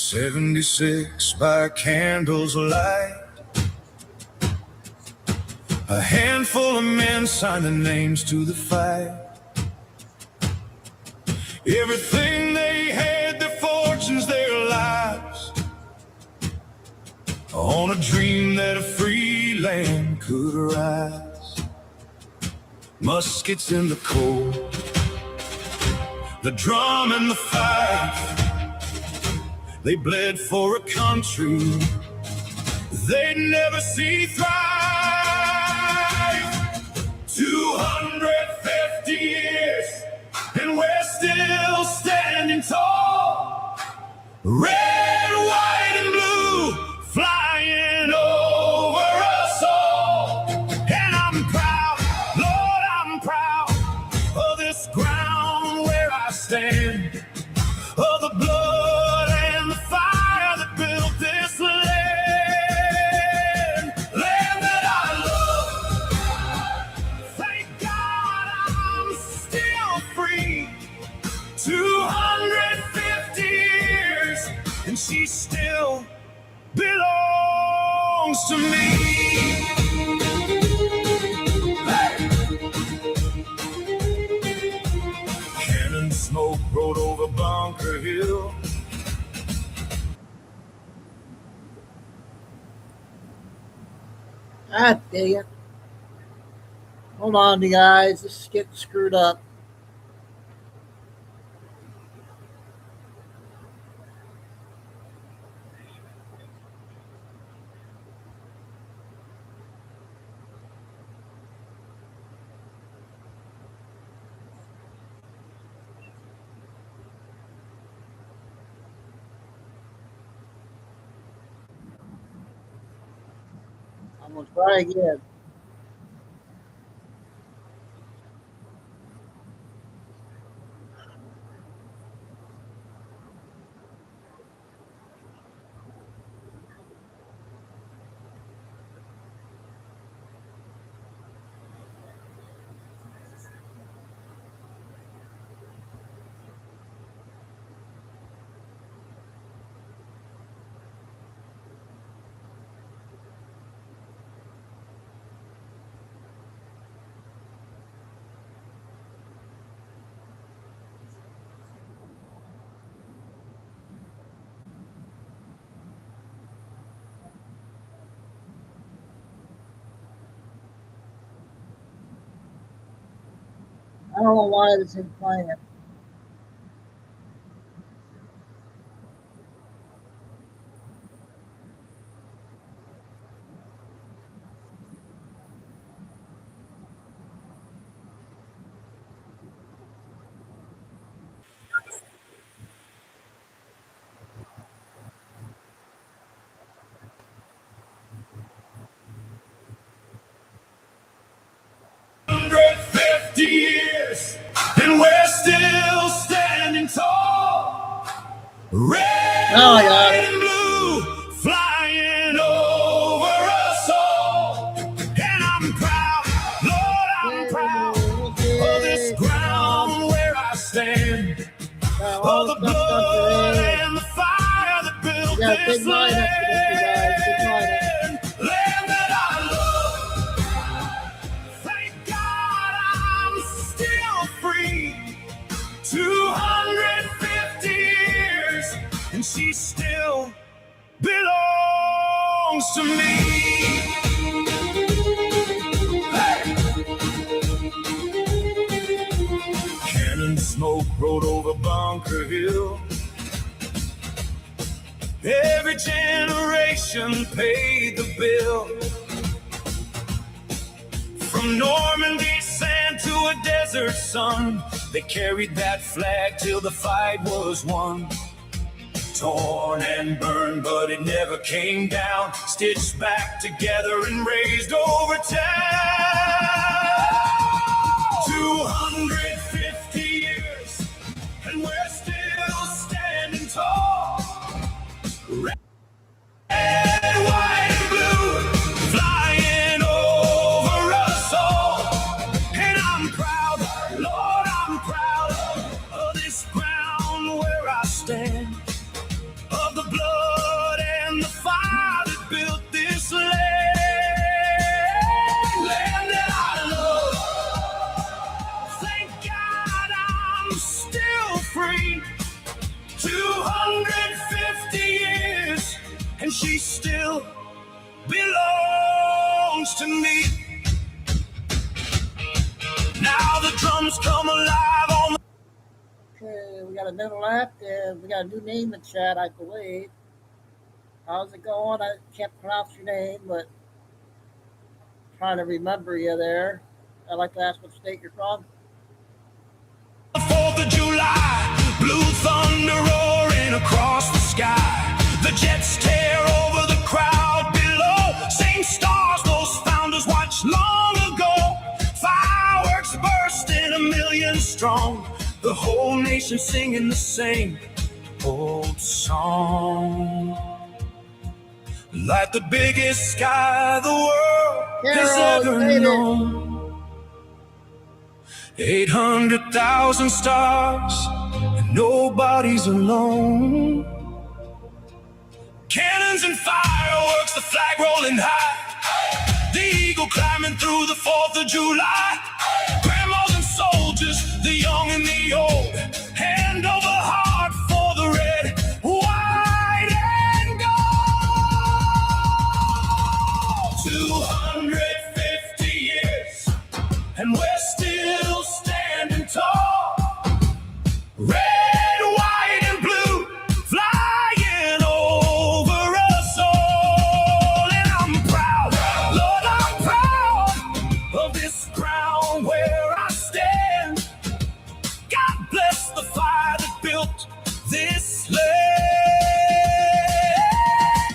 76 by candles light. A handful of men signed their names to the fight. Everything they had, their fortunes, their lives, on a dream that a free land could arise. Muskets in the cold, the drum and the fife. They bled for a country they'd never see thrive. 250 years and we're still standing tall. Red, white, and blue flying over us all. And I'm proud, Lord, I'm proud of this ground where I stand, of the blood and the fire that built this land. Land that I love. Thank God I'm still free. 250 years and she still belongs to me. Hey! Cannon smoke rolled over Bunker Hill. Ah, dang it. Hold on, you guys. This is getting screwed up. I'm going to try again. I don't know why this isn't playing. Years and we're still standing tall. Red, white, and blue flying over us all. And I'm proud, Lord, I'm proud of this ground where I stand, of the blood and the fire that built this land. Land that I love. Thank God I'm still free. 250 years and she still belongs to me. Hey! Cannon smoke rolled over Bunker Hill. Every generation paid the bill. From Normandy sand to a desert sun, they carried that flag till the fight was won. Torn and burned, but it never came down. Stitched back together and raised over town. 250 years, and we're still standing tall. Red, white, and blue, flying over us all. And I'm proud, Lord, I'm proud of this ground where I stand, of the blood free. 250 years, and she still belongs to me. Now the drums come alive on the... Okay, we got a minute left, and we got a new name in chat, I believe. How's it going? I can't pronounce your name, but I'm trying to remember you there. I'd like to ask what state you're from. 4th of July, blue thunder roaring across the sky. The jets tear over the crowd below. Same stars those founders watched long ago. Fireworks bursting a million strong. The whole nation singing the same old song. Like the biggest sky the world has ever known. 800,000 stars, and nobody's alone. Cannons and fireworks, the flag rolling high. The eagle climbing through the 4th of July. Grandmas and soldiers, the young and the old. Hand over heart for the red, white, and gold. 250 years, and we're still standing tall. Red, white, and blue, flying over us all. And I'm proud, Lord, I'm proud of this ground where I stand. God bless the fire that built this land.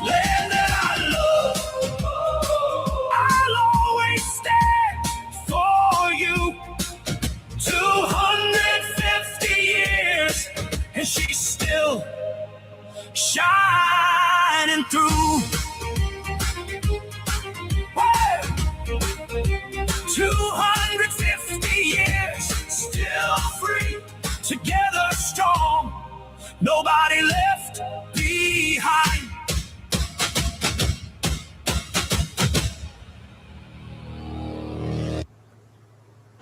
Land that I love, I'll always stand for you. 250 years, and she's still shining through. Whoa! 250 years, still free, together strong, nobody left behind.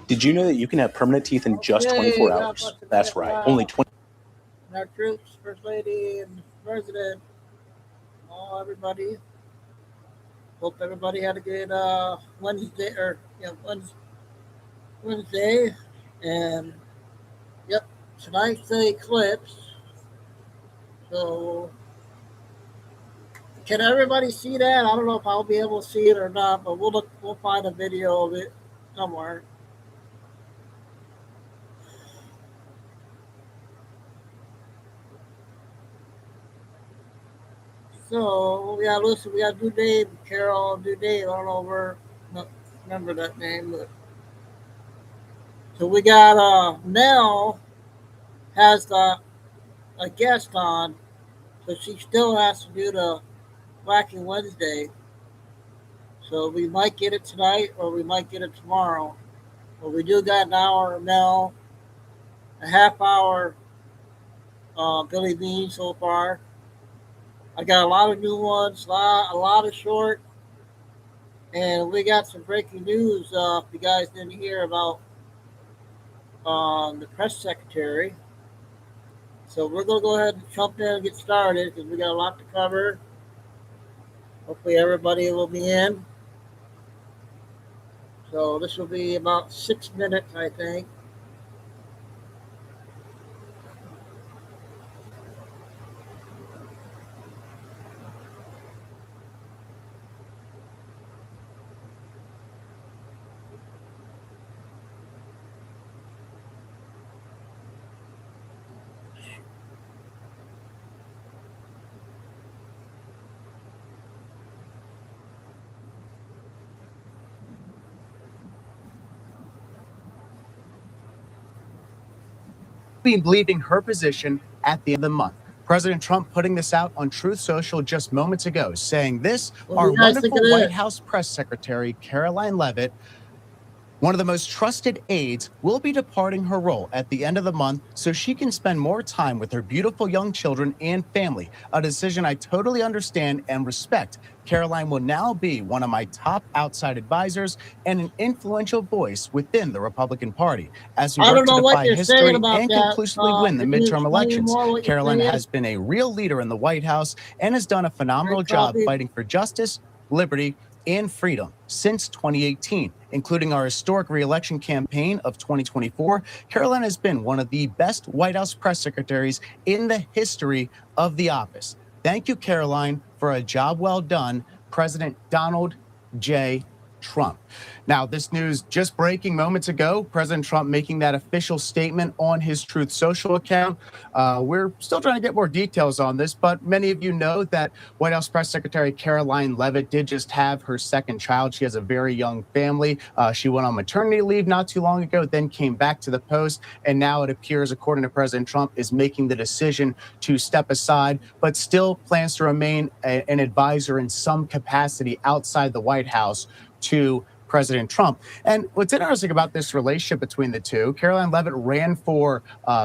Did you know that you can have permanent teeth in just 24 hours? That's right, only 20. And our troops, First Lady, and President, everybody. Hope everybody had a good Wednesday. And yep, tonight's the eclipse. So can everybody see that? I don't know if I'll be able to see it or not, but we'll find a video of it somewhere. So we got new name, Carol, new name. I don't know remember that name, but so we got Nell has a guest on, so she still has to do the Wacky Wednesday. So we might get it tonight or we might get it tomorrow. But we do got an hour of Nell, a half hour Billy Bean so far. I got a lot of new ones, a lot of short, and we got some breaking news. If you guys didn't hear about the press secretary, so we're gonna go ahead and jump in and get started because we got a lot to cover. Hopefully, everybody will be in. So this will be about 6 minutes, I think. Been leaving her position at the end of the month. President Trump putting this out on Truth Social just moments ago, saying this, our wonderful White House press secretary, Caroline Leavitt, One of the most trusted aides will be departing her role at the end of the month so she can spend more time with her beautiful young children and family, a decision I totally understand and respect. Caroline will now be one of my top outside advisors and an influential voice within the Republican Party as we I work don't to know what defy you're saying history about and that. conclusively win the Can you midterm explain elections. more what you're Caroline saying? has been a real leader in the White House and has done a phenomenal Great job copy. fighting for justice, liberty, and freedom since 2018, including our historic re-election campaign of 2024. Caroline has been one of the best White House press secretaries in the history of the office. Thank you, Caroline, for a job well done. President Donald J. Trump. Now, this news just breaking moments ago, President Trump making that official statement on his Truth Social account. We're still trying to get more details on this, but many of you know that White House Press Secretary Caroline Leavitt did just have her second child. She has a very young family. She went on maternity leave not too long ago, then came back to the post, and now it appears, according to President Trump, is making the decision to step aside, but still plans to remain an advisor in some capacity outside the White House to President Trump. And what's interesting about this relationship between the two, Caroline Leavitt ran for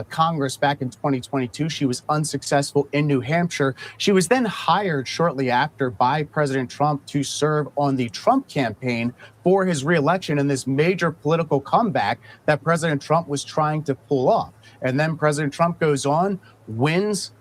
Congress back in 2022. She was unsuccessful in New Hampshire. She was then hired shortly after by President Trump to serve on the Trump campaign for his reelection in this major political comeback that President Trump was trying to pull off. And then President Trump goes on, wins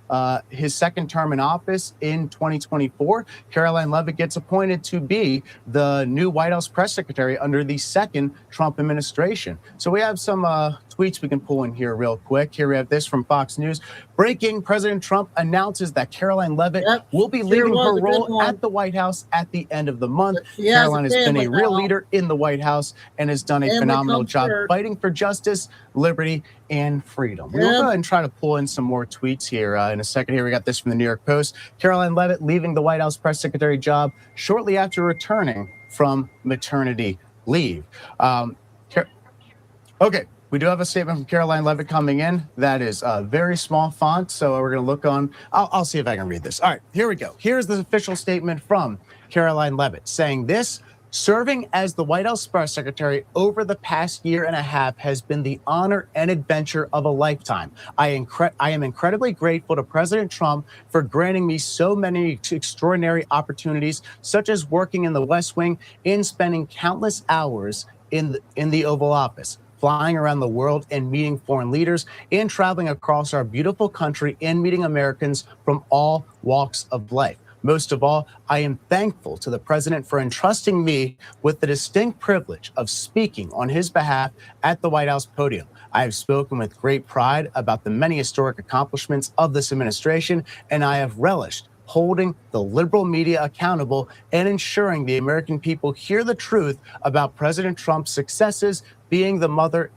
his second term in office in 2024. Caroline Leavitt gets appointed to be the new White House press secretary under the second Trump administration. So we have some tweets we can pull in here real quick. Here we have this from Fox News. Breaking, President Trump announces that Caroline Leavitt will be leaving her role at the White House at the end of the month. Caroline has been a real leader in the White House and has done a phenomenal job fighting for justice, liberty, and freedom. We'll go ahead and try to pull in some more tweets here in a second. Here we got this from the New York Post. Caroline Leavitt leaving the White House press secretary job shortly after returning from maternity leave. Okay. We do have a statement from Caroline Leavitt coming in. That is a very small font, so we're going to look on. I'll see if I can read this. All right, here we go. Here's the official statement from Caroline Leavitt saying this: serving as the White House press secretary over the past year and a half has been the honor and adventure of a lifetime. I am incredibly grateful to President Trump for granting me so many extraordinary opportunities, such as working in the West Wing and spending countless hours in the Oval Office, flying around the world and meeting foreign leaders, and traveling across our beautiful country and meeting Americans from all walks of life. Most of all, I am thankful to the president for entrusting me with the distinct privilege of speaking on his behalf at the White House podium. I have spoken with great pride about the many historic accomplishments of this administration, and I have relished holding the liberal media accountable and ensuring the American people hear the truth about President Trump's successes, being a mother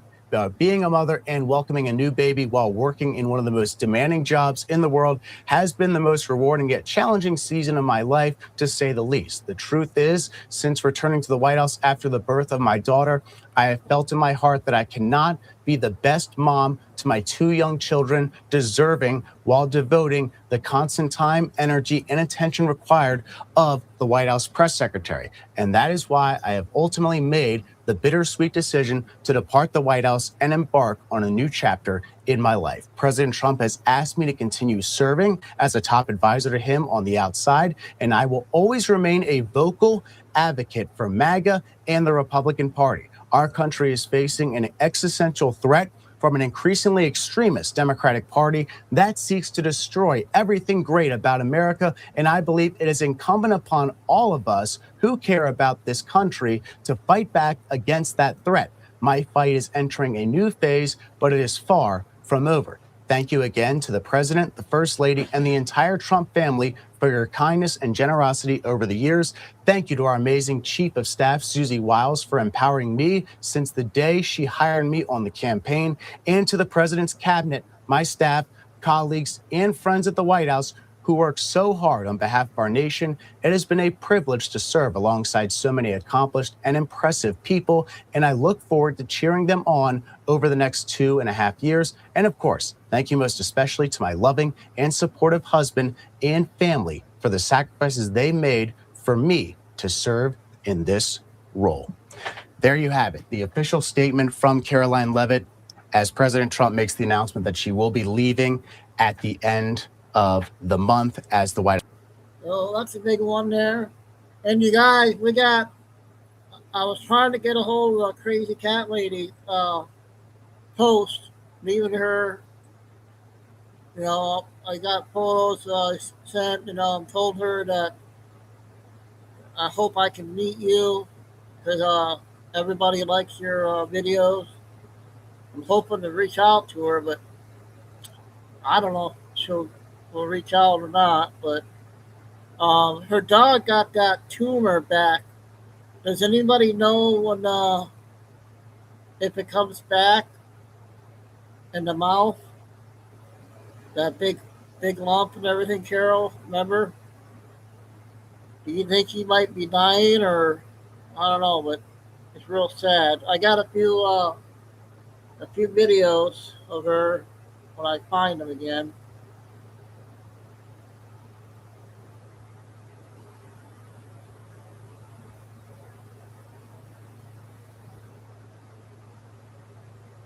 and welcoming a new baby while working in one of the most demanding jobs in the world has been the most rewarding yet challenging season of my life, to say the least. The truth is, since returning to the White House after the birth of my daughter, I have felt in my heart that I cannot be the best mom to my two young children, deserving while devoting the constant time, energy, and attention required of the White House press secretary. And that is why I have ultimately made the bittersweet decision to depart the White House and embark on a new chapter in my life. President Trump has asked me to continue serving as a top advisor to him on the outside, and I will always remain a vocal advocate for MAGA and the Republican Party. Our country is facing an existential threat from an increasingly extremist Democratic Party that seeks to destroy everything great about America, and I believe it is incumbent upon all of us who care about this country to fight back against that threat. My fight is entering a new phase, but it is far from over. Thank you again to the President, the First Lady, and the entire Trump family for your kindness and generosity over the years. Thank you to our amazing Chief of Staff, Susie Wiles, for empowering me since the day she hired me on the campaign, and to the President's cabinet, my staff, colleagues, and friends at the White House who work so hard on behalf of our nation. It has been a privilege to serve alongside so many accomplished and impressive people, and I look forward to cheering them on over the next 2.5 years. And of course, thank you most especially to my loving and supportive husband and family for the sacrifices they made for me to serve in this role. there you have it. The official statement from Caroline Leavitt as President Trump makes the announcement that she will be leaving at the end of the month as the White House. Oh, that's a big one there. And you guys, I was trying to get a hold of a crazy cat lady post, leaving her. I got photos sent, told her that I hope I can meet you because everybody likes your videos. I'm hoping to reach out to her, but I don't know if she will reach out or not. But her dog got that tumor back. Does anybody know when if it comes back in the mouth? That big lump and everything, Carol, remember? Do you think he might be dying or I don't know, but it's real sad. I got a few videos of her when I find them again.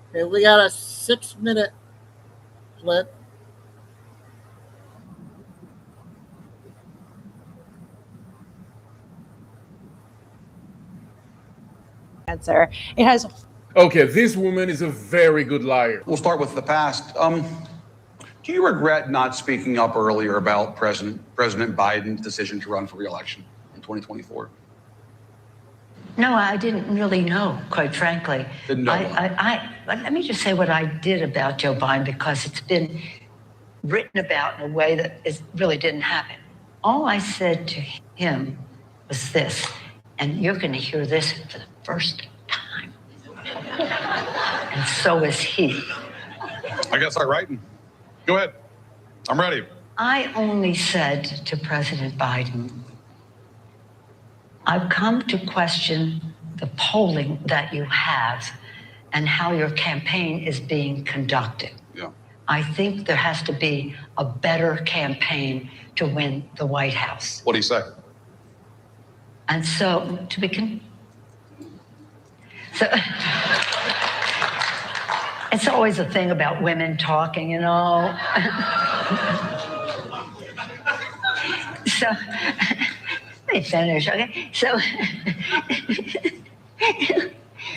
Okay, we got a 6-minute clip. Answer. It has. Okay, this woman is a very good liar. We'll start with the past. Do you regret not speaking up earlier about President Biden's decision to run for re-election in 2024? No, I didn't really know, quite frankly. Didn't know. Let me just say what I did about Joe Biden, because it's been written about in a way that really didn't happen. All I said to him was this, and you're going to hear this for the first time. And so is he. I guess I'm writing. Go ahead. I'm ready. I only said to President Biden, I've come to question the polling that you have and how your campaign is being conducted. Yeah. I think there has to be a better campaign to win the White House. What do you say? And so, it's always a thing about women talking, you know. So, let me finish, okay?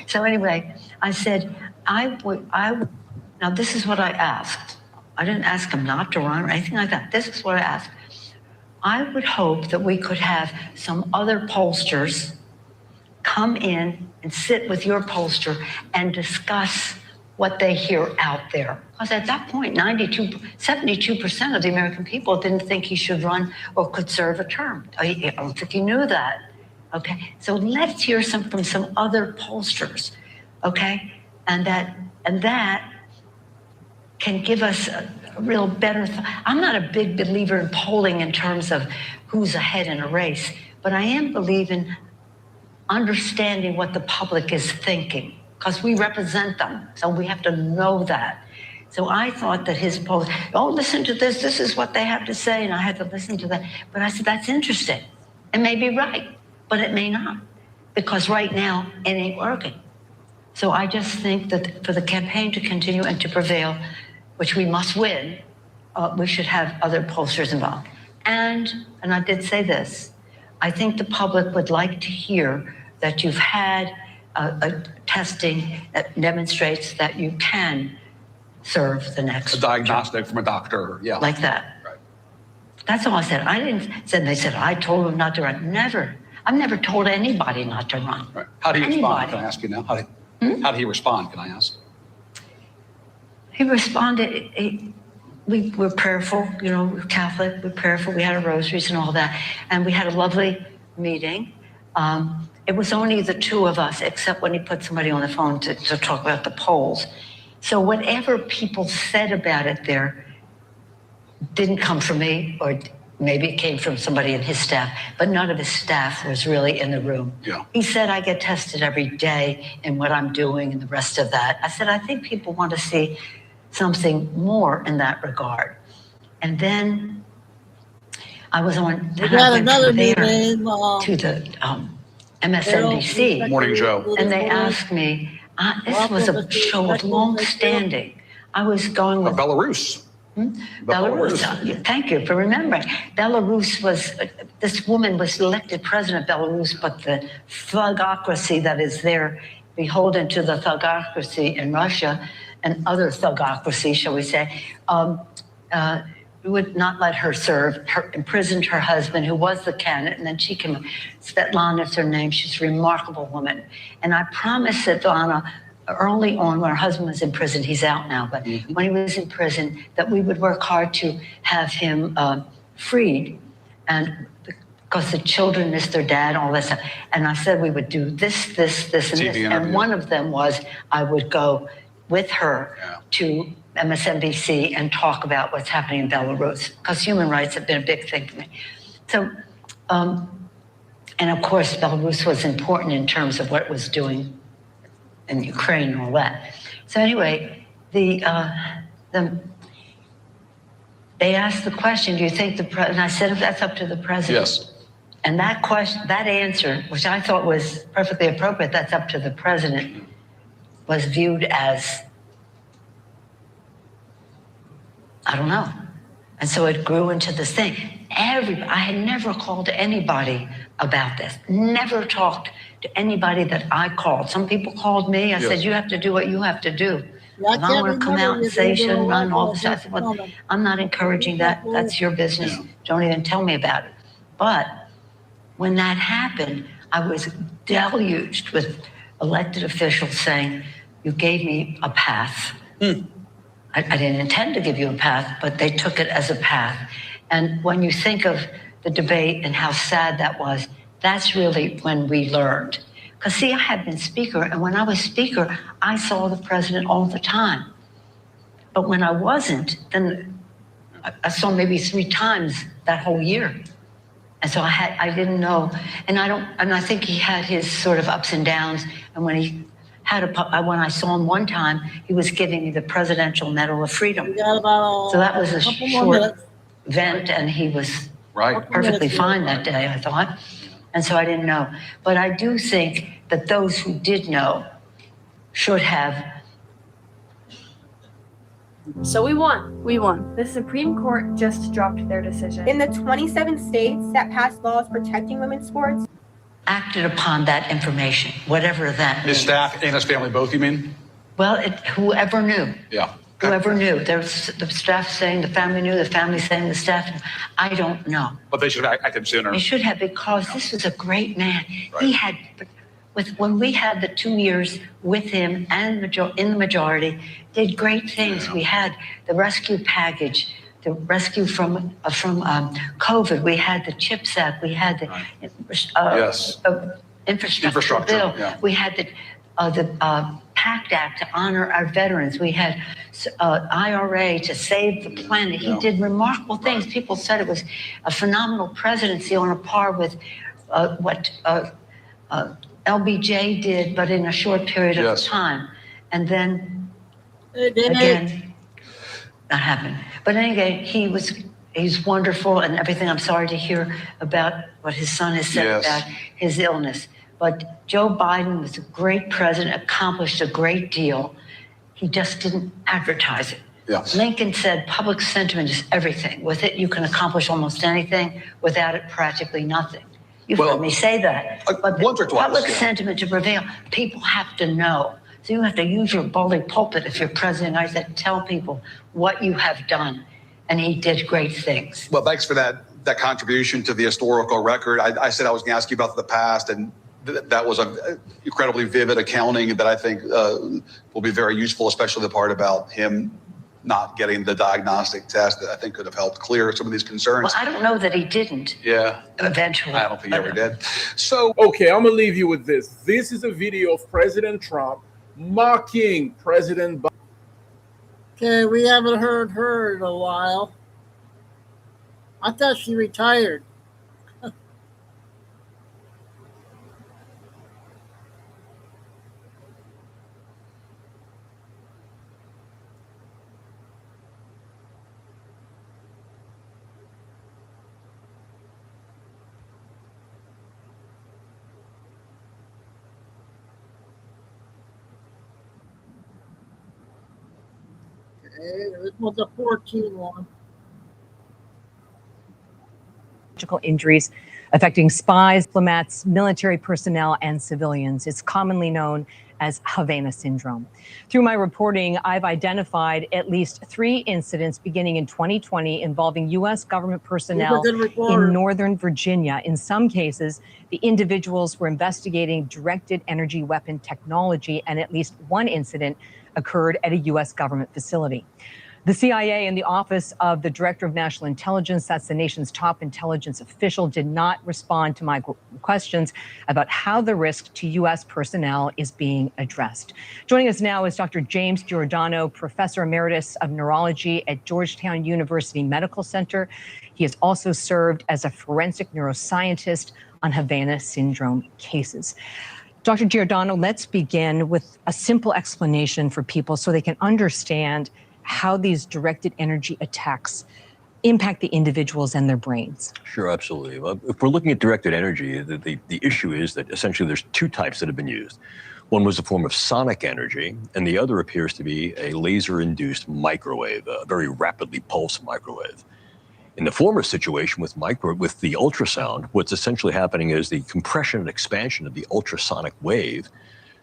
So anyway, I said, now this is what I asked. I didn't ask him not to run or anything like that. This is what I asked. I would hope that we could have some other pollsters come in and sit with your pollster and discuss what they hear out there. Because at that point, 72% of the American people didn't think he should run or could serve a term. I don't think he knew that. Okay, so let's hear from some other pollsters. Okay, and that can give us a real better. I'm not a big believer in polling in terms of who's ahead in a race, but I am believing understanding what the public is thinking, because we represent them, so we have to know that. So I thought that his poll, listen to this, this is what they have to say, and I had to listen to that. But I said, that's interesting. It may be right, but it may not, because right now it ain't working. So I just think that for the campaign to continue and to prevail, which we must win, we should have other pollsters involved. And I did say this, I think the public would like to hear that you've had a testing that demonstrates that you can serve the next. A diagnostic from a doctor, yeah. Like that. Right. That's all I said. I didn't say, they said, I told him not to run. Never. I've never told anybody not to run. Right. How did he respond? Can I ask you now? How did he respond, can I ask? He responded, we were prayerful, you know, we're Catholic, we're prayerful, we had our rosaries and all that, and we had a lovely meeting. It was only the two of us, except when he put somebody on the phone to talk about the polls. So whatever people said about it there didn't come from me, or maybe it came from somebody in his staff, but none of his staff was really in the room. Yeah. He said, I get tested every day in what I'm doing and the rest of that. I said, I think people want to see something more in that regard. And then I was on, We got another meeting. to the MSNBC. Morning, Joe. And they asked me, this was a show of long standing. I was going with Belarus. Belarus. Thank you for remembering. Belarus was, this woman was elected president of Belarus, but the thugocracy that is there, beholden to the thugocracy in Russia and other thugocracy, shall we say, would not let her serve, imprisoned her husband, who was the candidate, and then she came. Svetlana is her name. She's a remarkable woman. And I promised Svetlana early on when her husband was in prison, he's out now, but when he was in prison, that we would work hard to have him freed. And because the children miss their dad, all this stuff. And I said we would do this, and this. And one of them was I would go with her to MSNBC and talk about what's happening in Belarus, because human rights have been a big thing for me. So, and of course, Belarus was important in terms of what it was doing in Ukraine and all that. So anyway, they asked the question, do you think the president, and I said, if that's up to the president. Yes. And that question, that answer, which I thought was perfectly appropriate, that's up to the president, was viewed as, I don't know. And so it grew into this thing. I had never called anybody about this, never talked to anybody that I called. Some people called me. I said, you have to do what you have to do. If I want to come out and say you shouldn't run all this, I said, well, I'm not encouraging that. That's your business. Don't even tell me about it. But when that happened, I was deluged with elected officials saying, you gave me a path. I didn't intend to give you a path, but they took it as a path. And when you think of the debate and how sad that was, that's really when we learned. Because see, I had been speaker, and when I was speaker, I saw the president all the time. But when I wasn't, then I saw maybe 3 times that whole year. And so I didn't know, and I think he had his sort of ups and downs. And when he had when I saw him one time, he was giving me the Presidential Medal of Freedom. So that was a short event, and he was perfectly fine that day, I thought. And so I didn't know. But I do think that those who did know should have. So we won. We won. The Supreme Court just dropped their decision. In the 27 states that passed laws protecting women's sports, Acted upon that information, whatever that means. His staff and his family both, you mean? Well, whoever knew. Yeah. Whoever knew. There's the staff saying the family knew, the family saying the staff knew. I don't know. But they should have acted sooner. They should have, because this was a great man. He had, when we had the 2 years with him and in the majority, did great things. We had the rescue package, the rescue from COVID. We had the CHIPS Act. We had the infrastructure bill. Yeah. We had the PACT Act to honor our veterans. We had IRA to save the planet. He did remarkable things. People said it was a phenomenal presidency on a par with what LBJ did, but in a short period of time. And then again, that happened. But anyway, he's wonderful and everything. I'm sorry to hear about what his son has said about his illness. But Joe Biden was a great president, accomplished a great deal. He just didn't advertise it. Yes. Lincoln said public sentiment is everything. With it, you can accomplish almost anything. Without it, practically nothing. You've heard me say that. But once or twice, public sentiment to prevail, people have to know. So you have to use your bully pulpit if you're president. I said, tell people what you have done. And he did great things. Well, thanks for that contribution to the historical record. I said I was going to ask you about the past, and that was an incredibly vivid accounting that I think will be very useful, especially the part about him not getting the diagnostic test that I think could have helped clear some of these concerns. Well, I don't know that he didn't. Yeah. Eventually. I don't think he ever did. So, okay, I'm gonna leave you with this. This is a video of President Trump mocking President Biden. Okay, we haven't heard her in a while. I thought she retired. It was a 14 one. Injuries affecting spies, diplomats, military personnel, and civilians. It's commonly known as Havana syndrome. Through my reporting, I've identified at least 3 incidents beginning in 2020 involving U.S. government personnel in Northern Virginia. In some cases, the individuals were investigating directed energy weapon technology, and at least 1 incident occurred at a U.S. government facility. The CIA and the Office of the Director of National Intelligence, that's the nation's top intelligence official, did not respond to my questions about how the risk to U.S. personnel is being addressed. Joining us now is Dr. James Giordano, Professor Emeritus of Neurology at Georgetown University Medical Center. He has also served as a forensic neuroscientist on Havana syndrome cases. Dr. Giordano, let's begin with a simple explanation for people so they can understand how these directed energy attacks impact the individuals and their brains. Sure, absolutely. Well, if we're looking at directed energy, the issue is that essentially there's 2 types that have been used. One was a form of sonic energy, and the other appears to be a laser-induced microwave, a very rapidly pulsed microwave. In the former situation with the ultrasound, what's essentially happening is the compression and expansion of the ultrasonic wave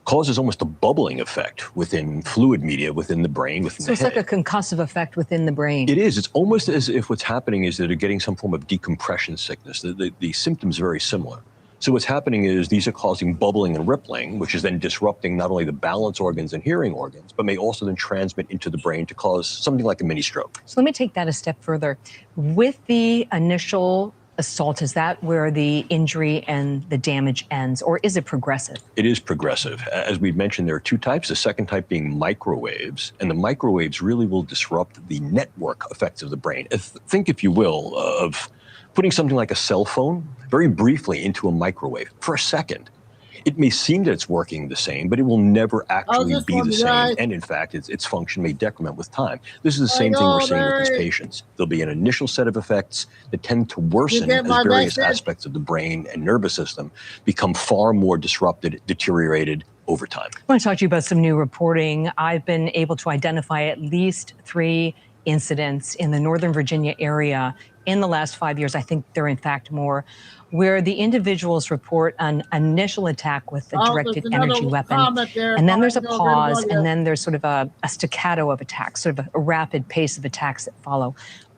causes almost a bubbling effect within fluid media within the brain, within the head. So it's like a concussive effect within the brain. It is. It's almost as if what's happening is that they're getting some form of decompression sickness. The symptoms are very similar. So what's happening is these are causing bubbling and rippling, which is then disrupting not only the balance organs and hearing organs, but may also then transmit into the brain to cause something like a mini stroke. So let me take that a step further. With the initial assault, is that where the injury and the damage ends, or is it progressive? It is progressive. As we've mentioned, there are 2 types, the second type being microwaves, and the microwaves really will disrupt the network effects of the brain. Think, if you will, of putting something like a cell phone very briefly into a microwave for a second. It may seem that it's working the same, but it will never actually be the same. And in fact, its function may decrement with time. This is the same thing we're seeing with these patients. There'll be an initial set of effects that tend to worsen as various aspects of the brain and nervous system become far more disrupted, deteriorated over time. I want to talk to you about some new reporting. I've been able to identify at least 3 incidents in the Northern Virginia area in the last 5 years. I think there are in fact more, where the individuals report an initial attack with a directed energy weapon, and then there's a pause, and then there's sort of a staccato of attacks, sort of a rapid pace of attacks that follow.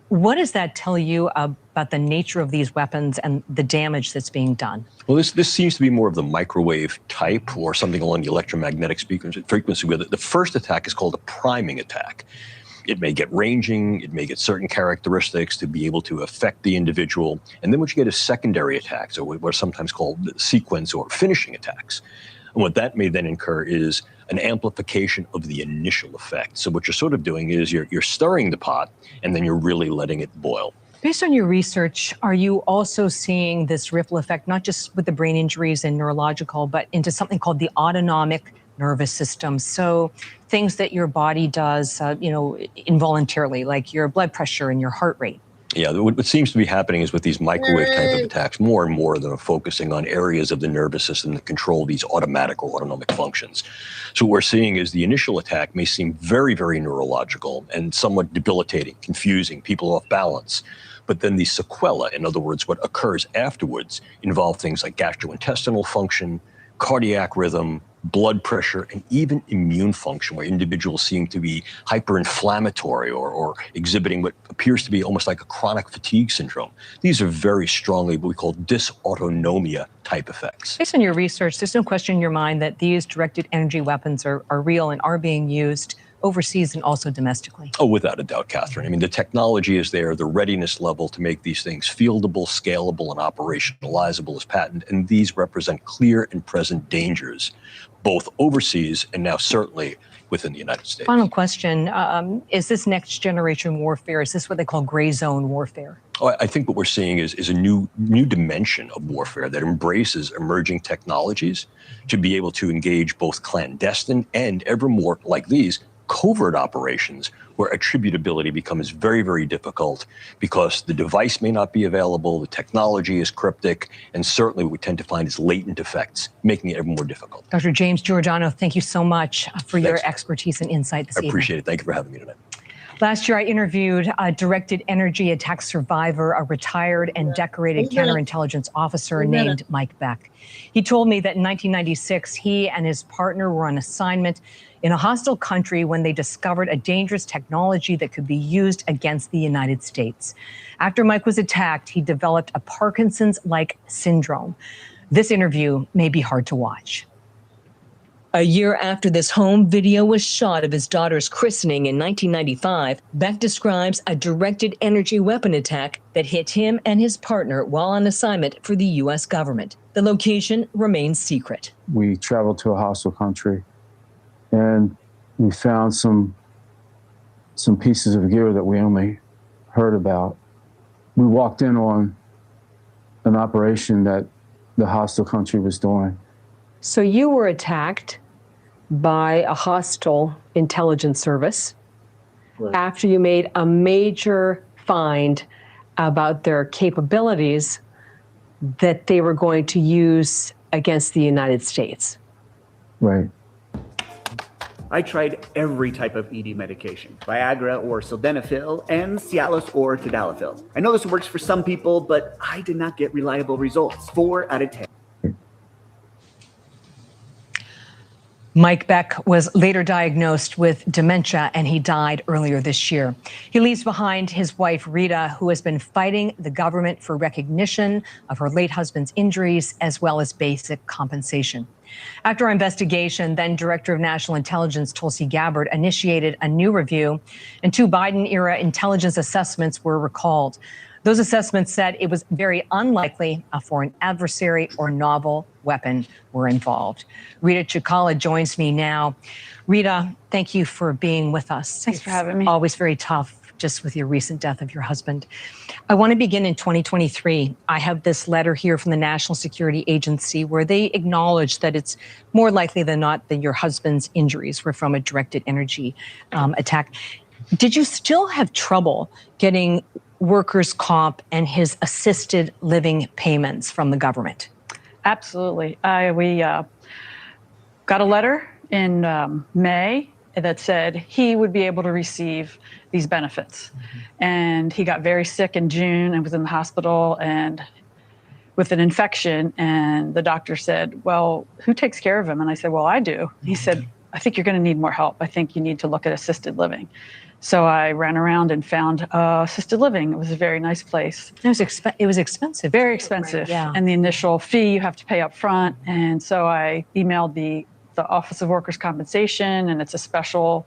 What does that tell you about the nature of these weapons and the damage that's being done? Well, this seems to be more of the microwave type or something along the electromagnetic frequency with it. The first attack is called a priming attack. It may get ranging, it may get certain characteristics to be able to affect the individual. And then what you get is secondary attacks, or what are sometimes called sequence or finishing attacks. And what that may then incur is an amplification of the initial effect. So what you're sort of doing is you're stirring the pot, and then you're really letting it boil. Based on your research, are you also seeing this ripple effect, not just with the brain injuries and neurological, but into something called the autonomic nervous system? So things that your body does, involuntarily, like your blood pressure and your heart rate. Yeah, what seems to be happening is with these microwave type of attacks, more and more of them are focusing on areas of the nervous system that control these automatic or autonomic functions. So what we're seeing is the initial attack may seem very, very neurological and somewhat debilitating, confusing, people off balance. But then the sequela, in other words, what occurs afterwards, involve things like gastrointestinal function, cardiac rhythm, blood pressure, and even immune function, where individuals seem to be hyperinflammatory or exhibiting what appears to be almost like a chronic fatigue syndrome. These are very strongly what we call dysautonomia type effects. Based on your research, there's no question in your mind that these directed energy weapons are real and are being used overseas and also domestically. Oh, without a doubt, Catherine. I mean, the technology is there, the readiness level to make these things fieldable, scalable, and operationalizable is patent, and these represent clear and present dangers, both overseas and now certainly within the United States. Final question, is this next generation warfare, is this what they call gray zone warfare? Oh, I think what we're seeing is a new dimension of warfare that embraces emerging technologies to be able to engage both clandestine and ever more like these covert operations, where attributability becomes very, very difficult because the device may not be available, the technology is cryptic, and certainly what we tend to find is latent effects, making it ever more difficult. Dr. James Giordano, thank you so much for your expertise and insight this evening. I appreciate it. Thank you for having me tonight. Last year, I interviewed a directed energy attack survivor, a retired and decorated counterintelligence officer named Mike Beck. He told me that in 1996, he and his partner were on assignment in a hostile country when they discovered a dangerous technology that could be used against the United States. After Mike was attacked, he developed a Parkinson's-like syndrome. This interview may be hard to watch. A year after this home video was shot of his daughter's christening in 1995, Beck describes a directed energy weapon attack that hit him and his partner while on assignment for the U.S. government. The location remains secret. We traveled to a hostile country, and we found some pieces of gear that we only heard about. We walked in on an operation that the hostile country was doing. So you were attacked by a hostile intelligence service after you made a major find about their capabilities that they were going to use against the United States. Right. I tried every type of ED medication, Viagra or sildenafil, and Cialis or tadalafil. I know this works for some people, but I did not get reliable results. 4 out of 10. Mike Beck was later diagnosed with dementia, and he died earlier this year. He leaves behind his wife, Rita, who has been fighting the government for recognition of her late husband's injuries, as well as basic compensation. After our investigation, then Director of National Intelligence Tulsi Gabbard initiated a new review, and 2 Biden-era intelligence assessments were recalled. Those assessments said it was very unlikely a foreign adversary or novel weapon were involved. Rita Chikala joins me now. Rita, thank you for being with us. Thanks for having me. Always very tough, just with your recent death of your husband. I want to begin in 2023. I have this letter here from the National Security Agency where they acknowledge that it's more likely than not that your husband's injuries were from a directed energy attack. Did you still have trouble getting workers' comp and his assisted living payments from the government? Absolutely. We got a letter in May that said he would be able to receive these benefits. And he got very sick in June and was in the hospital and with an infection. And the doctor said, well, who takes care of him? And I said, well, I do. He said, I think you're going to need more help. I think you need to look at assisted living. So I ran around and found assisted living. It was a very nice place. It was expensive. Very expensive. Right, yeah. And the initial fee you have to pay up front. And so I emailed the Office of Workers' Compensation, and it's a special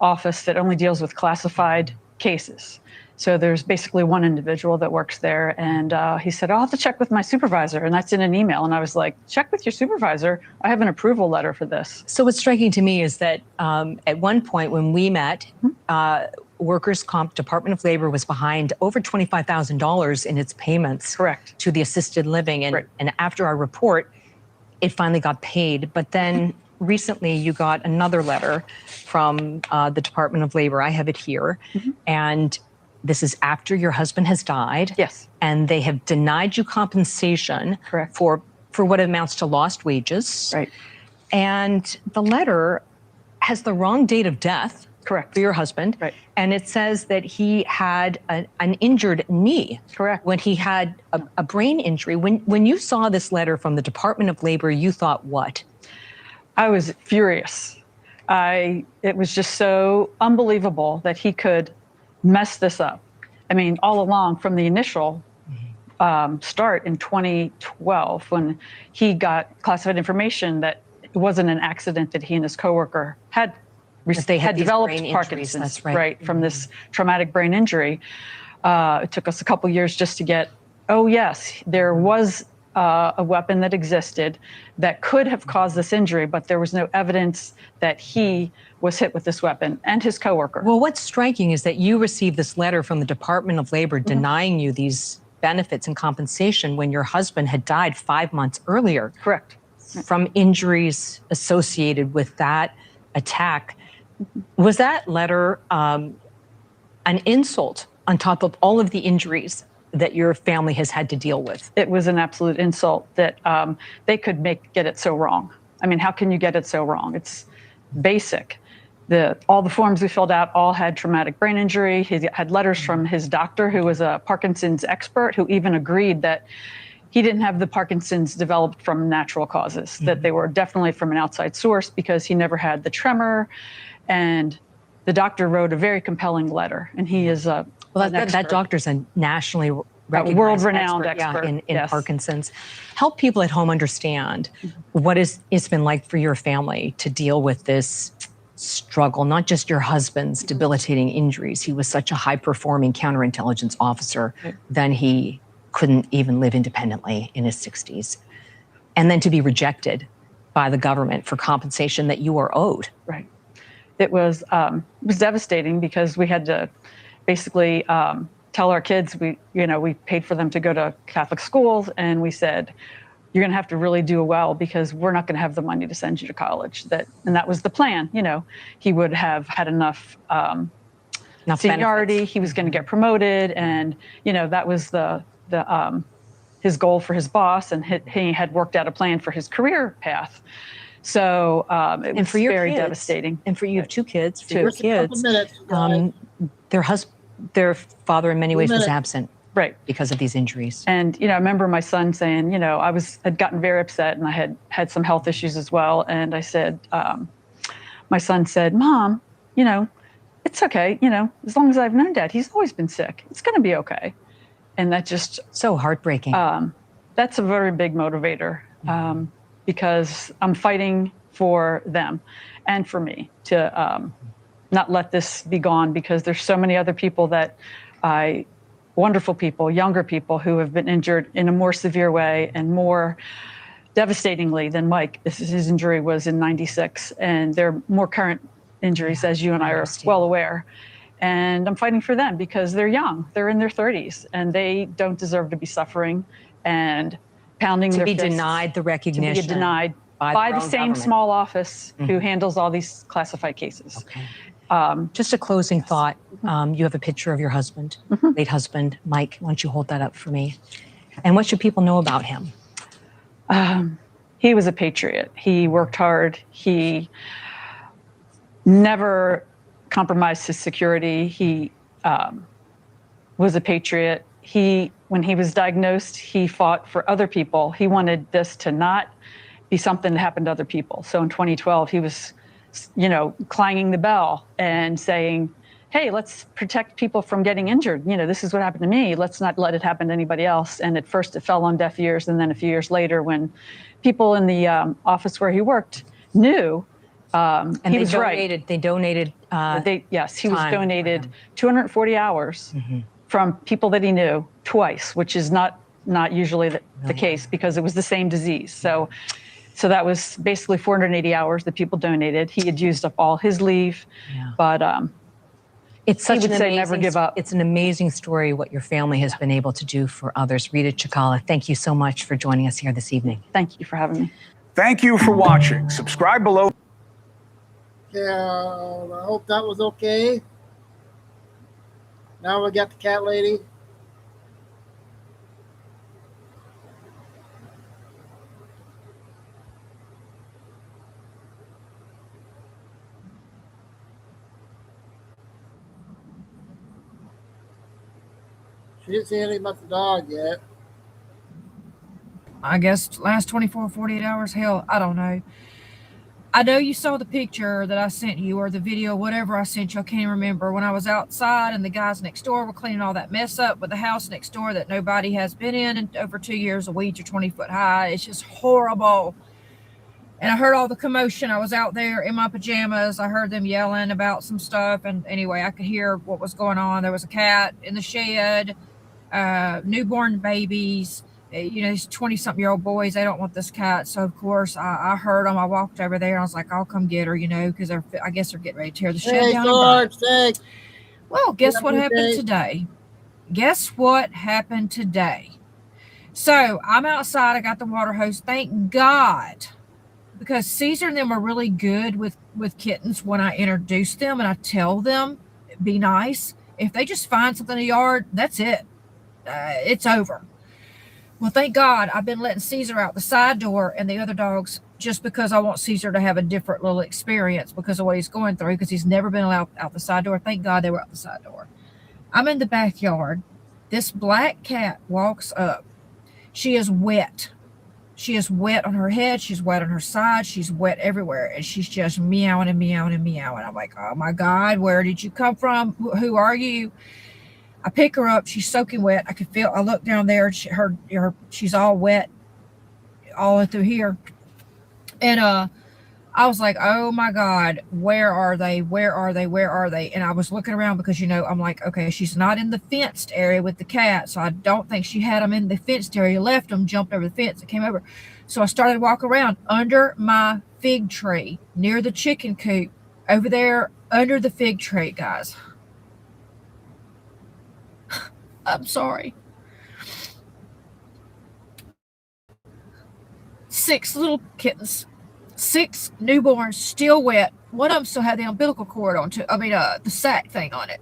office that only deals with classified cases. So there's basically one individual that works there. And he said, I'll have to check with my supervisor. And that's in an email. And I was like, check with your supervisor. I have an approval letter for this. So what's striking to me is that at one point when we met, Workers' Comp Department of Labor was behind over $25,000 in its payments to the assisted living. And after our report, it finally got paid. But then recently you got another letter from the Department of Labor. I have it here. And this is after your husband has died. Yes. And they have denied you compensation for what amounts to lost wages. Right. And the letter has the wrong date of death. Correct. For your husband. Right. And it says that he had an injured knee. Correct. When he had a brain injury. When you saw this letter from the Department of Labor, you thought what? I was furious. It was just so unbelievable that he could mess this up. I mean, all along from the initial start in 2012, when he got classified information that it wasn't an accident, that he and his coworker had developed Parkinson's, from this traumatic brain injury. It took us a couple years just to get, oh yes, there was a weapon that existed that could have caused this injury, but there was no evidence that he was hit with this weapon and his coworker. Well, what's striking is that you received this letter from the Department of Labor denying you these benefits and compensation when your husband had died 5 months earlier. Correct. From injuries associated with that attack. Was that letter an insult on top of all of the injuries that your family has had to deal with? It was an absolute insult that they could get it so wrong. I mean, how can you get it so wrong? It's basic. all the forms we filled out all had traumatic brain injury. He had letters from his doctor, who was a Parkinson's expert, who even agreed that he didn't have the Parkinson's developed from natural causes, that they were definitely from an outside source because he never had the tremor. And the doctor wrote a very compelling letter. And he is that doctor's a nationally recognized world-renowned expert in yes. Parkinson's. Help people at home understand what it's been like for your family to deal with this struggle, not just your husband's debilitating injuries. He was such a high-performing counterintelligence officer, then he couldn't even live independently in his 60s. And then to be rejected by the government for compensation that you are owed. Right. It was devastating because we had to basically tell our kids, we paid for them to go to Catholic schools, and we said, you're going to have to really do well because we're not going to have the money to send you to college. And that was the plan. He would have had enough seniority. Benefits. He was going to get promoted, and that was his goal for his boss, and he had worked out a plan for his career path. So it was very devastating. And for you have two kids. For your kids, their father in many ways was absent. Right. Because of these injuries. And, I remember my son saying, had gotten very upset, and I had some health issues as well. And I said, my son said, Mom, it's okay. As long as I've known Dad, he's always been sick. It's going to be okay. And that just so heartbreaking. That's a very big motivator because I'm fighting for them and for me to not let this be gone, because there's so many other people wonderful people, younger people who have been injured in a more severe way and more devastatingly than Mike. His injury was in '96, and they're more current injuries, as you and I are well aware. And I'm fighting for them because they're young. They're in their 30s, and they don't deserve to be suffering and pounding their fists. To be denied the recognition. To be denied by the same small office who handles all these classified cases. Okay. Just a closing thought. You have a picture of your husband, late husband, Mike. Why don't you hold that up for me? And what should people know about him? He was a patriot. He worked hard. He never compromised his security. He was a patriot. When he was diagnosed, he fought for other people. He wanted this to not be something that happened to other people. So in 2012, he was clanging the bell and saying, hey, let's protect people from getting injured. This is what happened to me. Let's not let it happen to anybody else. And at first it fell on deaf ears. And then a few years later, when people in the office where he worked knew, and he was right. They donated. He was donated 240 hours from people that he knew twice, which is not usually the case because it was the same disease. So that was basically 480 hours that people donated. He had used up all his leave, but it's such he would say never give up. It's an amazing story what your family has been able to do for others. Rita Chikala, thank you so much for joining us here this evening. Thank you for having me. Thank you for watching. Subscribe below. Yeah, I hope that was okay. Now we got the cat lady. She didn't say anything about the dog yet. I guess last 24, 48 hours. Hell, I don't know. I know you saw the picture that I sent you, or the video, whatever I sent you. I can't remember. When I was outside and the guys next door were cleaning all that mess up with the house next door that nobody has been in over 2 years. The weeds are 20 foot high. It's just horrible. And I heard all the commotion. I was out there in my pajamas. I heard them yelling about some stuff. And anyway, I could hear what was going on. There was a cat in the shed, newborn babies. These 20-something-year-old boys, they don't want this cat. So, of course, I heard them. I walked over there. I was like, I'll come get her, because I guess they're getting ready to tear the shed down. Well, guess what happened today? Guess what happened today? So, I'm outside. I got the water hose. Thank God. Because Caesar and them are really good with kittens when I introduce them and I tell them, be nice. If they just find something in the yard, that's it. It's over. Well, thank God I've been letting Caesar out the side door, and the other dogs just because I want Caesar to have a different little experience because of what he's going through, because he's never been allowed out the side door. Thank God they were out the side door. I'm in the backyard. This black cat walks up. She is wet. She is wet on her head. She's wet on her side. She's wet everywhere. And she's just meowing and meowing and meowing. I'm like, oh my God, where did you come from? Who are you? I pick her up. She's soaking wet. I look down there. She's all wet all through here. And I was like, oh my God, where are they? Where are they? Where are they? And I was looking around because, I'm like, okay, she's not in the fenced area with the cat. So I don't think she had them in the fenced area, left them, jumped over the fence and came over. So I started walking around under my fig tree near the chicken coop over there under the fig tree, guys. I'm sorry. 6 little kittens. 6 newborns, still wet. One of them still had the umbilical cord on the sack thing on it.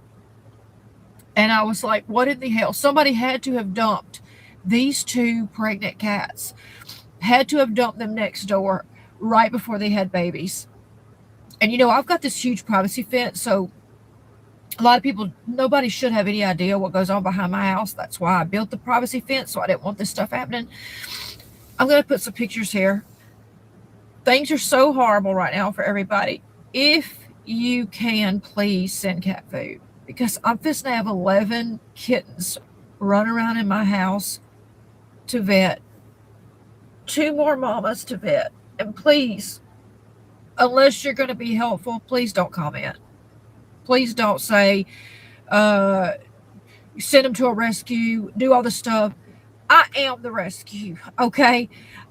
And I was like, what in the hell? Somebody had to have dumped these 2 pregnant cats. Had to have dumped them next door right before they had babies. And I've got this huge privacy fence, so a lot of people, nobody should have any idea what goes on behind my house. That's why I built the privacy fence, so I didn't want this stuff happening. I'm going to put some pictures here. Things are so horrible right now for everybody. If you can, please send cat food, because I'm fixing to have 11 kittens run around in my house to vet, 2 more mamas to vet. And please, unless you're going to be helpful, please don't comment. Please don't say, send them to a rescue, do all this stuff. I am the rescue, okay?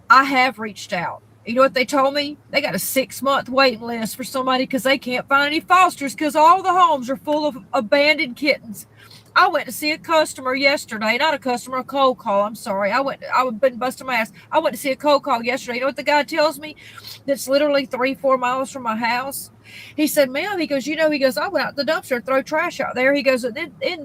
I have reached out. You know what they told me? They got a 6-month waiting list for somebody because they can't find any fosters because all the homes are full of abandoned kittens. I went to see a customer yesterday, not a customer, a cold call. I'm sorry. I've been busting my ass. I went to see a cold call yesterday. You know what the guy tells me? That's literally 3-4 miles from my house. He said, ma'am, he goes, I went out to the dumpster and throw trash out there. He goes, in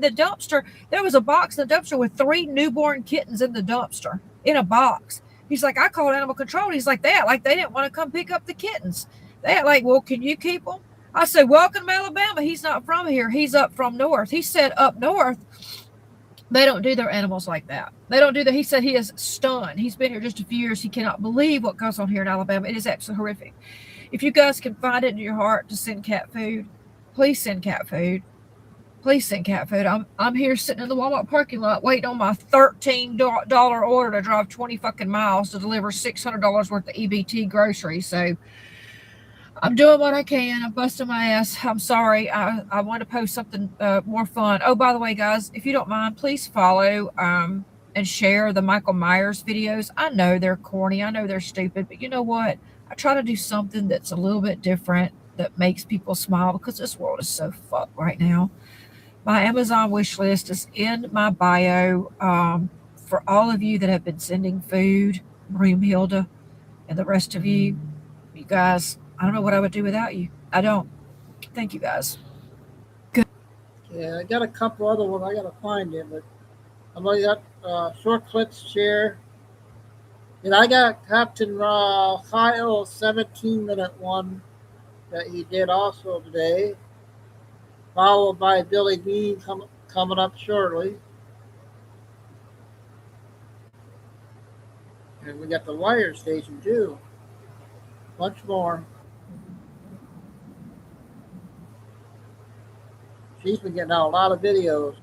the dumpster, there was a box in the dumpster with 3 newborn kittens in the dumpster, in a box. He's like, I called animal control. He's like, they didn't want to come pick up the kittens. They act like, well, can you keep them? I said, welcome to Alabama. He's not from here. He's up from north. He said up north, they don't do their animals like that. They don't do that. He said he is stunned. He's been here just a few years. He cannot believe what goes on here in Alabama. It is absolutely horrific. If you guys can find it in your heart to send cat food, please send cat food. Please send cat food. I'm here sitting in the Walmart parking lot waiting on my $13 order to drive 20 fucking miles to deliver $600 worth of EBT groceries. So I'm doing what I can. I'm busting my ass. I'm sorry. I want to post something more fun. Oh, by the way, guys, if you don't mind, please follow and share the Michael Myers videos. I know they're corny. I know they're stupid. But you know what? I try to do something that's a little bit different that makes people smile because this world is so fucked right now. My Amazon wish list is in my bio. For all of you that have been sending food, Broomhilda, and the rest of you guys, I don't know what I would do without you. I don't. Thank you, guys. Good. Yeah, I got a couple other ones. I got to find them, but I'm going to got short clips share. And I got Captain Kyle 17-minute one that he did also today, followed by Billy Dean coming up shortly. And we got the Wire Station too. Much more. She's been getting out a lot of videos.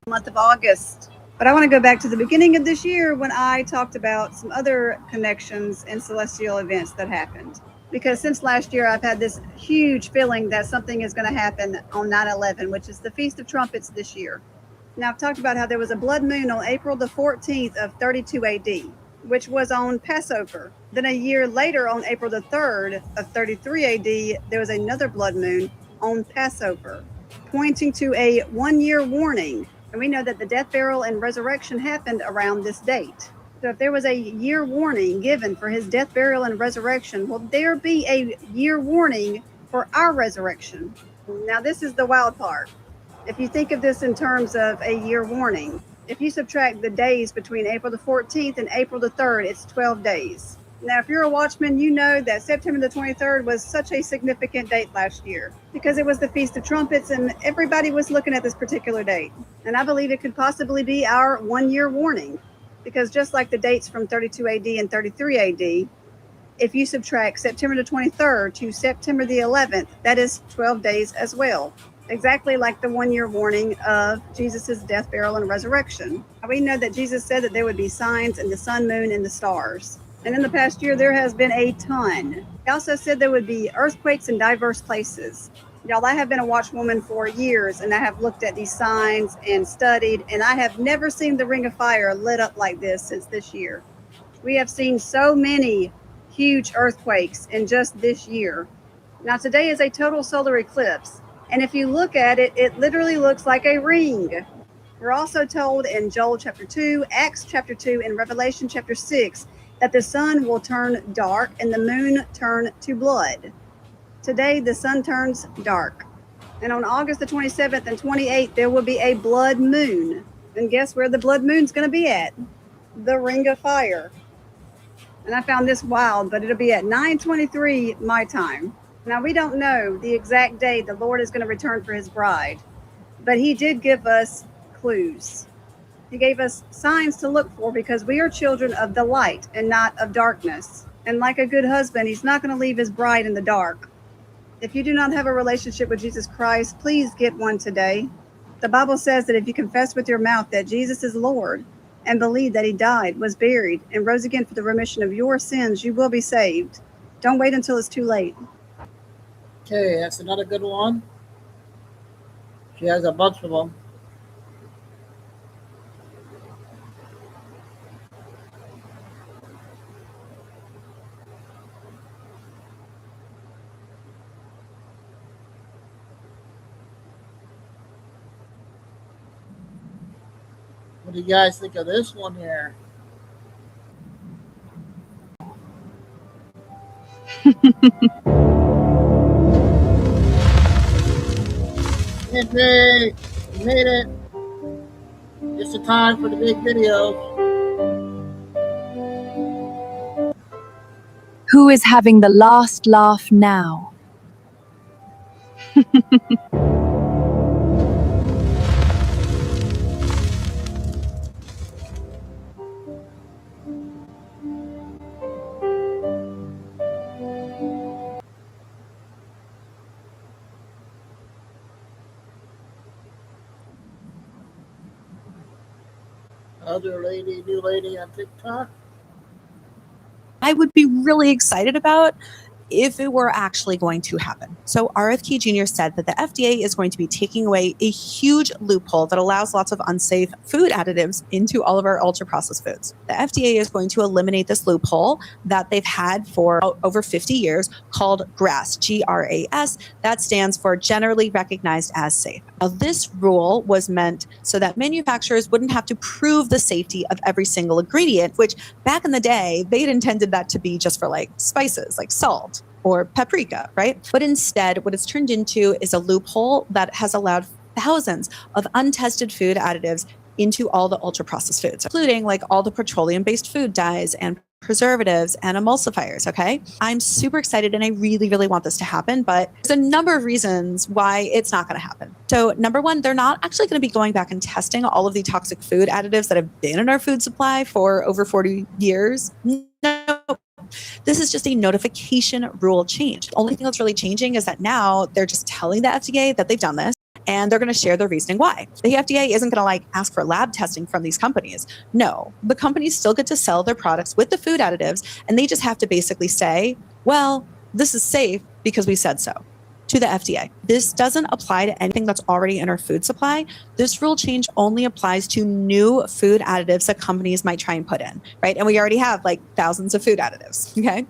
Month of August. But I want to go back to the beginning of this year when I talked about some other connections and celestial events that happened. Because since last year, I've had this huge feeling that something is going to happen on 9/11, which is the Feast of Trumpets this year. Now, I've talked about how there was a blood moon on April the 14th of 32 AD, which was on Passover. Then a year later, on April the 3rd of 33 AD, there was another blood moon on Passover, pointing to a 1-year warning. And we know that the death, burial, and resurrection happened around this date. So if there was a year warning given for his death, burial, and resurrection, will there be a year warning for our resurrection? Now, this is the wild part. If you think of this in terms of a year warning, If you subtract the days between April the 14th and April the 3rd, it's 12 days. Now, if you're a watchman, you know that September the 23rd was such a significant date last year because it was the Feast of Trumpets and everybody was looking at this particular date. And I believe it could possibly be our 1-year warning because just like the dates from 32 AD and 33 AD, if you subtract September the 23rd to September the 11th, that is 12 days as well. Exactly like the 1-year warning of Jesus' death, burial, and resurrection. We know that Jesus said that there would be signs in the sun, moon, and the stars. And in the past year, there has been a ton. He also said there would be earthquakes in diverse places. Y'all, I have been a watchwoman for years, and I have looked at these signs and studied, and I have never seen the ring of fire lit up like this since this year. We have seen so many huge earthquakes in just this year. Now, today is a total solar eclipse, and if you look at it, it literally looks like a ring. We're also told in Joel chapter 2, Acts chapter 2, and Revelation chapter 6 that the sun will turn dark and the moon turn to blood. Today, the sun turns dark. And on August the 27th and 28th, there will be a blood moon. And guess where the blood moon's going to be at? The ring of fire. And I found this wild, but it'll be at 9:23 my time. Now, we don't know the exact day the Lord is going to return for his bride, but he did give us clues. He gave us signs to look for because we are children of the light and not of darkness. And like a good husband, he's not going to leave his bride in the dark. If you do not have a relationship with Jesus Christ, please get one today. The Bible says that if you confess with your mouth that Jesus is Lord and believe that he died, was buried, and rose again for the remission of your sins, you will be saved. Don't wait until it's too late. Okay, that's another good one. She has a bunch of them. What do you guys think of this one here? Hey, you made it. Just in time for the big video. Who is having the last laugh now? Other lady, new lady on TikTok. I would be really excited about if it were actually going to happen. So RFK Jr. said that the FDA is going to be taking away a huge loophole that allows lots of unsafe food additives into all of our ultra-processed foods. The FDA is going to eliminate this loophole that they've had for over 50 years called GRAS, G-R-A-S. That stands for Generally Recognized as Safe. Now, this rule was meant so that manufacturers wouldn't have to prove the safety of every single ingredient, which back in the day, they'd intended that to be just for like spices, like salt or paprika, right? But instead, what it's turned into is a loophole that has allowed thousands of untested food additives into all the ultra-processed foods, including like all the petroleum-based food dyes and preservatives and emulsifiers, okay? I'm super excited and I really, really want this to happen, but there's a number of reasons why it's not gonna happen. So number one, they're not actually gonna be going back and testing all of the toxic food additives that have been in our food supply for over 40 years. No. This is just a notification rule change. The only thing that's really changing is that now they're just telling the FDA that they've done this and they're going to share their reasoning why. The FDA isn't going to like ask for lab testing from these companies. No, the companies still get to sell their products with the food additives and they just have to basically say, well, this is safe because we said so to the FDA. This doesn't apply to anything that's already in our food supply. This rule change only applies to new food additives that companies might try and put in, right? And we already have like thousands of food additives, okay?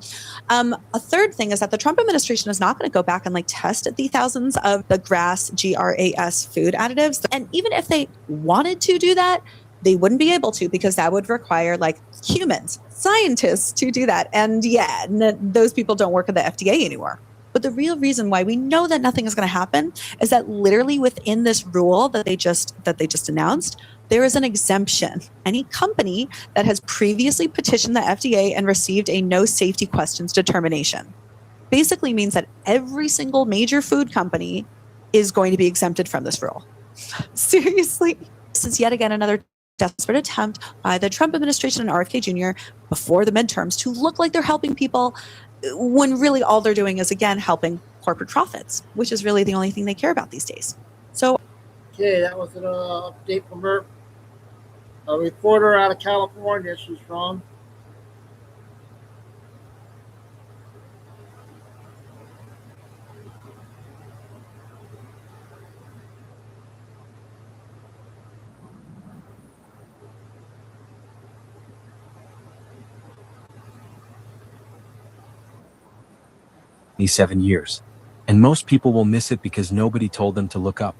A third thing is that the Trump administration is not going to go back and like test the thousands of the GRAS, G-R-A-S food additives. And even if they wanted to do that, they wouldn't be able to because that would require like humans, scientists to do that. And yeah, those people don't work at the FDA anymore. But the real reason why we know that nothing is going to happen is that literally within this rule that they just announced, there is an exemption. Any company that has previously petitioned the FDA and received a no safety questions determination basically means that every single major food company is going to be exempted from this rule. Seriously? This is yet again another desperate attempt by the Trump administration and RFK Jr. before the midterms to look like they're helping people when really all they're doing is, again, helping corporate profits, which is really the only thing they care about these days. So, okay, that was an update from her. A reporter out of California, she's from. These 7 years. And most people will miss it because nobody told them to look up.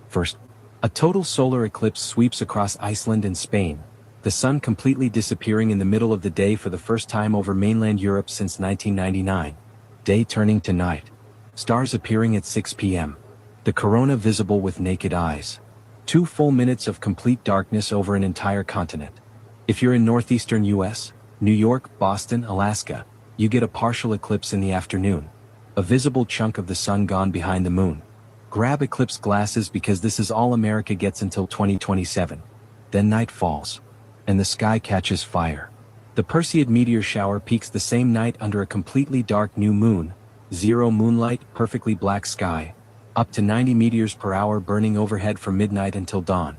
First, a total solar eclipse sweeps across Iceland and Spain, the sun completely disappearing in the middle of the day for the first time over mainland Europe since 1999. Day turning to night. Stars appearing at 6 p.m. The corona visible with naked eyes. 2 full minutes of complete darkness over an entire continent. If you're in northeastern US, New York, Boston, Alaska, you get a partial eclipse in the afternoon. A visible chunk of the sun gone behind the moon. Grab eclipse glasses because this is all America gets until 2027. Then night falls. And the sky catches fire. The Perseid meteor shower peaks the same night under a completely dark new moon, zero moonlight, perfectly black sky, up to 90 meters per hour burning overhead from midnight until dawn.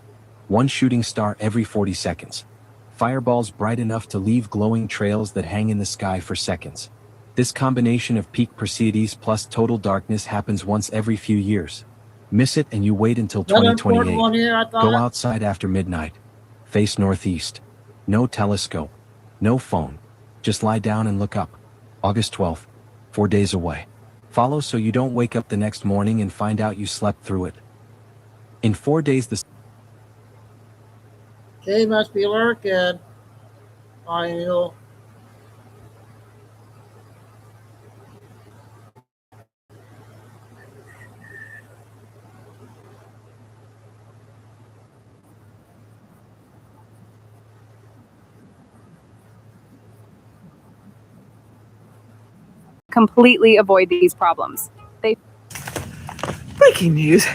1 shooting star every 40 seconds. Fireballs bright enough to leave glowing trails that hang in the sky for seconds. This combination of peak Perseids plus total darkness happens once every few years. Miss it and you wait until 2028. Go outside after midnight. Face northeast. No telescope. No phone. Just lie down and look up. August 12th. 4 days away. Follow so you don't wake up the next morning and find out you slept through it. In 4 days the... Okay, must be lurking. I know. Completely avoid these problems. Breaking news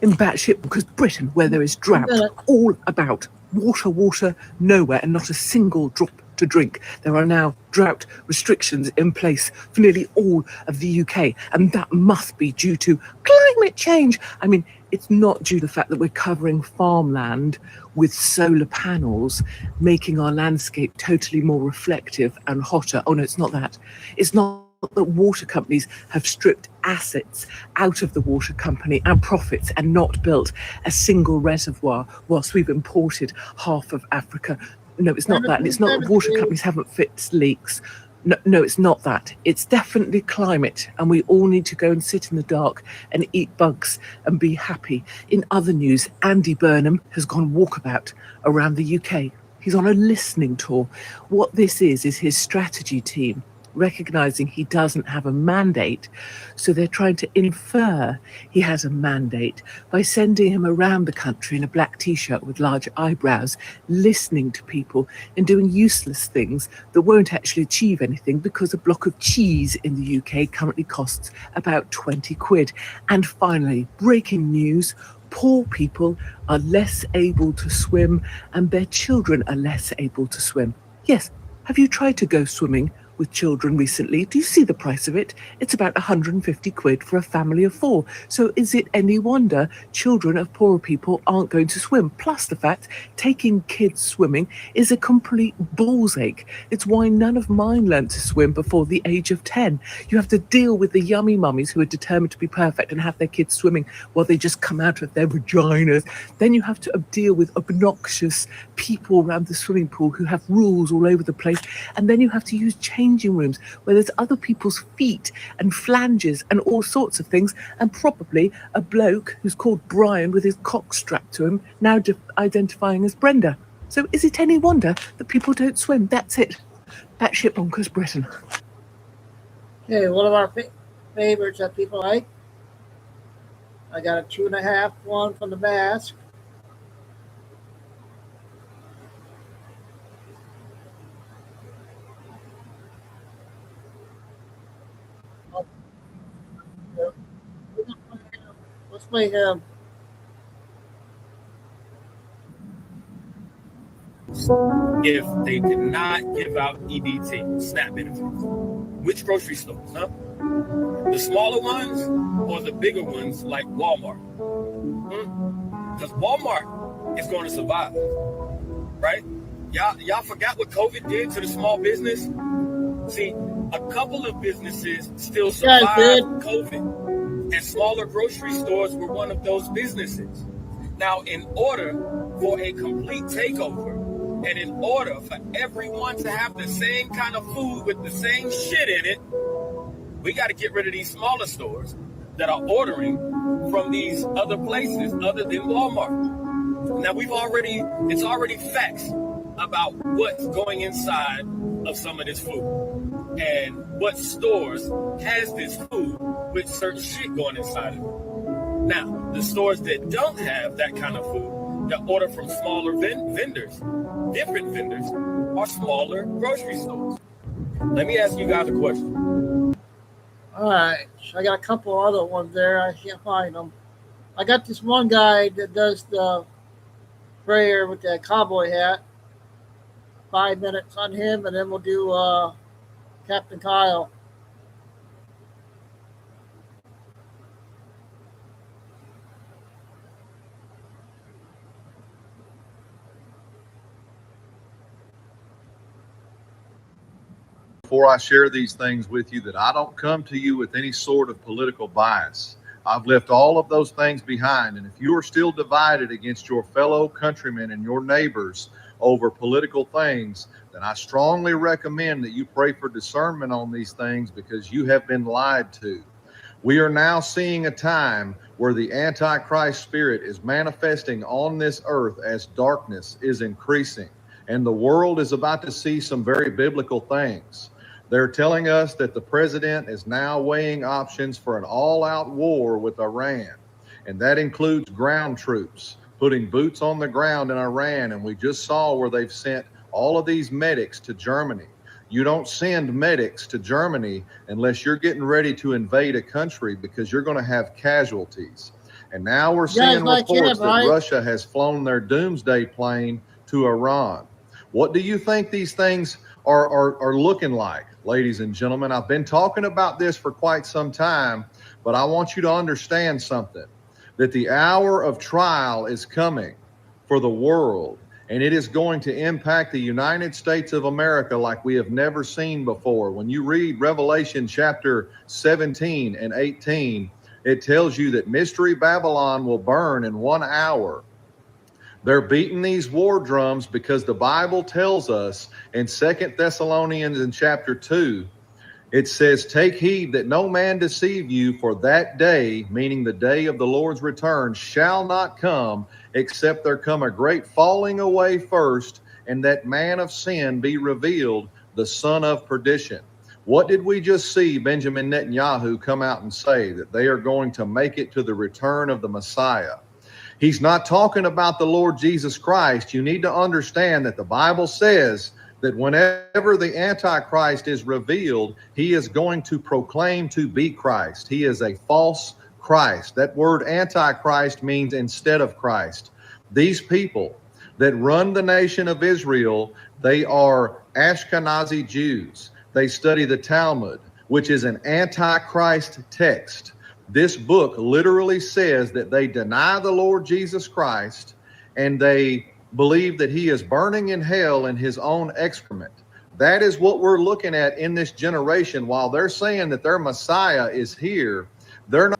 in batshit because Britain, where there is drought all about, water nowhere and not a single drop to drink. There are now drought restrictions in place for nearly all of the UK, and that must be due to climate change. I mean, it's not due to the fact that we're covering farmland with solar panels, making our landscape totally more reflective and hotter. Oh no, it's not that. It's not that water companies have stripped assets out of the water company and profits and not built a single reservoir whilst we've imported half of Africa. No, it's not that. And it's not that water companies haven't fixed leaks. No, it's not that. It's definitely climate, and we all need to go and sit in the dark and eat bugs and be happy. In other news, Andy Burnham has gone walkabout around the UK. He's on a listening tour. What this is his strategy team recognizing he doesn't have a mandate, so they're trying to infer he has a mandate by sending him around the country in a black t-shirt with large eyebrows, listening to people and doing useless things that won't actually achieve anything, because a block of cheese in the UK currently costs about 20 quid. And finally, breaking news, poor people are less able to swim and their children are less able to swim. Yes, have you tried to go swimming with children recently? Do you see the price of it? It's about 150 quid for a family of 4. So is it any wonder children of poorer people aren't going to swim? Plus the fact taking kids swimming is a complete ball's ache. It's why none of mine learned to swim before the age of 10. You have to deal with the yummy mummies who are determined to be perfect and have their kids swimming while they just come out of their vaginas. Then you have to deal with obnoxious people around the swimming pool who have rules all over the place. And then you have to use changing rooms where there's other people's feet and flanges and all sorts of things, and probably a bloke who's called Brian with his cock strapped to him, now identifying as Brenda. So is it any wonder that people don't swim? That's it. Batshit bonkers Britain. Okay, one of our favorites that people like. I got a 2.5 one from the mask. Play him. If they did not give out EBT, SNAP benefits, which grocery stores, huh? The smaller ones or the bigger ones like Walmart? Because Walmart is going to survive, right? Y'all forgot what COVID did to the small business? See, a couple of businesses still survived COVID, and smaller grocery stores were one of those businesses. Now, in order for a complete takeover, and in order for everyone to have the same kind of food with the same shit in it, we got to get rid of these smaller stores that are ordering from these other places other than Walmart. Now, it's already facts about what's going inside of some of this food and what stores has this food with certain shit going inside of it. Now, the stores that don't have that kind of food, that order from smaller vendors, different vendors, are smaller grocery stores. Let me ask you guys a question. All right, so I got a couple other ones there. I can't find them. I got this one guy that does the prayer with that cowboy hat. 5 minutes on him, and then we'll do Captain Kyle. Before I share these things with you, that I don't come to you with any sort of political bias. I've left all of those things behind. And if you are still divided against your fellow countrymen and your neighbors over political things, then I strongly recommend that you pray for discernment on these things, because you have been lied to. We are now seeing a time where the Antichrist spirit is manifesting on this earth as darkness is increasing. And the world is about to see some very biblical things. They're telling us that the president is now weighing options for an all-out war with Iran. And that includes ground troops, putting boots on the ground in Iran. And we just saw where they've sent all of these medics to Germany. You don't send medics to Germany unless you're getting ready to invade a country, because you're going to have casualties. And now we're seeing reports that Russia has flown their doomsday plane to Iran. What do you think these things are looking like, ladies and gentlemen? I've been talking about this for quite some time, but I want you to understand something, that the hour of trial is coming for the world, and it is going to impact the United States of America like we have never seen before. When you read Revelation chapter 17 and 18, it tells you that Mystery Babylon will burn in 1 hour. They're beating these war drums because the Bible tells us in 2 Thessalonians in chapter 2, it says, take heed that no man deceive you, for that day, meaning the day of the Lord's return, shall not come, except there come a great falling away first, and that man of sin be revealed, the son of perdition. What did we just see Benjamin Netanyahu come out and say? That they are going to make it to the return of the Messiah. He's not talking about the Lord Jesus Christ. You need to understand that the Bible says that whenever the Antichrist is revealed, he is going to proclaim to be Christ. He is a false Christ. That word Antichrist means instead of Christ. These people that run the nation of Israel, they are Ashkenazi Jews. They study the Talmud, which is an Antichrist text. This book literally says that they deny the Lord Jesus Christ, and they believe that he is burning in hell in his own excrement. That is what we're looking at in this generation. While they're saying that their Messiah is here, they're not.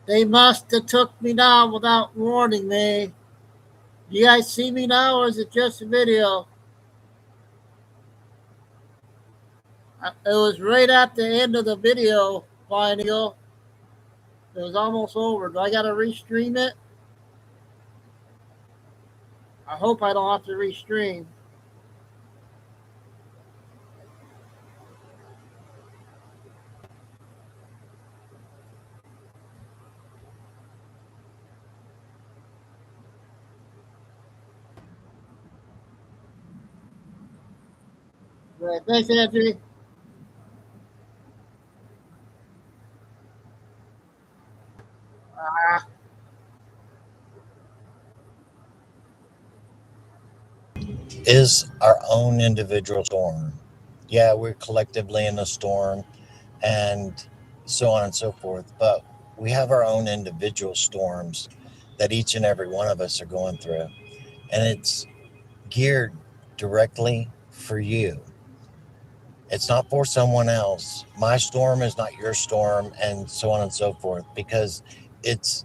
They must have took me down without warning me. Do you guys see me now, or is it just a video? It was right at the end of the video, Flying Eagle. It was almost over. Do I got to restream it? I hope I don't have to restream. Right. Thanks, Anthony. Is our own individual storm. Yeah, we're collectively in a storm and so on and so forth, but we have our own individual storms that each and every one of us are going through. And it's geared directly for you. It's not for someone else. My storm is not your storm, and so on and so forth, because its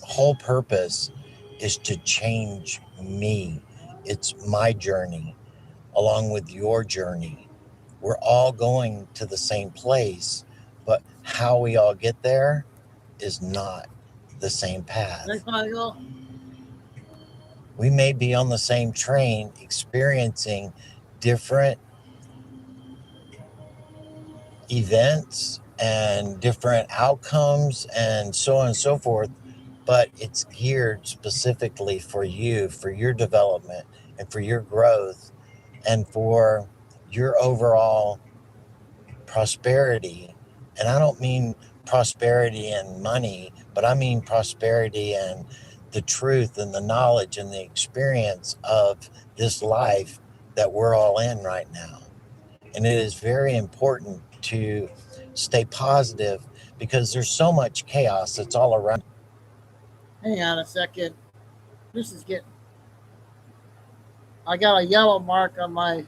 whole purpose is to change me. It's my journey along with your journey. We're all going to the same place, but how we all get there is not the same path. We may be on the same train experiencing different events and different outcomes and so on and so forth, but it's geared specifically for you, for your development and for your growth and for your overall prosperity. And I don't mean prosperity in money, but I mean prosperity in the truth and the knowledge and the experience of this life that we're all in right now. And it is very important to stay positive because there's so much chaos that's all around. Hang on a second. This is getting... I got a yellow mark on my...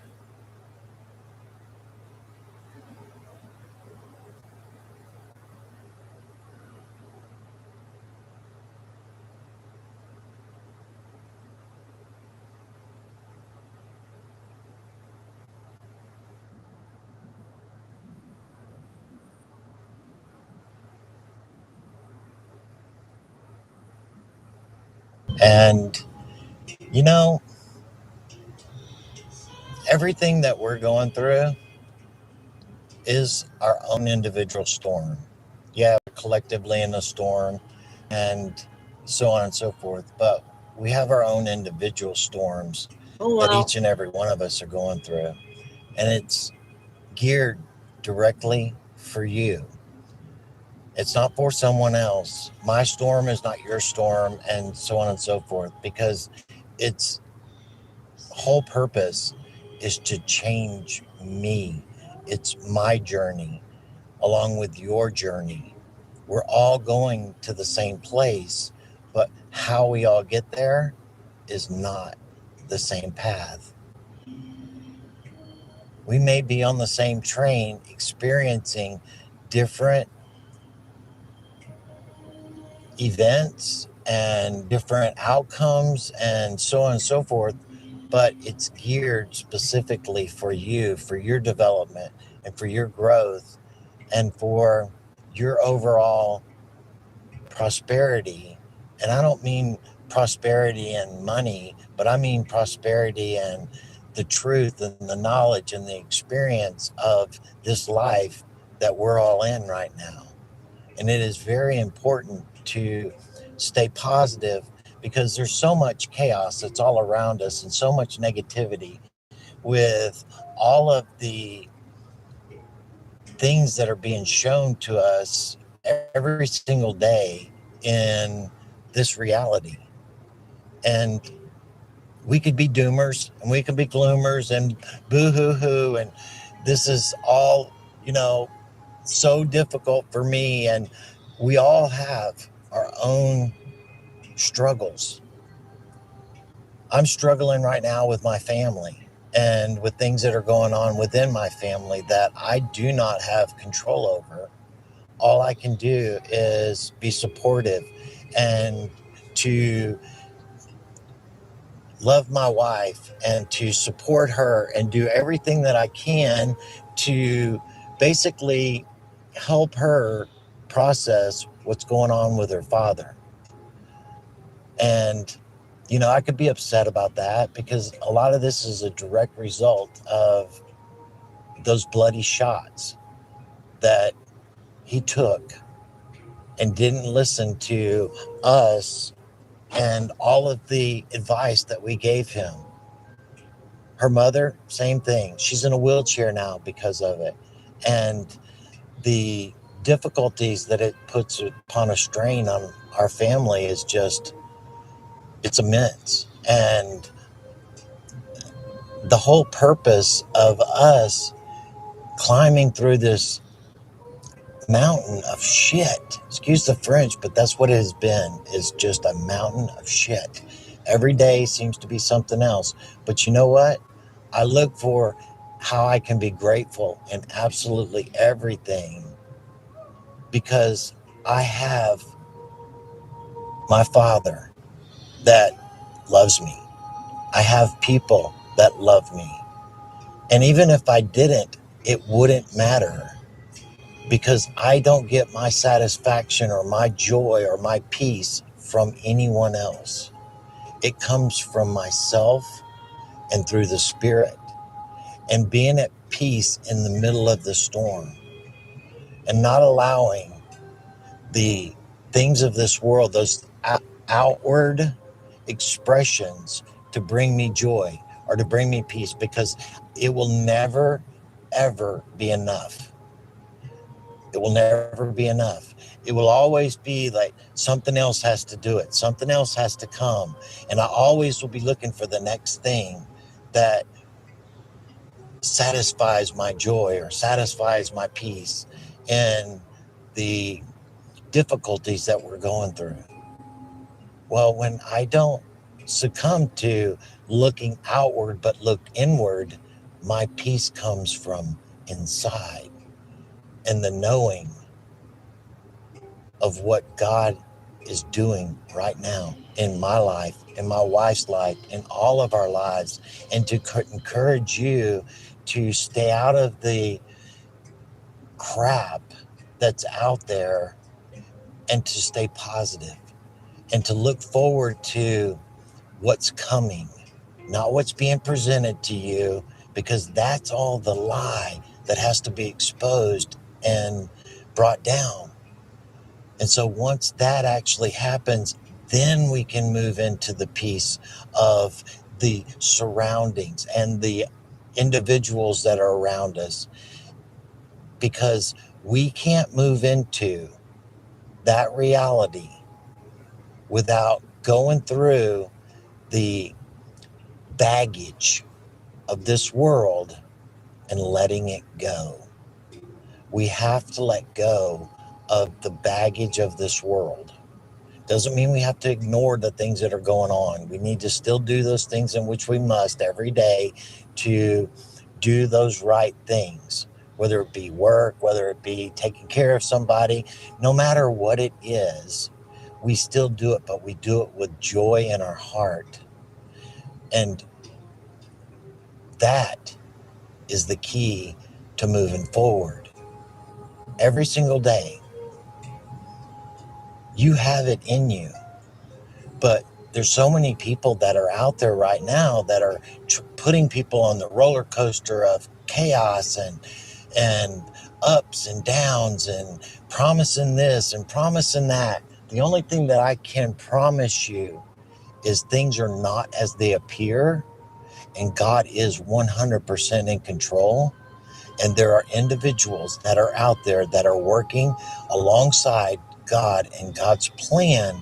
And, you know, everything that we're going through is our own individual storm. Yeah, we're collectively in a storm and so on and so forth, but we have our own individual storms that each and every one of us are going through. And it's geared directly for you. It's not for someone else. My storm is not your storm, and so on and so forth, because its whole purpose is to change me. It's my journey along with your journey. We're all going to the same place, but how we all get there is not the same path. We may be on the same train experiencing different events and different outcomes and so on and so forth, but it's geared specifically for you, for your development and for your growth and for your overall prosperity. And I don't mean prosperity in money, but I mean prosperity in the truth and the knowledge and the experience of this life that we're all in right now. And it is very important to stay positive because there's so much chaos that's all around us and so much negativity with all of the things that are being shown to us every single day in this reality. And we could be doomers and we could be gloomers and boo-hoo-hoo, and this is all, you know, so difficult for me. And we all have our own struggles. I'm struggling right now with my family. and with things that are going on within my family that I do not have control over. All I can do is be supportive and to love my wife and to support her and do everything that I can to basically help her process what's going on with her father. And, you know, I could be upset about that because a lot of this is a direct result of those bloody shots that he took and didn't listen to us and all of the advice that we gave him. Her mother, same thing. She's in a wheelchair now because of it. And the difficulties that it puts upon a strain on our family is just, it's immense. And the whole purpose of us climbing through this mountain of shit, excuse the French, but that's what it has been, is just a mountain of shit. Every day seems to be something else. But you know what? I look for how I can be grateful in absolutely everything because I have my father that loves me. I have people that love me. And even if I didn't, it wouldn't matter because I don't get my satisfaction or my joy or my peace from anyone else. It comes from myself and through the Spirit and being at peace in the middle of the storm and not allowing the things of this world, those outward expressions, to bring me joy or to bring me peace, because it will never, ever be enough. It will never be enough. It will always be like something else has to do it. Something else has to come. And I always will be looking for the next thing that satisfies my joy or satisfies my peace in the difficulties that we're going through. Well, when I don't succumb to looking outward but look inward, my peace comes from inside and the knowing of what God is doing right now in my life, in my wife's life, in all of our lives, and to encourage you to stay out of the crap that's out there and to stay positive and to look forward to what's coming, not what's being presented to you, because that's all the lie that has to be exposed and brought down. And so once that actually happens, then we can move into the peace of the surroundings and the individuals that are around us, because we can't move into that reality without going through the baggage of this world and letting it go. We have to let go of the baggage of this world. Doesn't mean we have to ignore the things that are going on. We need to still do those things in which we must every day to do those right things, whether it be work, whether it be taking care of somebody, no matter what it is, we still do it, but we do it with joy in our heart. And that is the key to moving forward. Every single day, you have it in you. But there's so many people that are out there right now that are putting people on the roller coaster of chaos and ups and downs and promising this and promising that. The only thing that I can promise you is things are not as they appear, and God is 100% in control. And there are individuals that are out there that are working alongside God and God's plan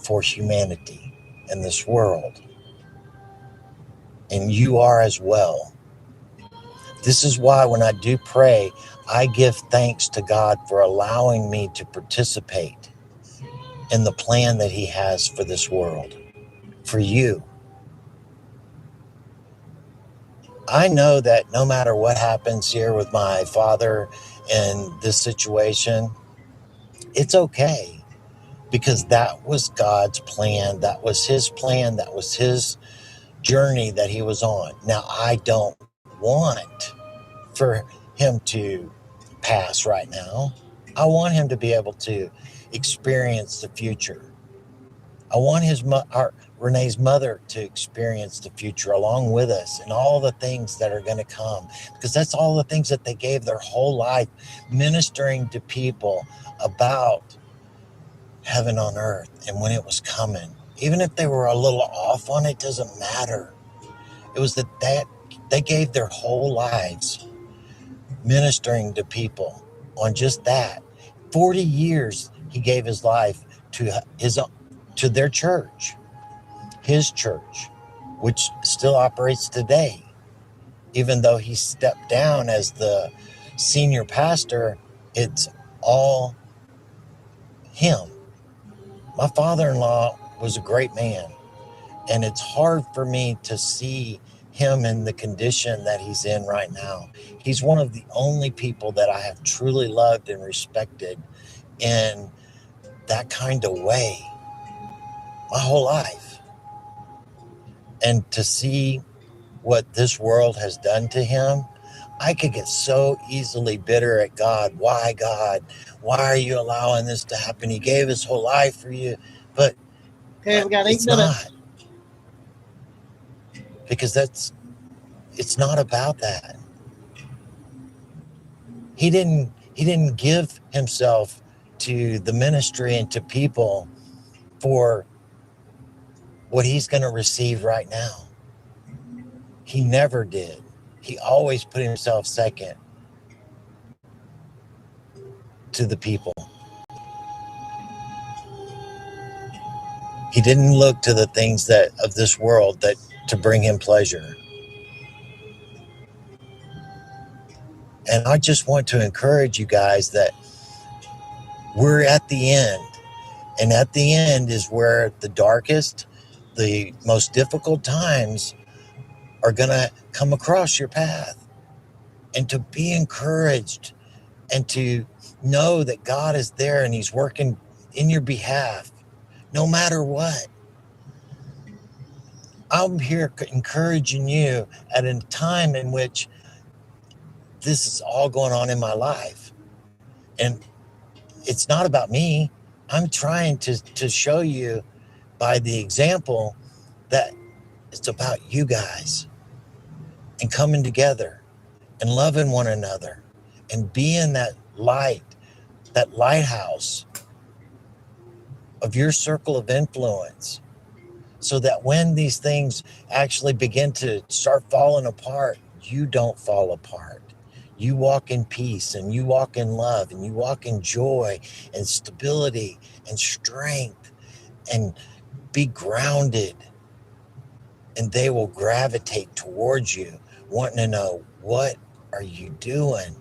for humanity in this world. And you are as well. This is why when I do pray, I give thanks to God for allowing me to participate in the plan that He has for this world, for you. I know that no matter what happens here with my father in this situation, it's okay, because that was God's plan. That was his plan. That was his journey that he was on. Now, I don't want for him to pass right now. I want him to be able to experience the future. I want Renee's mother to experience the future along with us and all the things that are going to come, because that's all the things that they gave their whole life, ministering to people about heaven on earth and when it was coming. Even if they were a little off on it, doesn't matter. It was that they gave their whole lives ministering to people on just that. 40 years he gave his life to their church, his church, which still operates today. Even though he stepped down as the senior pastor, it's all him. My father-in-law was a great man, and it's hard for me to see him in the condition that he's in right now. He's one of the only people that I have truly loved and respected in that kind of way my whole life. And to see what this world has done to him, I could get so easily bitter at God. Why, God? Why are you allowing this to happen? He gave his whole life for you. But Okay, we got 8 it's minutes. not. Because it's not about that. He didn't give himself to the ministry and to people for what he's going to receive right now. He never did. He always put himself second to the people. He didn't look to the things that of this world that to bring him pleasure. And I just want to encourage you guys that we're at the end. And at the end is where the darkest, the most difficult times are going to come across your path. And to be encouraged and to know that God is there and he's working in your behalf, no matter what. I'm here encouraging you at a time in which this is all going on in my life. And it's not about me. I'm trying to show you by the example that it's about you guys and coming together and loving one another and being that light, that lighthouse of your circle of influence, so that when these things actually begin to start falling apart, you don't fall apart. You walk in peace and you walk in love and you walk in joy and stability and strength, and be grounded, and they will gravitate towards you, wanting to know, what are you doing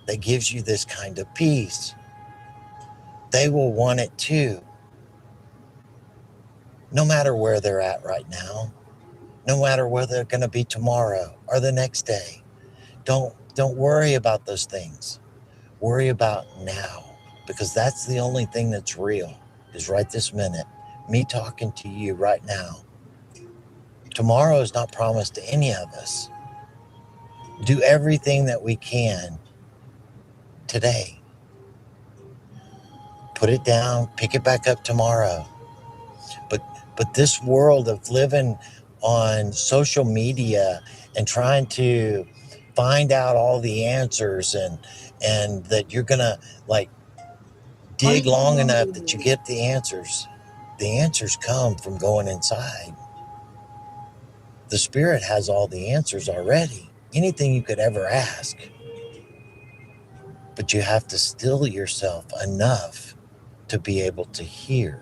that gives you this kind of peace? They will want it too, no matter where they're at right now, no matter where they're going to be tomorrow or the next day. Don't worry about those things. Worry about now, because that's the only thing that's real, is right this minute. Me talking to you right now. Tomorrow is not promised to any of us. Do everything that we can today. Put it down, pick it back up tomorrow. But this world of living on social media and trying to find out all the answers, and that you're gonna like dig long enough that you get the answers. The answers come from going inside. The Spirit has all the answers already. Anything you could ever ask. But you have to still yourself enough to be able to hear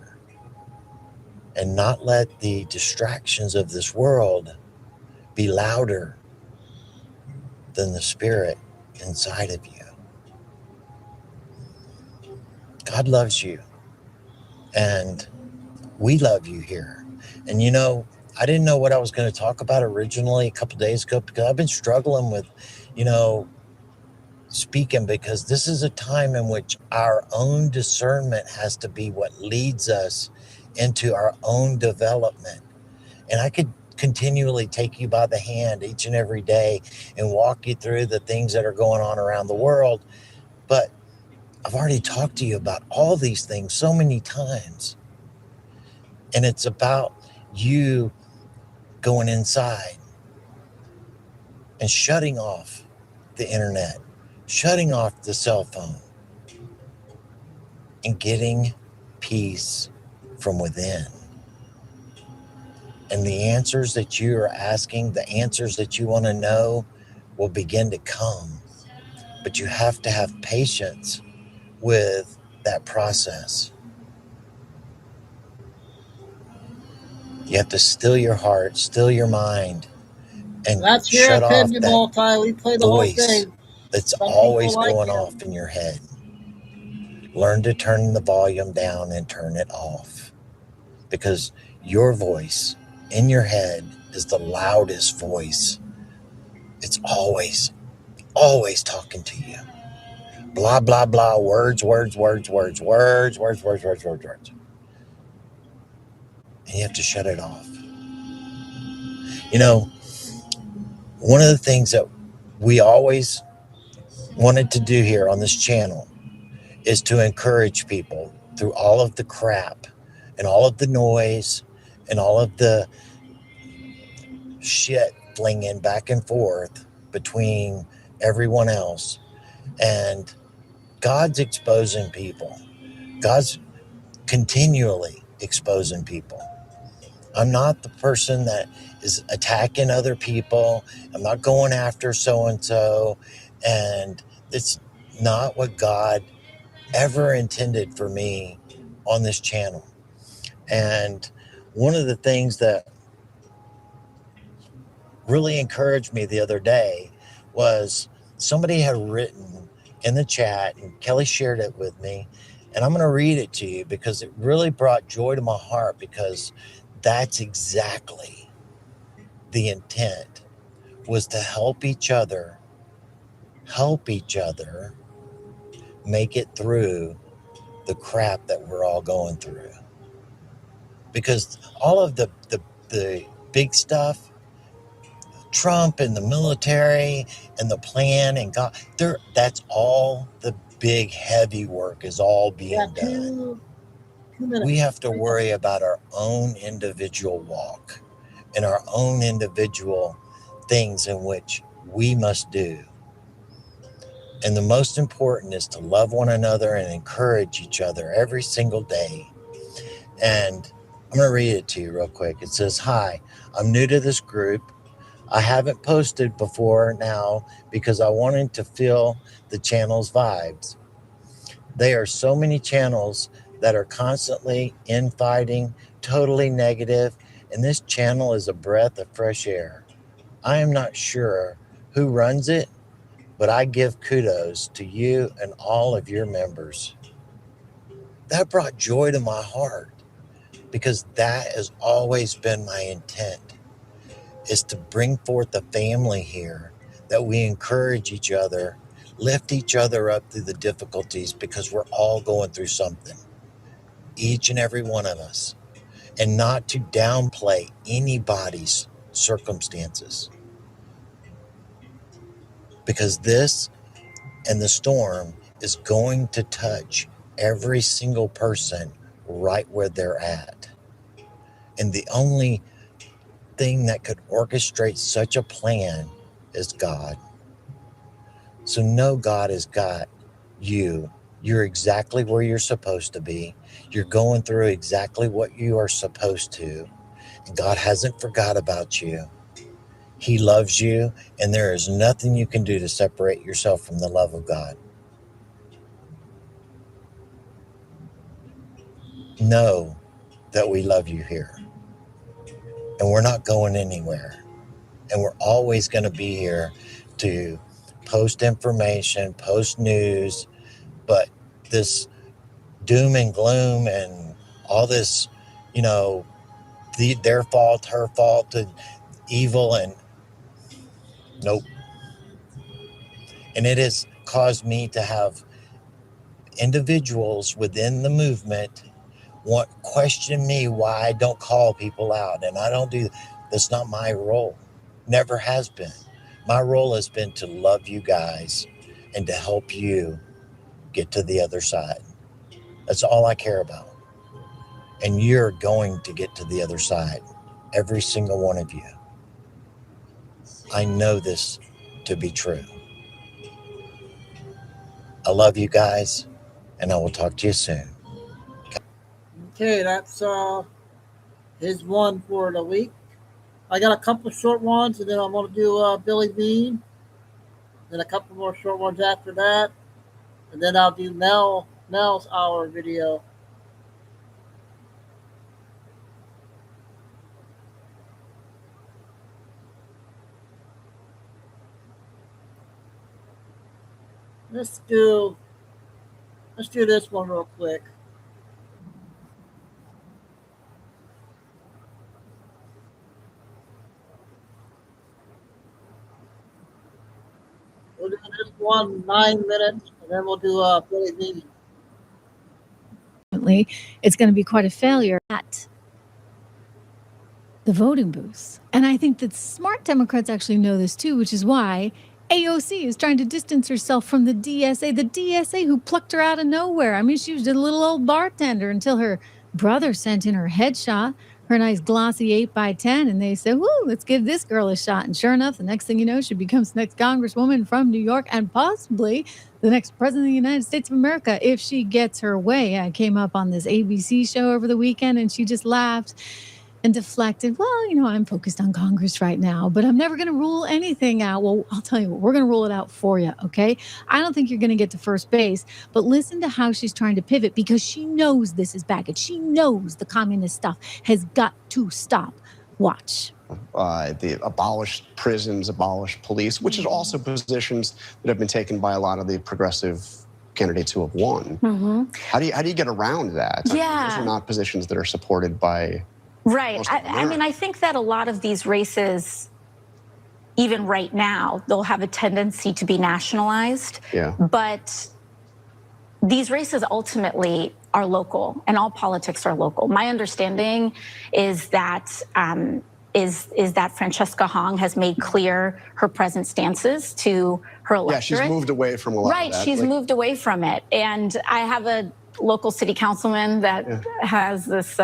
and not let the distractions of this world be louder than the Spirit inside of you. God loves you, and we love you here. And you know, I didn't know what I was going to talk about originally a couple days ago because I've been struggling with, speaking, because this is a time in which our own discernment has to be what leads us into our own development. And I could continually take you by the hand each and every day and walk you through the things that are going on around the world. But I've already talked to you about all these things so many times. And it's about you going inside and shutting off the internet, shutting off the cell phone, and getting peace from within. And the answers that you are asking, the answers that you want to know will begin to come. But you have to have patience with that process. You have to still your heart, still your mind, and That's your shut off opinion, that Multi. We play the whole voice thing. that's Some always people like going it. off in your head. Learn to turn the volume down and turn it off, because your voice in your head is the loudest voice. It's always talking to you. Blah, blah, blah, words. And you have to shut it off. One of the things that we always wanted to do here on this channel is to encourage people through all of the crap and all of the noise and all of the shit flinging back and forth between everyone else. And God's exposing people. God's continually exposing people. I'm not the person that is attacking other people. I'm not going after so-and-so. And it's not what God ever intended for me on this channel. And one of the things that really encouraged me the other day was somebody had written in the chat, and Kelly shared it with me, and I'm going to read it to you because it really brought joy to my heart, because that's exactly the intent, was to help each other make it through the crap that we're all going through. Because all of the big stuff, Trump and the military and the plan and God, that's all the big heavy work is all being done. 2 minutes. We have to worry about our own individual walk and our own individual things in which we must do. And the most important is to love one another and encourage each other every single day. And I'm going to read it to you real quick. It says, "Hi, I'm new to this group. I haven't posted before now because I wanted to feel the channel's vibes. There are so many channels that are constantly infighting, totally negative, and this channel is a breath of fresh air. I am not sure who runs it, but I give kudos to you and all of your members." That brought joy to my heart, because that has always been my intent, is to bring forth a family here, that we encourage each other, lift each other up through the difficulties, because we're all going through something, each and every one of us, and not to downplay anybody's circumstances, because this and the storm is going to touch every single person right where they're at. And the only thing that could orchestrate such a plan is God. So know God has got you. You're exactly where you're supposed to be. You're going through exactly what you are supposed to. And God hasn't forgot about you. He loves you, and there is nothing you can do to separate yourself from the love of God. Know that we love you here, and we're not going anywhere. And we're always going to be here to post information, post news, but this doom and gloom and all this, their fault, her fault, and evil, and nope. And it has caused me to have individuals within the movement question me why I don't call people out, and I don't do. That's not my role. Never has been. My role has been to love you guys and to help you get to the other side. That's all I care about. And you're going to get to the other side, every single one of you. I know this to be true. I love you guys, and I will talk to you soon. Okay, that's his one for the week. I got a couple short ones, and then I'm going to do Billy Bean, then a couple more short ones after that, and then I'll do Mel's hour video. Let's do this one real quick. We'll do this one 9 minutes, and then we'll do Billy Bean. It's going to be quite a failure at the voting booths. And I think that smart Democrats actually know this too, which is why AOC is trying to distance herself from the DSA who plucked her out of nowhere. I mean, she was a little old bartender until her brother sent in her headshot, her nice glossy 8x10, and they said, woo, let's give this girl a shot. And sure enough, the next thing you know, she becomes the next congresswoman from New York and possibly the next president of the United States of America if she gets her way. I came up on this ABC show over the weekend, and she just laughed and deflected. Well, you know, I'm focused on Congress right now, but I'm never going to rule anything out. Well, I'll tell you what, we're going to rule it out for you, okay? I don't think you're going to get to first base, but listen to how she's trying to pivot because she knows this is baggage. She knows the communist stuff has got to stop. Watch. The abolished prisons, abolished police, which is also positions that have been taken by a lot of the progressive candidates who have won. Mm-hmm. How do you get around that? Yeah. Those are not positions that are supported by... Right. I mean, I think that a lot of these races, even right now, they'll have a tendency to be nationalized. Yeah. But these races ultimately are local, and all politics are local. My understanding is that Francesca Hong has made clear her present stances to her electorate. Yeah, she's moved away from a lot right, of that. She's moved away from it. And I have a local city councilman that has this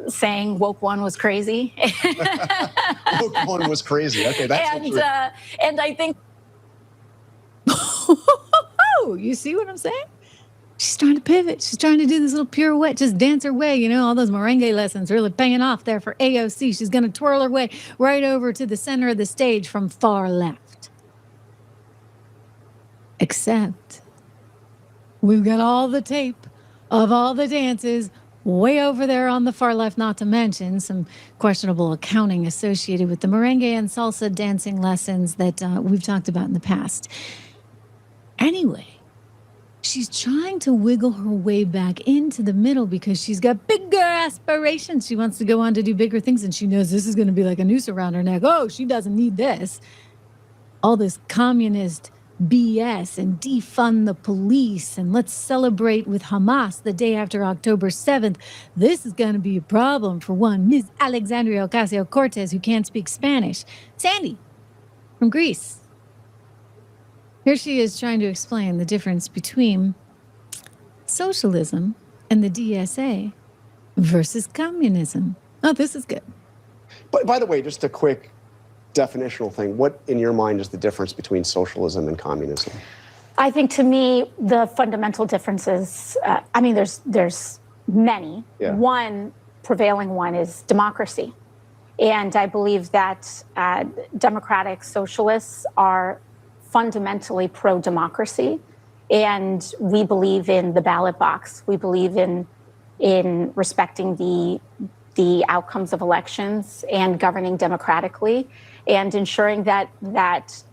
saying, woke one was crazy. Woke one was crazy. Okay, that's and I think... Oh, you see what I'm saying? She's trying to pivot. She's trying to do this little pirouette, just dance her way. You know, all those merengue lessons really paying off there for AOC. She's going to twirl her way right over to the center of the stage from far left. Except we've got all the tape of all the dances way over there on the far left, not to mention some questionable accounting associated with the merengue and salsa dancing lessons that we've talked about in the past. Anyway, she's trying to wiggle her way back into the middle because she's got bigger aspirations. She wants to go on to do bigger things, and she knows this is going to be like a noose around her neck. Oh, she doesn't need this. All this communist BS and defund the police and let's celebrate with Hamas the day after October 7th. This is going to be a problem for one Ms. Alexandria Ocasio-Cortez, who can't speak Spanish. Sandy from Greece. Here she is trying to explain the difference between socialism and the DSA versus communism. Oh, this is good. But by the way, just a quick definitional thing. What, in your mind, is the difference between socialism and communism? I think, to me, the fundamental differences, I mean, there's many. Yeah. One prevailing one is democracy. And I believe that democratic socialists are fundamentally pro-democracy. And we believe in the ballot box. We believe in respecting the outcomes of elections and governing democratically, and ensuring that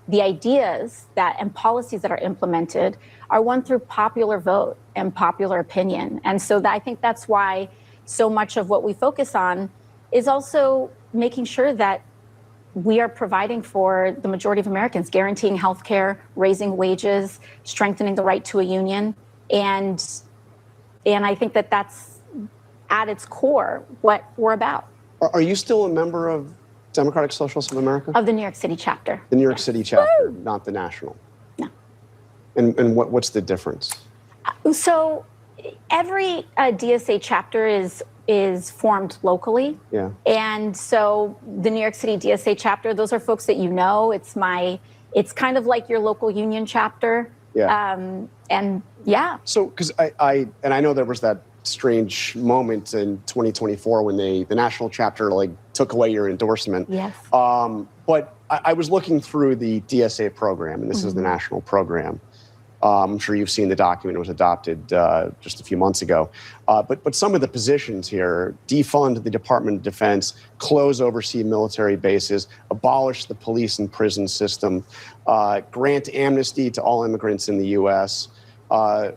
the ideas and policies that are implemented are won through popular vote and popular opinion. And so I think that's why so much of what we focus on is also making sure that we are providing for the majority of Americans, guaranteeing health care, raising wages, strengthening the right to a union. And I think that that's at its core what we're about. Are you still a member of Democratic Socialists of America? Of the New York City chapter. The New York City chapter, not the national. No. And what's the difference? So every DSA chapter is formed locally. Yeah. And so the New York City DSA chapter, those are folks that you know. It's kind of like your local union chapter. Yeah. And yeah. So, because I know there was that strange moment in 2024 when the national chapter took away your endorsement. Yes. But I was looking through the DSA program, and this is the national program. I'm sure you've seen the document. It was adopted just a few months ago. But some of the positions here: defund the Department of Defense, close overseas military bases, abolish the police and prison system, grant amnesty to all immigrants in the U.S.,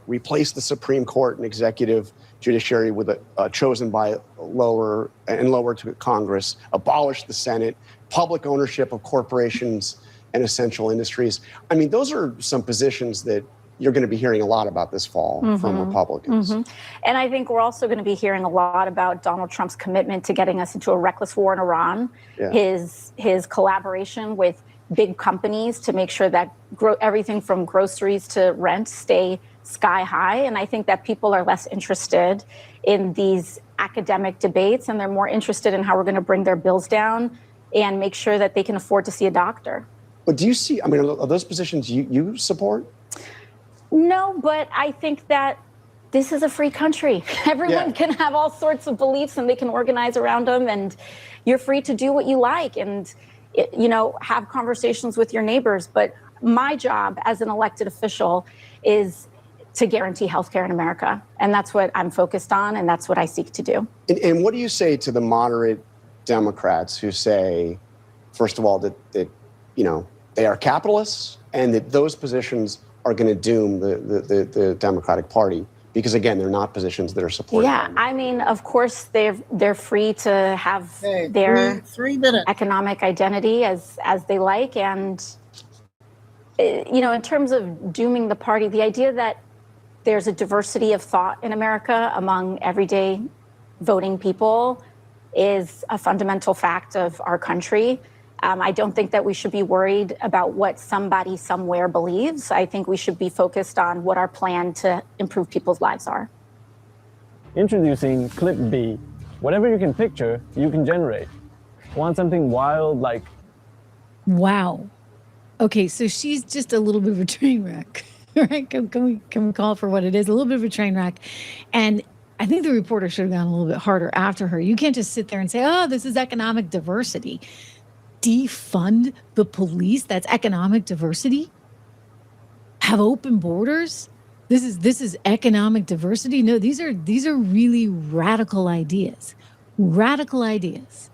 replace the Supreme Court and executive judiciary with a chosen by lower to Congress, abolish the Senate, public ownership of corporations and essential industries. I mean, those are some positions that you're going to be hearing a lot about this fall from Republicans. And I think we're also going to be hearing a lot about Donald Trump's commitment to getting us into a reckless war in Iran, his collaboration with big companies to make sure that everything from groceries to rent stay sky high. And I think that people are less interested in these academic debates, and they're more interested in how we're going to bring their bills down and make sure that they can afford to see a doctor. But do you see, I mean, are those positions you support? No, but I think that this is a free country. Everyone can have all sorts of beliefs and they can organize around them, and you're free to do what you like and, have conversations with your neighbors. But my job as an elected official is to guarantee healthcare in America. And that's what I'm focused on, and that's what I seek to do. And what do you say to the moderate Democrats who say, first of all, that they are capitalists and that those positions are going to doom the Democratic Party? Because again, they're not positions that are supported. Yeah, I mean, of course, they're free to have their 3 minutes economic identity as they like, and in terms of dooming the party, the idea that there's a diversity of thought in America among everyday voting people is a fundamental fact of our country. I don't think that we should be worried about what somebody somewhere believes. I think we should be focused on what our plan to improve people's lives are. Introducing Clip B. Whatever you can picture, you can generate. Want something wild like... Wow. Okay, so she's just a little bit of a train wreck, right? Can we call it for what it is? A little bit of a train wreck. And I think the reporter should have gone a little bit harder after her. You can't just sit there and say, oh, this is economic diversity. Defund the police? That's economic diversity? Have open borders? This is economic diversity? No, these are really radical ideas. Radical ideas.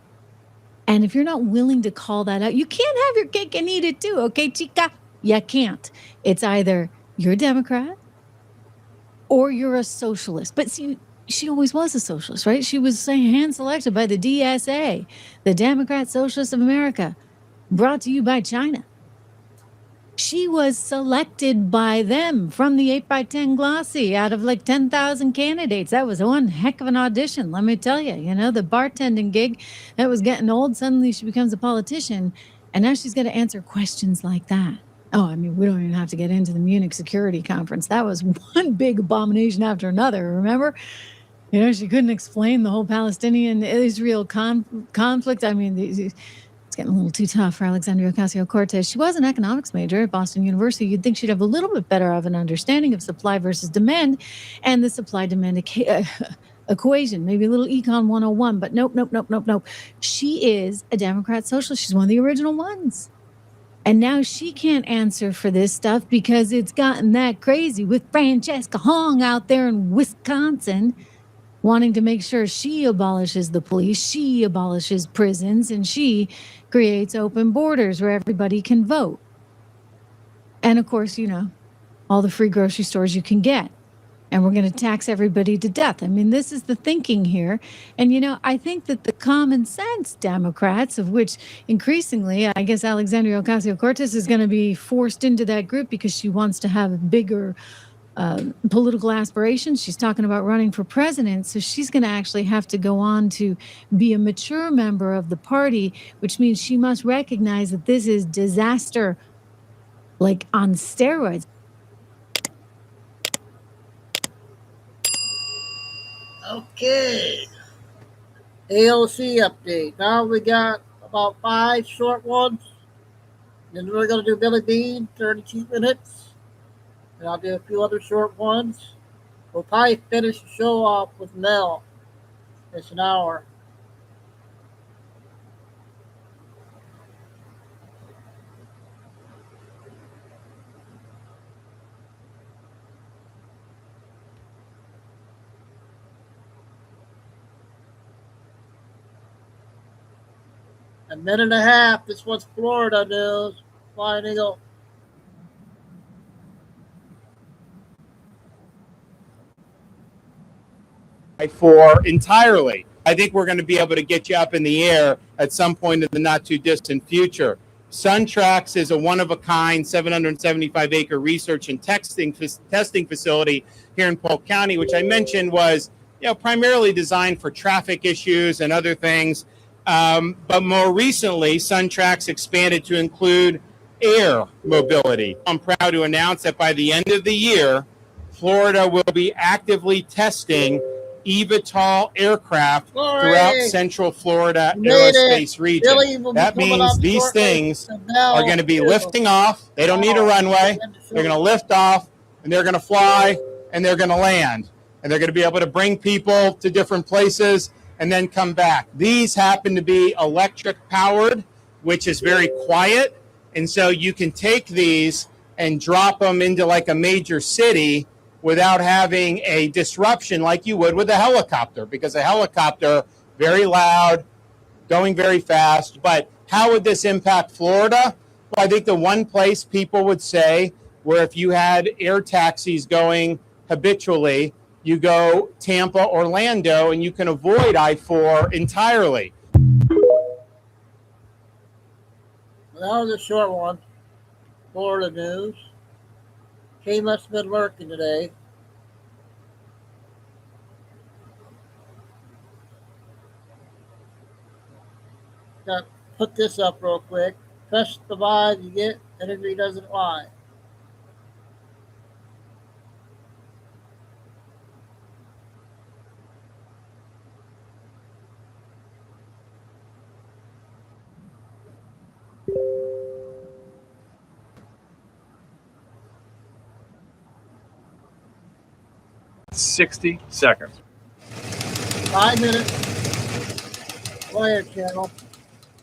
And if you're not willing to call that out, you can't have your cake and eat it too, okay, chica? You can't. It's either you're a Democrat or you're a socialist. But see, she always was a socialist, right? She was hand-selected by the DSA, the Democrat Socialists of America, brought to you by China. She was selected by them from the 8x10 glossy out of 10,000 candidates. That was one heck of an audition, let me tell you. The bartending gig that was getting old, suddenly she becomes a politician, and now she's got to answer questions like that. Oh, I mean, we don't even have to get into the Munich Security Conference. That was one big abomination after another, remember? She couldn't explain the whole Palestinian-Israel conflict. I mean, it's getting a little too tough for Alexandria Ocasio-Cortez. She was an economics major at Boston University. You'd think she'd have a little bit better of an understanding of supply versus demand and the supply-demand equation, maybe a little Econ 101, but nope. She is a Democrat socialist. She's one of the original ones. And now she can't answer for this stuff because it's gotten that crazy with Francesca Hong out there in Wisconsin wanting to make sure she abolishes the police, she abolishes prisons, and she creates open borders where everybody can vote. And of course, all the free grocery stores you can get. and we're going to tax everybody to death. I mean, this is the thinking here. And, you know, I think that the common sense Democrats, of which increasingly, I guess Alexandria Ocasio-Cortez is going to be forced into that group because she wants to have bigger political aspirations. She's talking about running for president. So she's going to actually have to go on to be a mature member of the party, which means she must recognize that this is disaster, like on steroids. Okay. AOC update. Now we got about 5 short ones. Then we're going to do Billy Bean, 32 minutes. And I'll do a few other short ones. We'll probably finish the show off with Mel. It's an hour. A minute and a half. This one's Florida news. Flying Eagle. For entirely. I think we're going to be able to get you up in the air at some point in the not too distant future. SunTrax is a one-of-a-kind 775-acre research and testing facility here in Polk County, which I mentioned was, you know, primarily designed for traffic issues and other things. But more recently, SunTrax expanded to include air mobility. I'm proud to announce that by the end of the year, Florida will be actively testing eVTOL aircraft throughout Central Florida aerospace region. That means these things are going to be lifting off. They don't need a runway. They're going to lift off, and they're going to fly, and they're going to land. And they're going to be able to bring people to different places and then come back. These happen to be electric powered, which is very quiet. And so you can take these and drop them into like a major city without having a disruption like you would with a helicopter, because a helicopter, very loud, going very fast. But how would this impact Florida? Well, I think the one place people would say where if you had air taxis going habitually, you go Tampa, Orlando, and you can avoid I-4 entirely. Well, that was a short one. Florida news. Kay must have been working today. Got put this up real quick. Trust the vibe you get, energy doesn't lie. $60 seconds. 5 minutes. Go ahead, channel.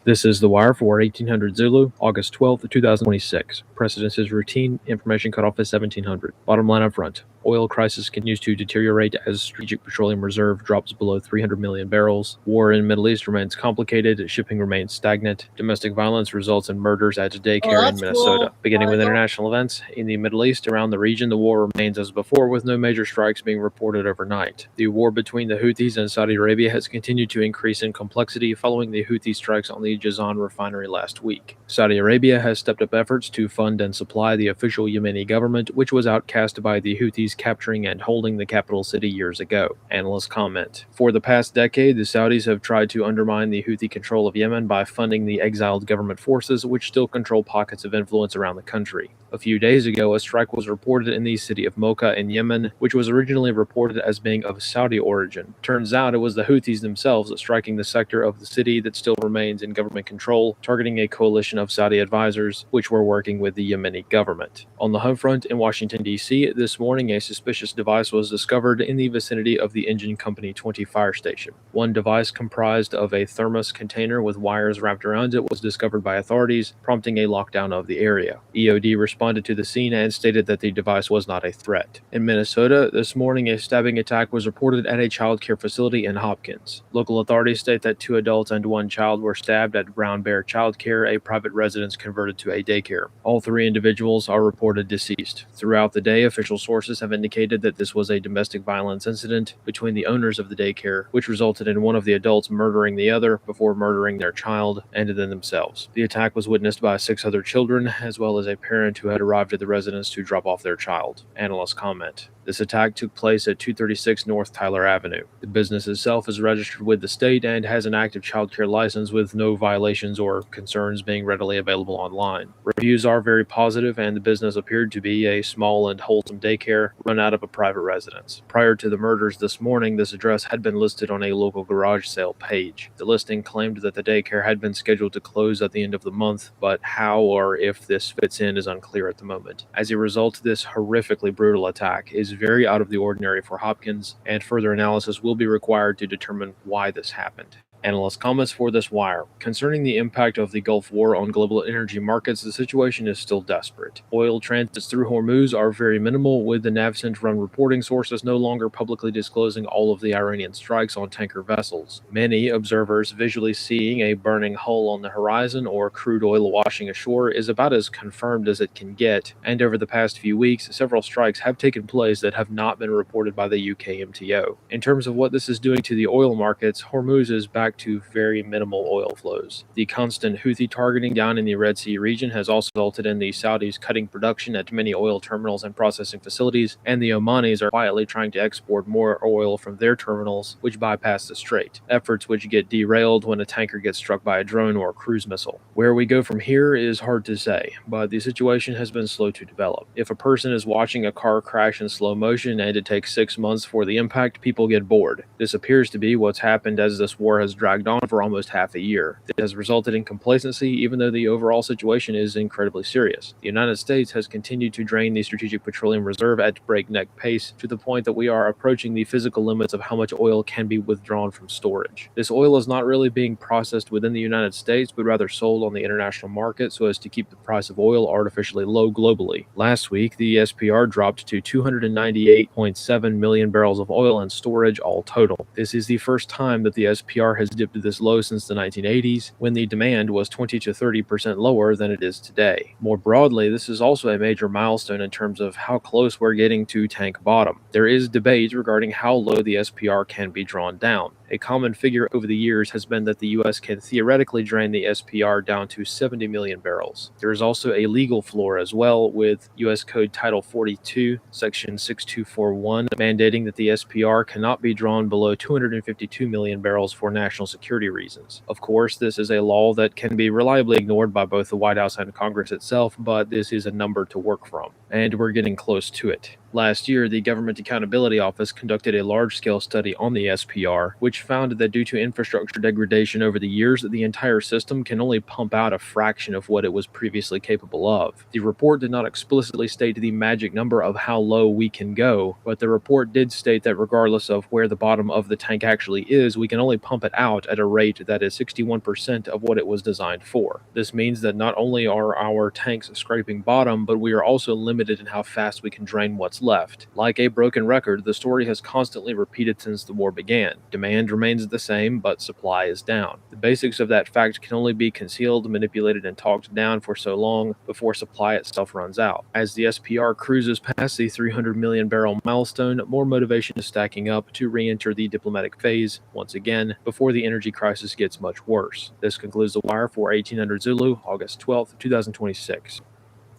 This is The Wire for 1800 Zulu, August 12th, 2026. Precedence is routine. Information cut off at 1700. Bottom line up front. Oil crisis continues to deteriorate as Strategic Petroleum Reserve drops below 300 million barrels. War in Middle East remains complicated. Shipping remains stagnant. Domestic violence results in murders at daycare in Minnesota. Cool. Beginning with international events. In the Middle East, around the region, the war remains as before, with no major strikes being reported overnight. The war between the Houthis and Saudi Arabia has continued to increase in complexity following the Houthi strikes on the Jazan refinery last week. Saudi Arabia has stepped up efforts to fund and supply the official Yemeni government, which was outcast by the Houthis capturing and holding the capital city years ago. Analysts comment. For the past decade, the Saudis have tried to undermine the Houthi control of Yemen by funding the exiled government forces, which still control pockets of influence around the country. A few days ago, a strike was reported in the city of Mocha in Yemen, which was originally reported as being of Saudi origin. Turns out it was the Houthis themselves striking the sector of the city that still remains in government control, targeting a coalition of Saudi advisors, which were working with the Yemeni government. On the home front in Washington, D.C., this morning, a suspicious device was discovered in the vicinity of the Engine Company 20 fire station. One device comprised of a thermos container with wires wrapped around it was discovered by authorities, prompting a lockdown of the area. EOD responded to the scene and stated that the device was not a threat. In Minnesota, this morning, a stabbing attack was reported at a child care facility in Hopkins. Local authorities state that 2 adults and 1 child were stabbed at Brown Bear Child Care, a private residence converted to a daycare. All 3 individuals are reported deceased. Throughout the day, official sources have have indicated that this was a domestic violence incident between the owners of the daycare, which resulted in one of the adults murdering the other before murdering their child and then themselves. The attack was witnessed by 6 other children, as well as a parent who had arrived at the residence to drop off their child. Analysts comment. This attack took place at 236 North Tyler Avenue. The business itself is registered with the state and has an active child care license with no violations or concerns being readily available online. Reviews are very positive, and the business appeared to be a small and wholesome daycare run out of a private residence. Prior to the murders this morning, this address had been listed on a local garage sale page. The listing claimed that the daycare had been scheduled to close at the end of the month, but how or if this fits in is unclear at the moment. As a result, this horrifically brutal attack is very out of the ordinary for Hopkins, and further analysis will be required to determine why this happened. Analyst comments for this wire. Concerning the impact of the Gulf War on global energy markets, the situation is still desperate. Oil transits through Hormuz are very minimal, with the Navcent-run reporting sources no longer publicly disclosing all of the Iranian strikes on tanker vessels. Many observers visually seeing a burning hull on the horizon or crude oil washing ashore is about as confirmed as it can get, and over the past few weeks, several strikes have taken place that have not been reported by the UK MTO. In terms of what this is doing to the oil markets, Hormuz is back to very minimal oil flows. The constant Houthi targeting down in the Red Sea region has also resulted in the Saudis cutting production at many oil terminals and processing facilities, and the Omanis are quietly trying to export more oil from their terminals, which bypass the strait, efforts which get derailed when a tanker gets struck by a drone or a cruise missile. Where we go from here is hard to say, but the situation has been slow to develop. If a person is watching a car crash in slow motion and it takes 6 months for the impact, people get bored. This appears to be what's happened as this war has dragged on for almost half a year. This has resulted in complacency, even though the overall situation is incredibly serious. The United States has continued to drain the Strategic Petroleum Reserve at breakneck pace, to the point that we are approaching the physical limits of how much oil can be withdrawn from storage. This oil is not really being processed within the United States, but rather sold on the international market so as to keep the price of oil artificially low globally. Last week, the SPR dropped to 298.7 million barrels of oil in storage all total. This is the first time that the SPR has dipped this low since the 1980s, when the demand was 20 to 30% lower than it is today. More broadly, this is also a major milestone in terms of how close we're getting to tank bottom. There is debate regarding how low the SPR can be drawn down. A common figure over the years has been that the U.S. can theoretically drain the SPR down to 70 million barrels. There is also a legal floor as well, with U.S. Code Title 42, Section 6241, mandating that the SPR cannot be drawn below 252 million barrels for national security reasons. Of course, this is a law that can be reliably ignored by both the White House and Congress itself, but this is a number to work from, and we're getting close to it. Last year, the Government Accountability Office conducted a large-scale study on the SPR, which found that due to infrastructure degradation over the years, the entire system can only pump out a fraction of what it was previously capable of. The report did not explicitly state the magic number of how low we can go, but the report did state that regardless of where the bottom of the tank actually is, we can only pump it out at a rate that is 61% of what it was designed for. This means that not only are our tanks scraping bottom, but we are also limited in how fast we can drain what's left. Like a broken record, the story has constantly repeated since the war began. Demand remains the same, but supply is down. The basics of that fact can only be concealed, manipulated, and talked down for so long before supply itself runs out. As the SPR cruises past the 300 million barrel milestone, more motivation is stacking up to re-enter the diplomatic phase once again before the energy crisis gets much worse. This concludes the wire for 1800 Zulu, August 12th, 2026.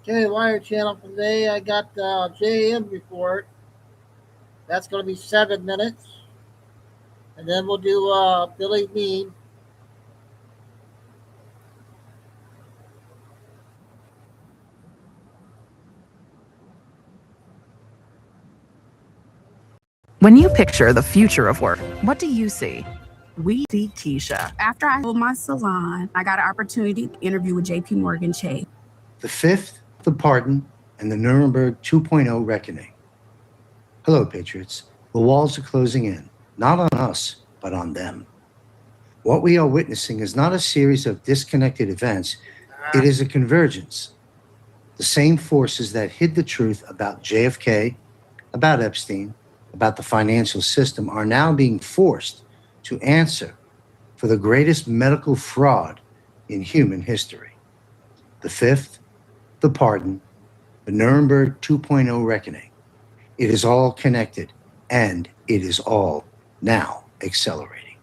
Okay, Wire Channel for today. I got the JM report. That's going to be 7 minutes. And then we'll do Billy Bean. When you picture the future of work, what do you see? We see Keisha. After I sold my salon, I got an opportunity to interview with JP Morgan Chase. The fifth, the pardon, and the Nuremberg 2.0 reckoning. Hello, Patriots. The walls are closing in, not on us, but on them. What we are witnessing is not a series of disconnected events, it is a convergence. The same forces that hid the truth about JFK, about Epstein, about the financial system are now being forced to answer for the greatest medical fraud in human history. The fifth, the pardon, the Nuremberg 2.0 reckoning. It is all connected, and it is all now accelerating.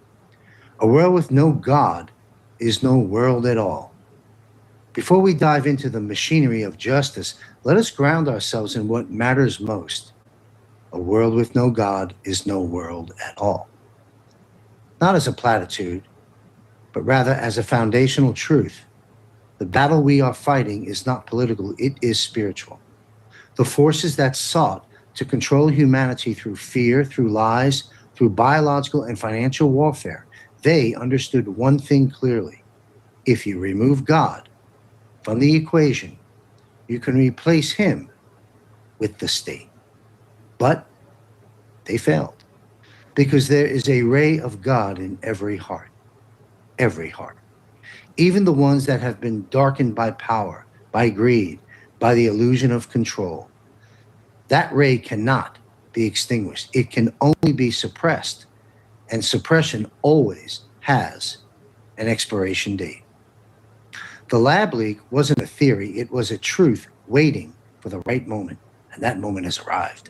A world with no God is no world at all. Before we dive into the machinery of justice, let us ground ourselves in what matters most. A world with no God is no world at all. Not as a platitude, but rather as a foundational truth. The battle we are fighting is not political, it is spiritual. The forces that sought to control humanity through fear, through lies, through biological and financial warfare, they understood one thing clearly. If you remove God from the equation, you can replace him with the state. But they failed, because there is a ray of God in every heart, even the ones that have been darkened by power, by greed, by the illusion of control. That ray cannot be extinguished. It can only be suppressed, and suppression always has an expiration date. The lab leak wasn't a theory, it was a truth waiting for the right moment, and that moment has arrived.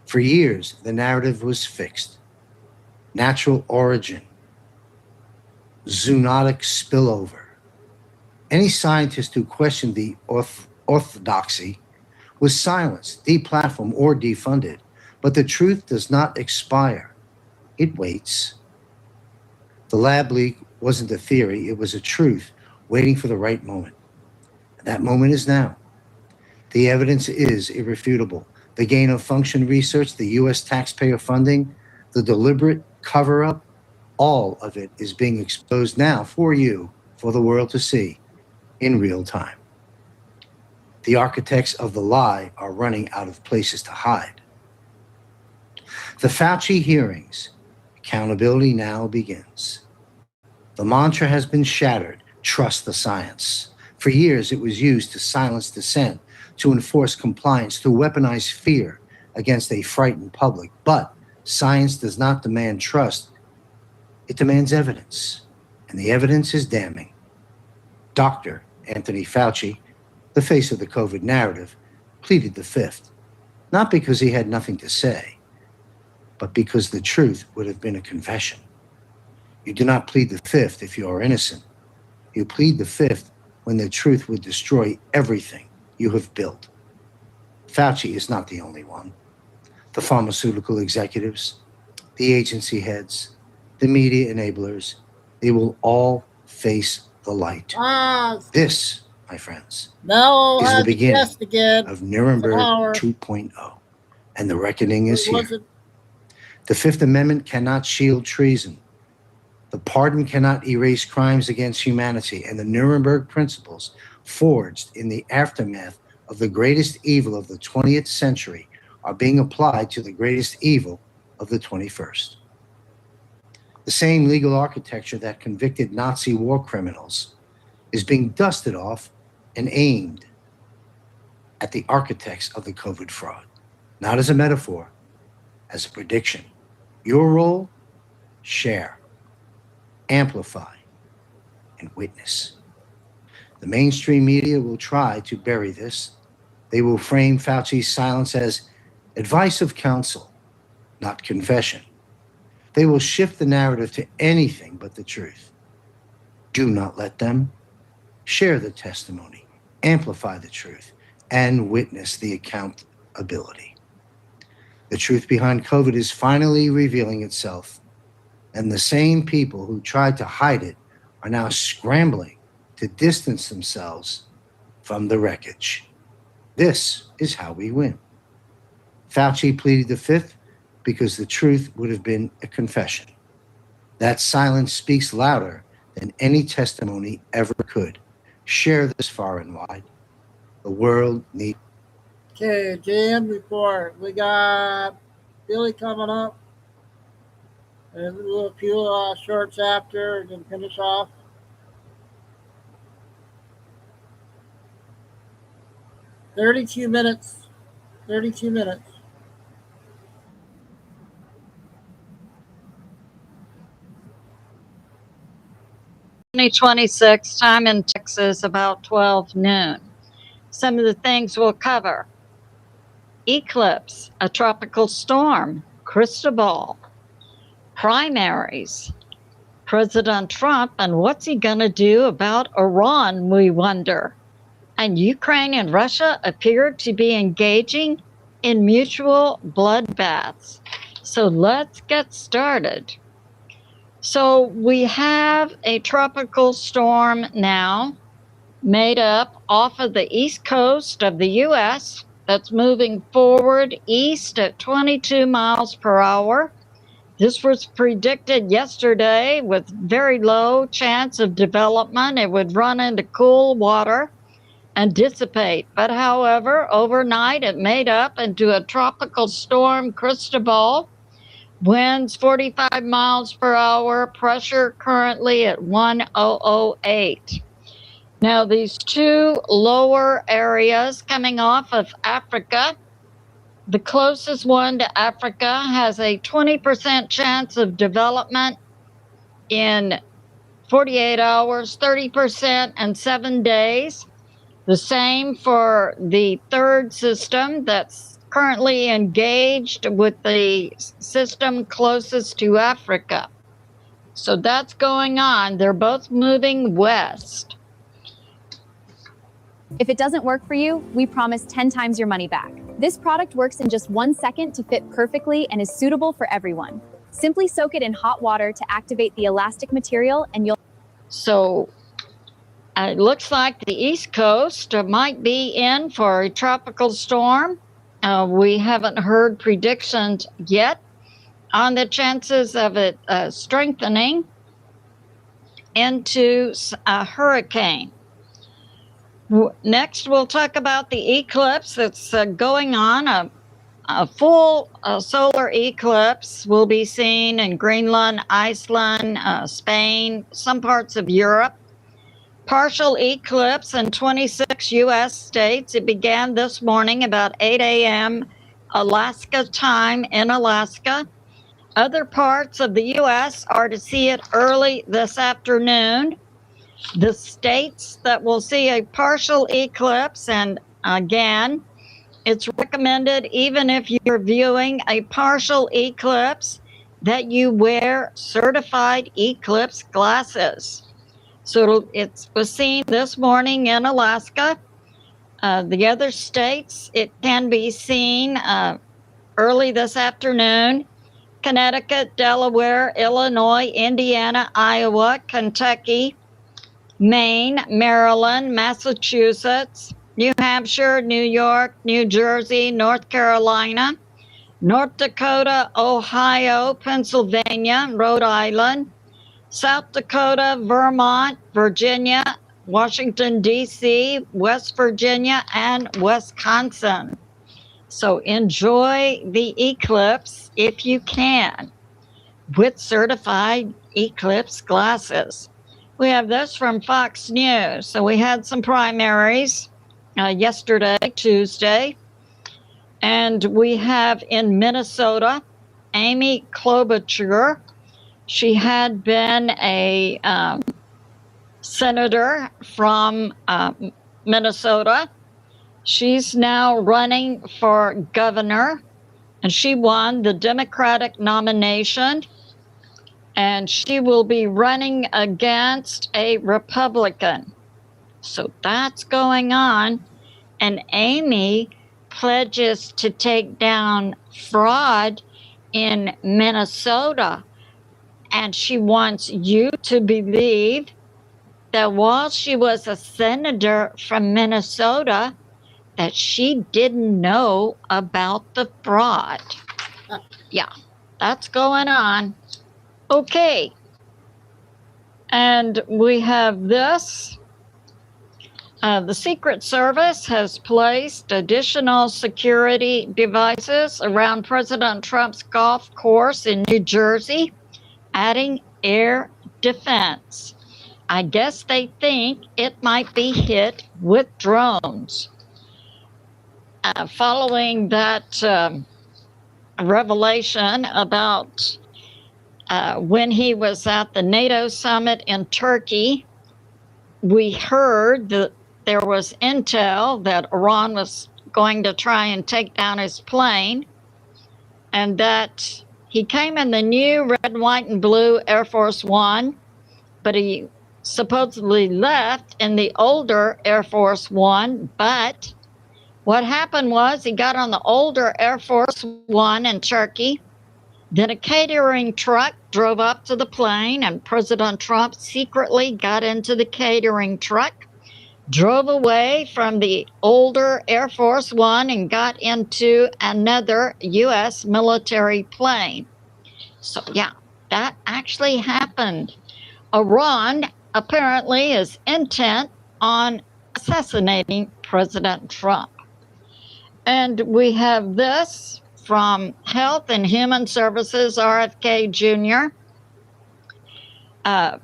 For years, the narrative was fixed. Natural origin, zoonotic spillover. Any scientist who questioned the orthodoxy was silenced, deplatformed, or defunded. But the truth does not expire. It waits. The lab leak wasn't a theory, it was a truth waiting for the right moment. And that moment is now. The evidence is irrefutable. The gain of function research, the US taxpayer funding, the deliberate cover-up, all of it is being exposed now for you, for the world to see in real time. The architects of the lie are running out of places to hide. The Fauci hearings, accountability now begins. The mantra has been shattered, trust the science. For years, it was used to silence dissent, to enforce compliance, to weaponize fear against a frightened public. But science does not demand trust, it demands evidence. And the evidence is damning. Dr. Anthony Fauci, the face of the COVID narrative, pleaded the fifth, not because he had nothing to say, but because the truth would have been a confession. You do not plead the fifth if you are innocent. You plead the fifth when the truth would destroy everything you have built. Fauci is not the only one. The pharmaceutical executives, the agency heads, the media enablers, they will all face the light. This, my friends, Now is the have the beginning guest again. of Nuremberg Power. 2.0, and the reckoning is Was here. it? The Fifth Amendment cannot shield treason. The pardon cannot erase crimes against humanity, and the Nuremberg principles, forged in the aftermath of the greatest evil of the 20th century, are being applied to the greatest evil of the 21st. The same legal architecture that convicted Nazi war criminals is being dusted off and aimed at the architects of the COVID fraud, not as a metaphor, as a prediction. Your role? Share, amplify, and witness. The mainstream media will try to bury this. They will frame Fauci's silence as advice of counsel, not confession. They will shift the narrative to anything but the truth. Do not let them. Share the testimony, amplify the truth, and witness the accountability. The truth behind COVID is finally revealing itself, and the same people who tried to hide it are now scrambling to distance themselves from the wreckage. This is how we win. Fauci pleaded the fifth because the truth would have been a confession. That silence speaks louder than any testimony ever could. Share this far and wide. The world needs. Okay, Jan report. We got Billy coming up. And we'll do a few shorts after and then finish off. $32 minutes. 32 minutes. (2026) time in Texas, about 12 noon. Some of the things we'll cover. eclipse, a tropical storm, Cristobal, primaries, President Trump, and what's he going to do about Iran, we wonder. And Ukraine and Russia appear to be engaging in mutual bloodbaths. So let's get started. So we have a tropical storm now made up off of the east coast of the U.S. that's moving forward east at 22 miles per hour. This was predicted yesterday with very low chance of development. It would run into cool water and dissipate. But however, overnight it made up into a tropical storm, Cristobal. Winds 45 miles per hour, pressure currently at 1008. Now, these two lower areas coming off of Africa, the closest one to Africa has a 20% chance of development in 48 hours, 30% in 7 days. The same for the third system that's currently engaged with the system closest to Africa. So that's going on. They're both moving west. If it doesn't work for you, we promise 10 times your money back. This product works in just 1 second to fit perfectly and is suitable for everyone. Simply soak it in hot water to activate the elastic material and you'll... So it looks like the East Coast might be in for a tropical storm. We haven't heard predictions yet on the chances of it strengthening into a hurricane. Next, we'll talk about the eclipse that's going on. A full solar eclipse will be seen in Greenland, Iceland, Spain, some parts of Europe. Partial eclipse in 26 U.S. states. It began this morning about 8 a.m. Alaska time in Alaska. Other parts of the U.S. are to see it early this afternoon. The states that will see a partial eclipse, and again, it's recommended even if you're viewing a partial eclipse that you wear certified eclipse glasses. So it was seen this morning in Alaska. The other states, it can be seen early this afternoon. Connecticut, Delaware, Illinois, Indiana, Iowa, Kentucky, Maine, Maryland, Massachusetts, New Hampshire, New York, New Jersey, North Carolina, North Dakota, Ohio, Pennsylvania, Rhode Island, South Dakota, Vermont, Virginia, Washington, D.C., West Virginia, and Wisconsin. So enjoy the eclipse if you can with certified eclipse glasses. We have this from Fox News. So we had some primaries yesterday, Tuesday. And we have in Minnesota, Amy Klobuchar. She had been a senator from Minnesota. She's now running for governor, and she won the Democratic nomination. And she will be running against a Republican. So that's going on. And Amy pledges to take down fraud in Minnesota. And she wants you to believe that while she was a senator from Minnesota, that she didn't know about the fraud. Yeah, that's going on. Okay, and we have this. The Secret Service has placed additional security devices around President Trump's golf course in New Jersey, adding air defense. I guess they think it might be hit with drones. Following that revelation about when he was at the NATO summit in Turkey, we heard that there was intel that Iran was going to try and take down his plane, and that he came in the new red, white, and blue Air Force One, but he supposedly left in the older Air Force One. But what happened was he got on the older Air Force One in Turkey. Then a catering truck drove up to the plane, and President Trump secretly got into the catering truck, drove away from the older Air Force One, and got into another U.S. military plane. So, yeah, that actually happened. Iran apparently is intent on assassinating President Trump. And we have this from Health and Human Services, RFK Jr.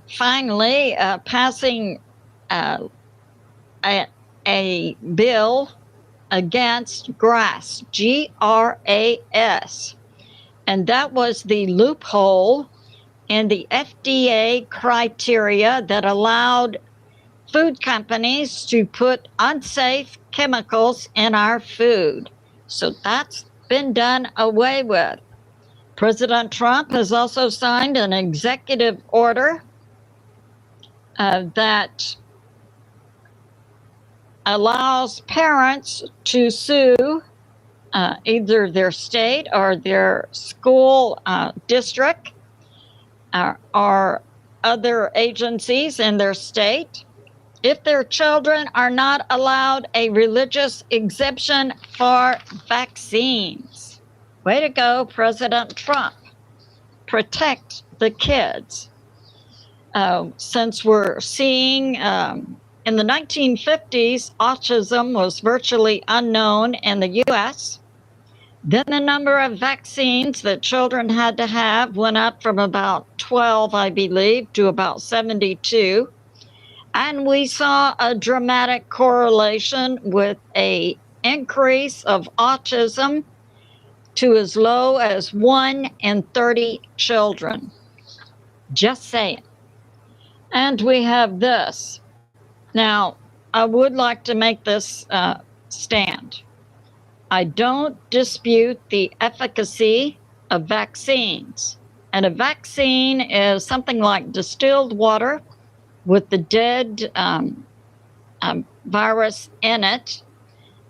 Finally passing a bill against GRAS, GRAS. And that was the loophole in the FDA criteria that allowed food companies to put unsafe chemicals in our food. So that's been done away with. President Trump has also signed an executive order that allows parents to sue either their state or their school district or other agencies in their state if their children are not allowed a religious exemption for vaccines. Way to go, President Trump. Protect the kids. Since we're seeing in the 1950s, autism was virtually unknown in the U.S. Then the number of vaccines that children had to have went up from about 12, I believe, to about 72. And we saw a dramatic correlation with an increase of autism to as low as 1 in 30 children. Just saying. And we have this. Now, I would like to make this stand. I don't dispute the efficacy of vaccines. And a vaccine is something like distilled water with the dead virus in it,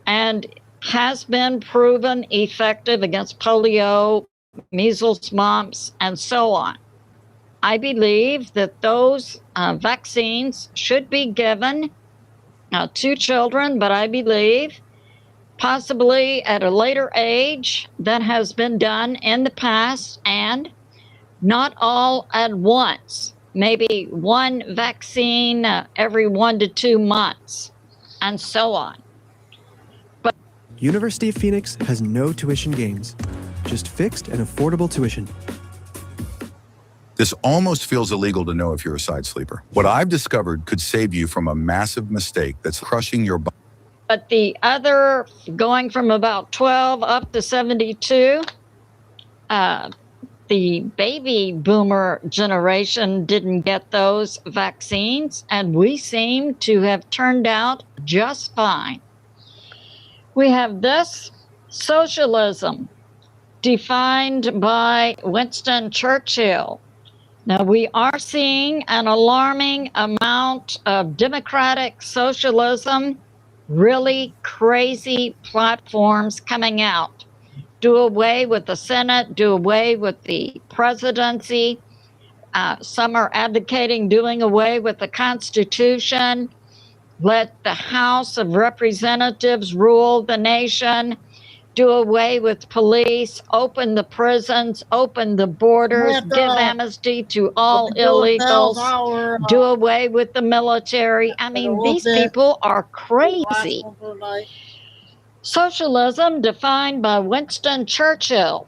and has been proven effective against polio, measles, mumps, and so on. I believe that those vaccines should be given to children, but I believe possibly at a later age that has been done in the past, and not all at once. Maybe one vaccine every 1 to 2 months, and so on. But University of Phoenix has no tuition games, just fixed and affordable tuition. This almost feels illegal to know if you're a side sleeper. What I've discovered could save you from a massive mistake that's crushing your body. But the other, going from about 12 up to 72, the baby boomer generation didn't get those vaccines, and we seem to have turned out just fine. We have this: socialism, defined by Winston Churchill. Now, we are seeing an alarming amount of democratic socialism, really crazy platforms coming out. Do away with the Senate, do away with the presidency. Some are advocating doing away with the Constitution. Let the House of Representatives rule the nation. Do away with police, open the prisons, open the borders, give amnesty to all illegals, do away with the military. I mean, these people are crazy. Socialism, defined by Winston Churchill.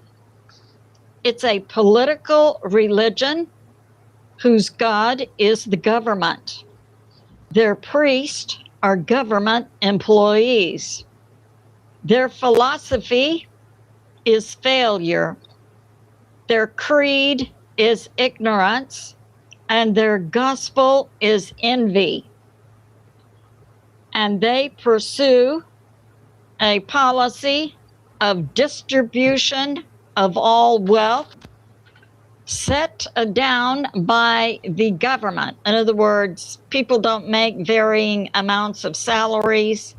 It's a political religion whose God is the government. Their priests are government employees. Their philosophy is failure. Their creed is ignorance, and their gospel is envy. And they pursue a policy of distribution of all wealth set down by the government. In other words, people don't make varying amounts of salaries,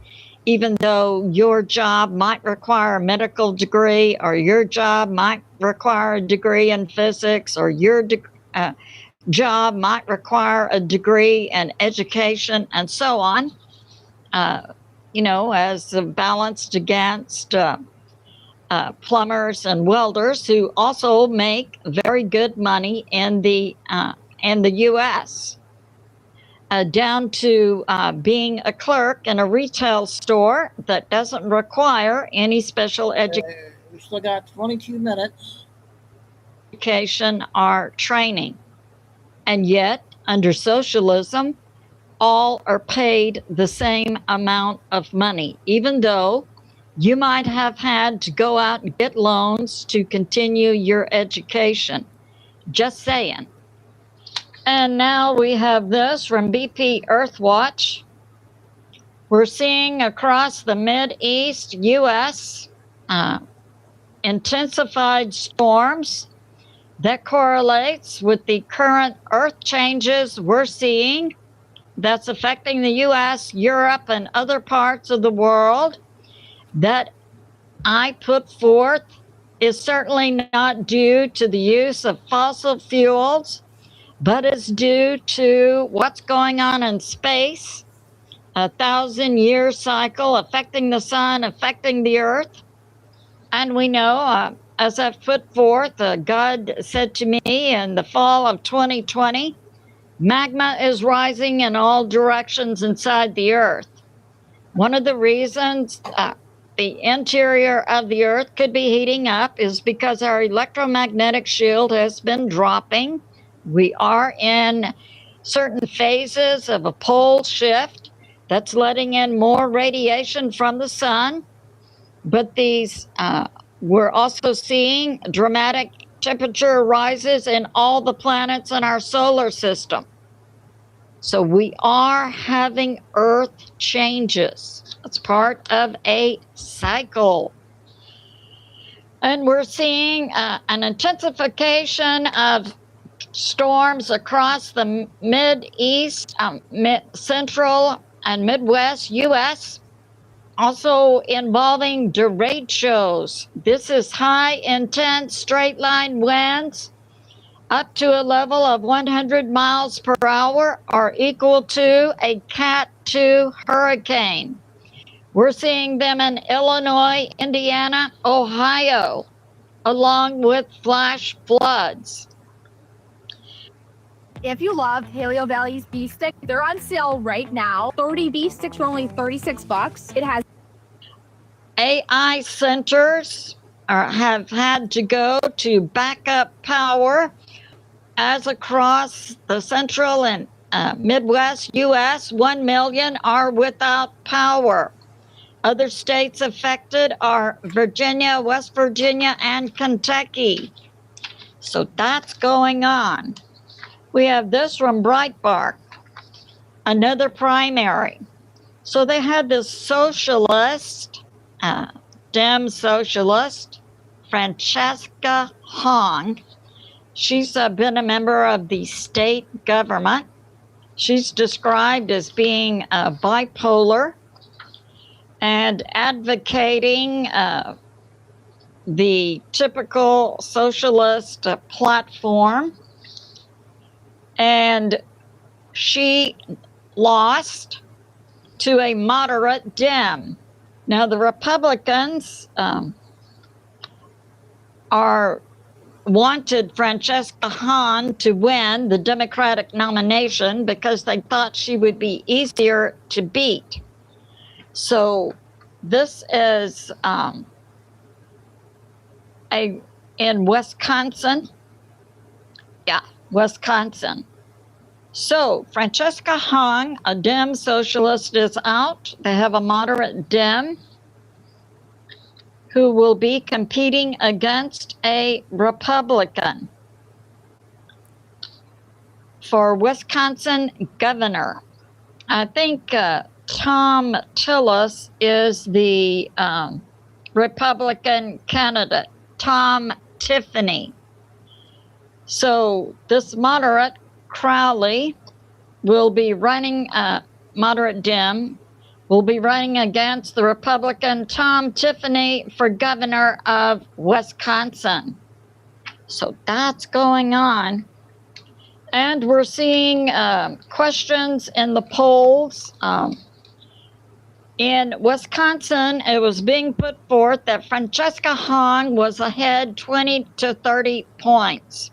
even though your job might require a medical degree, or your job might require a degree in physics, or your job might require a degree in education, and so on, as balanced against plumbers and welders who also make very good money in the U.S. Down to being a clerk in a retail store that doesn't require any special We still got 22 minutes. education or training. And yet, under socialism, all are paid the same amount of money, even though you might have had to go out and get loans to continue your education. Just saying. And now we have this from BP Earthwatch. We're seeing across the Mideast U.S. Intensified storms that correlates with the current earth changes we're seeing that's affecting the U.S., Europe, and other parts of the world that I put forth is certainly not due to the use of fossil fuels, but is due to what's going on in space, a 1,000-year cycle affecting the sun, affecting the earth. And we know, as I've put forth, God said to me in the fall of 2020, magma is rising in all directions inside the earth. One of the reasons the interior of the earth could be heating up is because our electromagnetic shield has been dropping. We are in certain phases of a pole shift that's letting in more radiation from the sun. But we're also seeing dramatic temperature rises in all the planets in our solar system. So we are having earth changes. It's part of a cycle. And we're seeing an intensification of storms across the Mideast, Central and Midwest U.S., also involving derechos. This is high, intense, straight-line winds up to a level of 100 miles per hour or equal to a Cat 2 hurricane. We're seeing them in Illinois, Indiana, Ohio, along with flash floods. If you love Paleo Valley's beef stick, they're on sale right now. 30 beef sticks for only $36. It has AI centers have had to go to backup power as across the central and Midwest U.S., 1 million are without power. Other states affected are Virginia, West Virginia, and Kentucky. So that's going on. We have this from Breitbart, another primary. So they had this socialist, Dem socialist, Francesca Hong. She's been a member of the state government. She's described as being bipolar and advocating the typical socialist platform. And she lost to a moderate Dem. Now, the Republicans wanted Francesca Hahn to win the Democratic nomination because they thought she would be easier to beat. So this is in Wisconsin. Yeah, Wisconsin. So Francesca Hahn, a Dem socialist, is out. They have a moderate Dem who will be competing against a Republican for Wisconsin governor. I think Tom Tillis is the Republican candidate, Tom Tiffany. So this moderate, Crowley, will be running, moderate Dem, will be running against the Republican Tom Tiffany for governor of Wisconsin. So that's going on. And we're seeing questions in the polls. In Wisconsin, it was being put forth that Francesca Hong was ahead 20 to 30 points.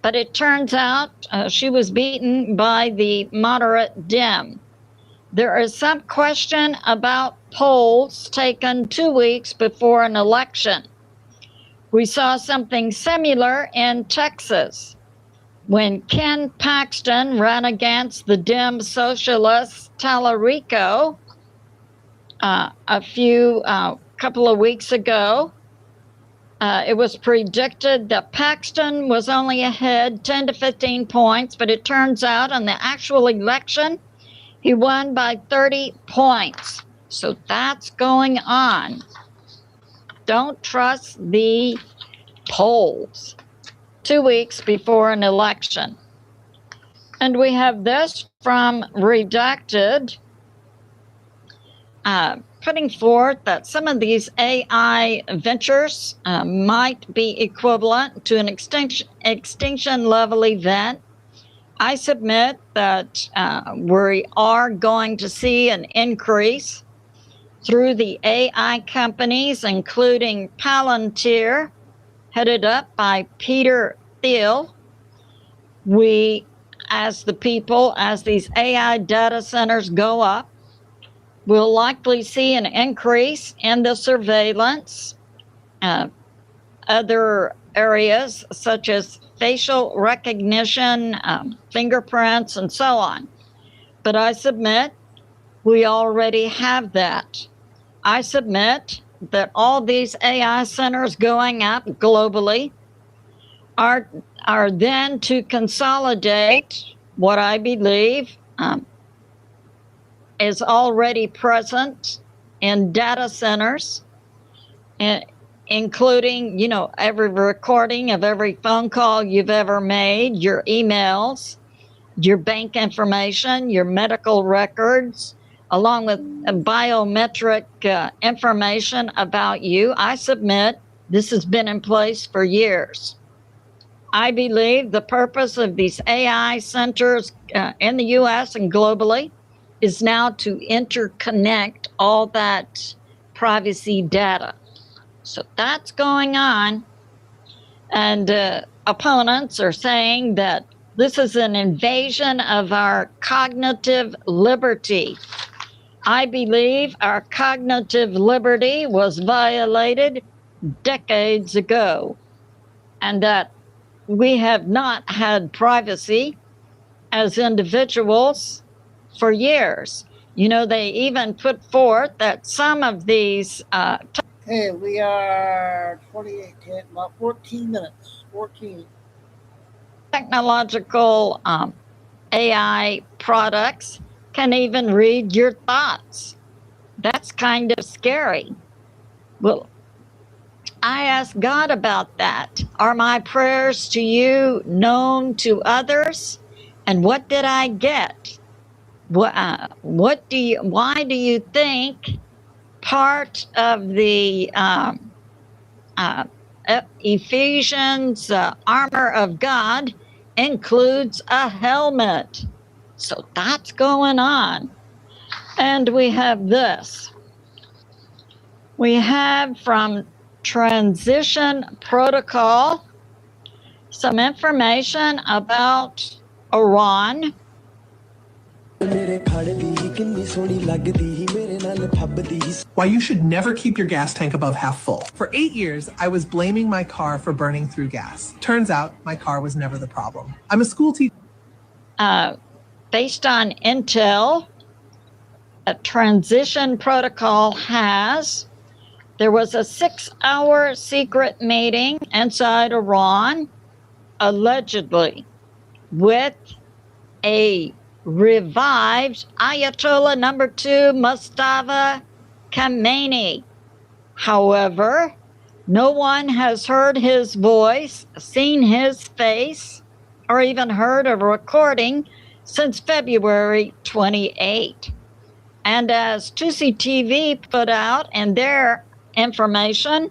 But it turns out she was beaten by the moderate Dem. There is some question about polls taken 2 weeks before an election. We saw something similar in Texas when Ken Paxton ran against the Dem socialist Tallarico a couple of weeks ago. It was predicted that Paxton was only ahead 10 to 15 points, but it turns out on the actual election, he won by 30 points. So that's going on. Don't trust the polls 2 weeks before an election. And we have this from Redacted, putting forth that some of these AI ventures might be equivalent to an extinction level event. I submit that we are going to see an increase through the AI companies, including Palantir, headed up by Peter Thiel. We, as the people, as these AI data centers go up, we'll likely see an increase in the surveillance, other areas such as facial recognition, fingerprints, and so on. But I submit we already have that. I submit that all these AI centers going up globally are then to consolidate what I believe is already present in data centers, including, every recording of every phone call you've ever made, your emails, your bank information, your medical records, along with biometric information about you. I submit this has been in place for years. I believe the purpose of these AI centers in the US and globally is now to interconnect all that privacy data. So that's going on. And opponents are saying that this is an invasion of our cognitive liberty. I believe our cognitive liberty was violated decades ago, and that we have not had privacy as individuals for years. They even put forth that some of these Hey, we are 28, about 14 minutes. 14. technological AI products can even read your thoughts. That's kind of scary. Well, I asked God about that. Are my prayers to you known to others? And what did I get? Why do you think part of the Ephesians armor of God includes a helmet? So that's going on. And we have this. We have from Transition Protocol some information about Iran. Why you should never keep your gas tank above half full. For 8 years, I was blaming my car for burning through gas. Turns out my car was never the problem. I'm a school teacher. Based on intel, a Transition Protocol there was a 6-hour secret meeting inside Iran, allegedly, with a revived Ayatollah number 2 Mustafa Khamenei. However, no one has heard his voice, seen his face, or even heard a recording since February 28. And as Tusi TV put out in their information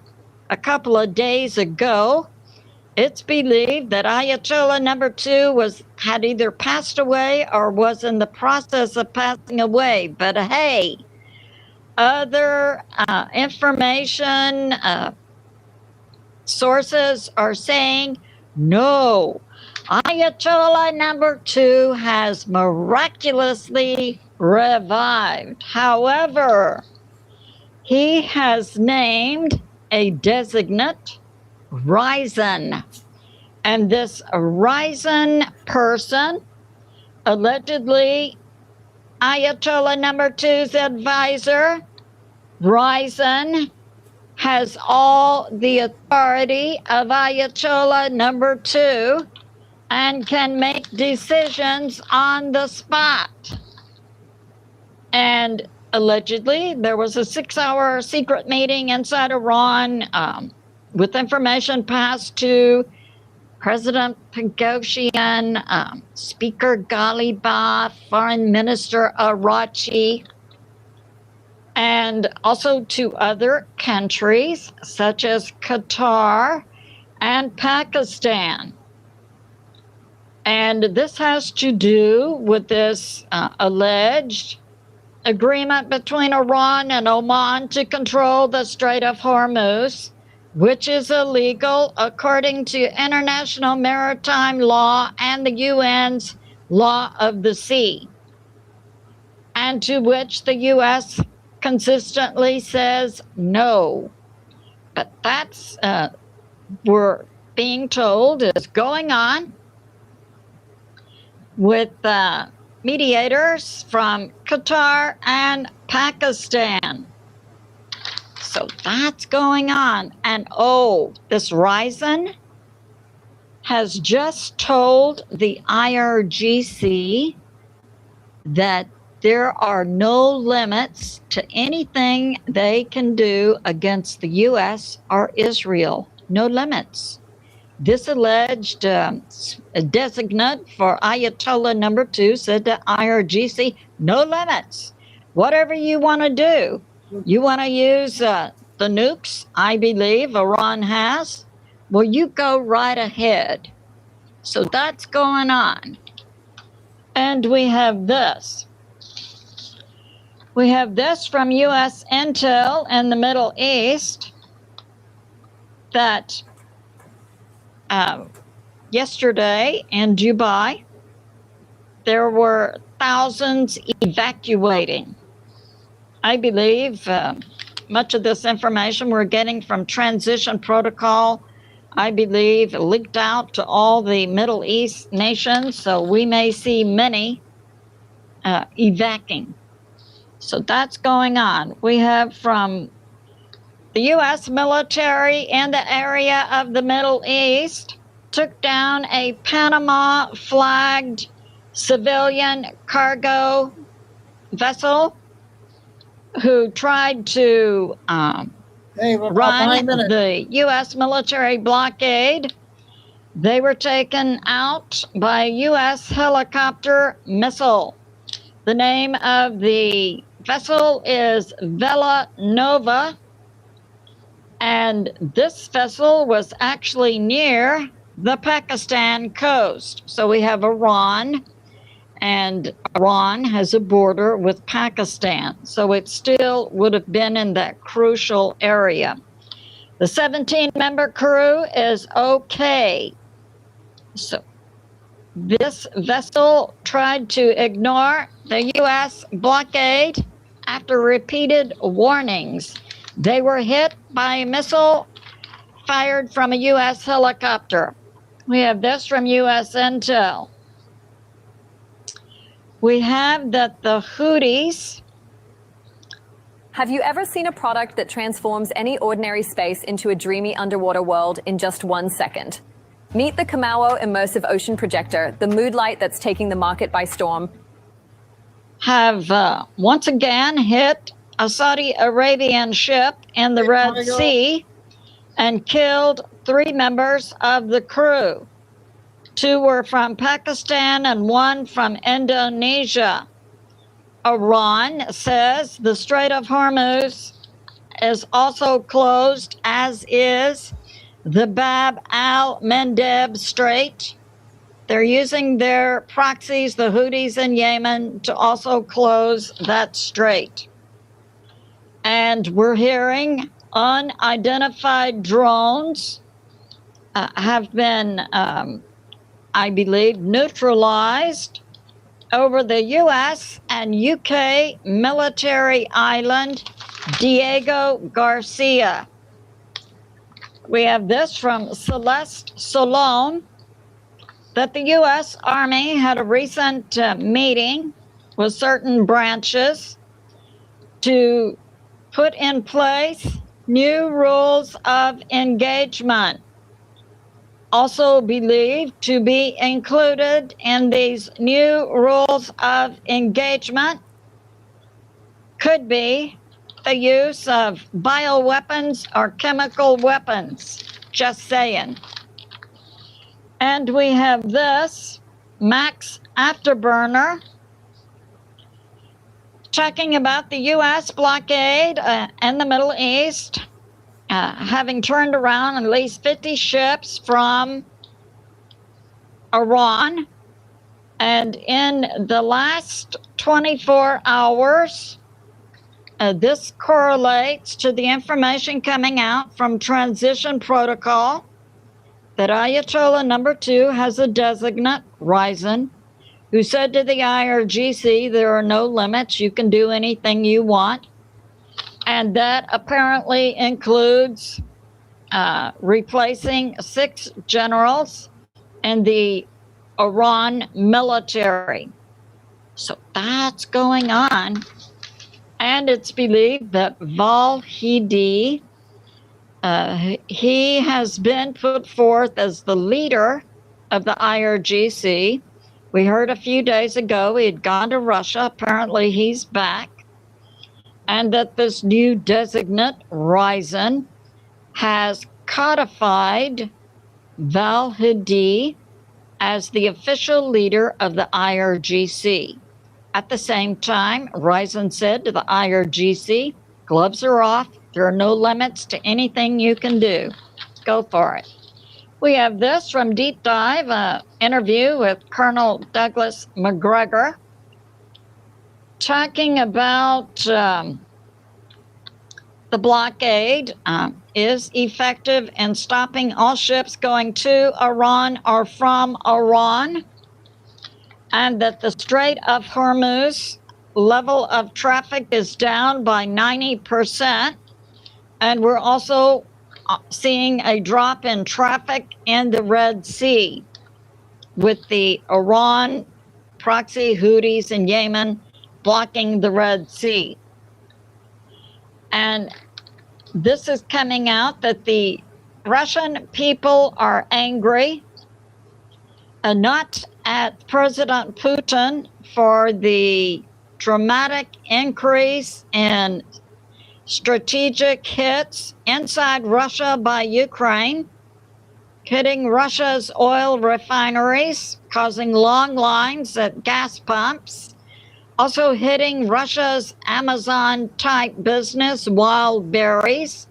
a couple of days ago, it's believed that Ayatollah number 2 had either passed away or was in the process of passing away. But hey, other information sources are saying no. Ayatollah number 2 has miraculously revived. However, he has named a designate Ryzen. And this Ryzen person, allegedly Ayatollah number 2's advisor, Ryzen, has all the authority of Ayatollah number 2 and can make decisions on the spot. And allegedly, there was a 6-hour secret meeting inside Iran with information passed to President Pegoshian, Speaker Ghalibaf, Foreign Minister Arachi, and also to other countries such as Qatar and Pakistan. And this has to do with this alleged agreement between Iran and Oman to control the Strait of Hormuz, which is illegal according to international maritime law and the UN's law of the sea, and to which the U.S. consistently says no. But that's, we're being told, is going on with mediators from Qatar and Pakistan. So that's going on. And oh, this Ryzen has just told the IRGC that there are no limits to anything they can do against the U.S. or Israel. No limits. This alleged designate for Ayatollah number 2 said to IRGC, no limits. Whatever you want to do. You want to use the nukes, I believe Iran has? Well, you go right ahead. So that's going on. And we have this. We have this from U.S. intel in the Middle East that yesterday in Dubai, there were thousands evacuating. I believe much of this information we're getting from Transition Protocol, I believe, leaked out to all the Middle East nations, so we may see many evacuating. So that's going on. We have from the U.S. military in the area of the Middle East took down a Panama-flagged civilian cargo vessel who tried to run the U.S. military blockade. They were taken out by a U.S. helicopter missile. The name of the vessel is Vela Nova, and this vessel was actually near the Pakistan coast. So we have Iran, and Iran has a border with Pakistan. So it still would have been in that crucial area. The 17-member crew is okay. So this vessel tried to ignore the U.S. blockade after repeated warnings. They were hit by a missile fired from a U.S. helicopter. We have this from U.S. intel. We have that the Houthis. Have you ever seen a product that transforms any ordinary space into a dreamy underwater world in just 1 second? Meet the Kamau Immersive Ocean Projector, the mood light that's taking the market by storm. have once again hit a Saudi Arabian ship in the Red Sea and killed 3 members of the crew. 2 were from Pakistan and 1 from Indonesia. Iran says the Strait of Hormuz is also closed, as is the Bab al-Mandeb Strait. They're using their proxies, the Houthis in Yemen, to also close that strait. And we're hearing unidentified drones have been, I believe, neutralized over the U.S. and U.K. military island, Diego Garcia. We have this from Celeste Solon, that the U.S. Army had a recent meeting with certain branches to put in place new rules of engagement. Also believed to be included in these new rules of engagement could be the use of bioweapons or chemical weapons. Just saying. And we have this, Max Afterburner, talking about the U.S. blockade in the Middle East, having turned around at least 50 ships from Iran. And in the last 24 hours, this correlates to the information coming out from Transition Protocol that Ayatollah number 2 has a designate, Ryzen, who said to the IRGC, there are no limits, you can do anything you want. And that apparently includes replacing 6 generals in the Iran military. So that's going on. And it's believed that Vahidi, he has been put forth as the leader of the IRGC. We heard a few days ago he had gone to Russia. Apparently he's back. And that this new designate, Ryzen, has codified Vahidi as the official leader of the IRGC. At the same time, Ryzen said to the IRGC, gloves are off. There are no limits to anything you can do. Go for it. We have this from Deep Dive, an interview with Colonel Douglas McGregor, talking about the blockade is effective in stopping all ships going to Iran or from Iran, and that the Strait of Hormuz level of traffic is down by 90%. And we're also seeing a drop in traffic in the Red Sea with the Iran proxy Houthis in Yemen blocking the Red Sea. And this is coming out that the Russian people are angry, not at President Putin for the dramatic increase in strategic hits inside Russia by Ukraine, hitting Russia's oil refineries, causing long lines at gas pumps, also hitting Russia's Amazon-type business, wild berries,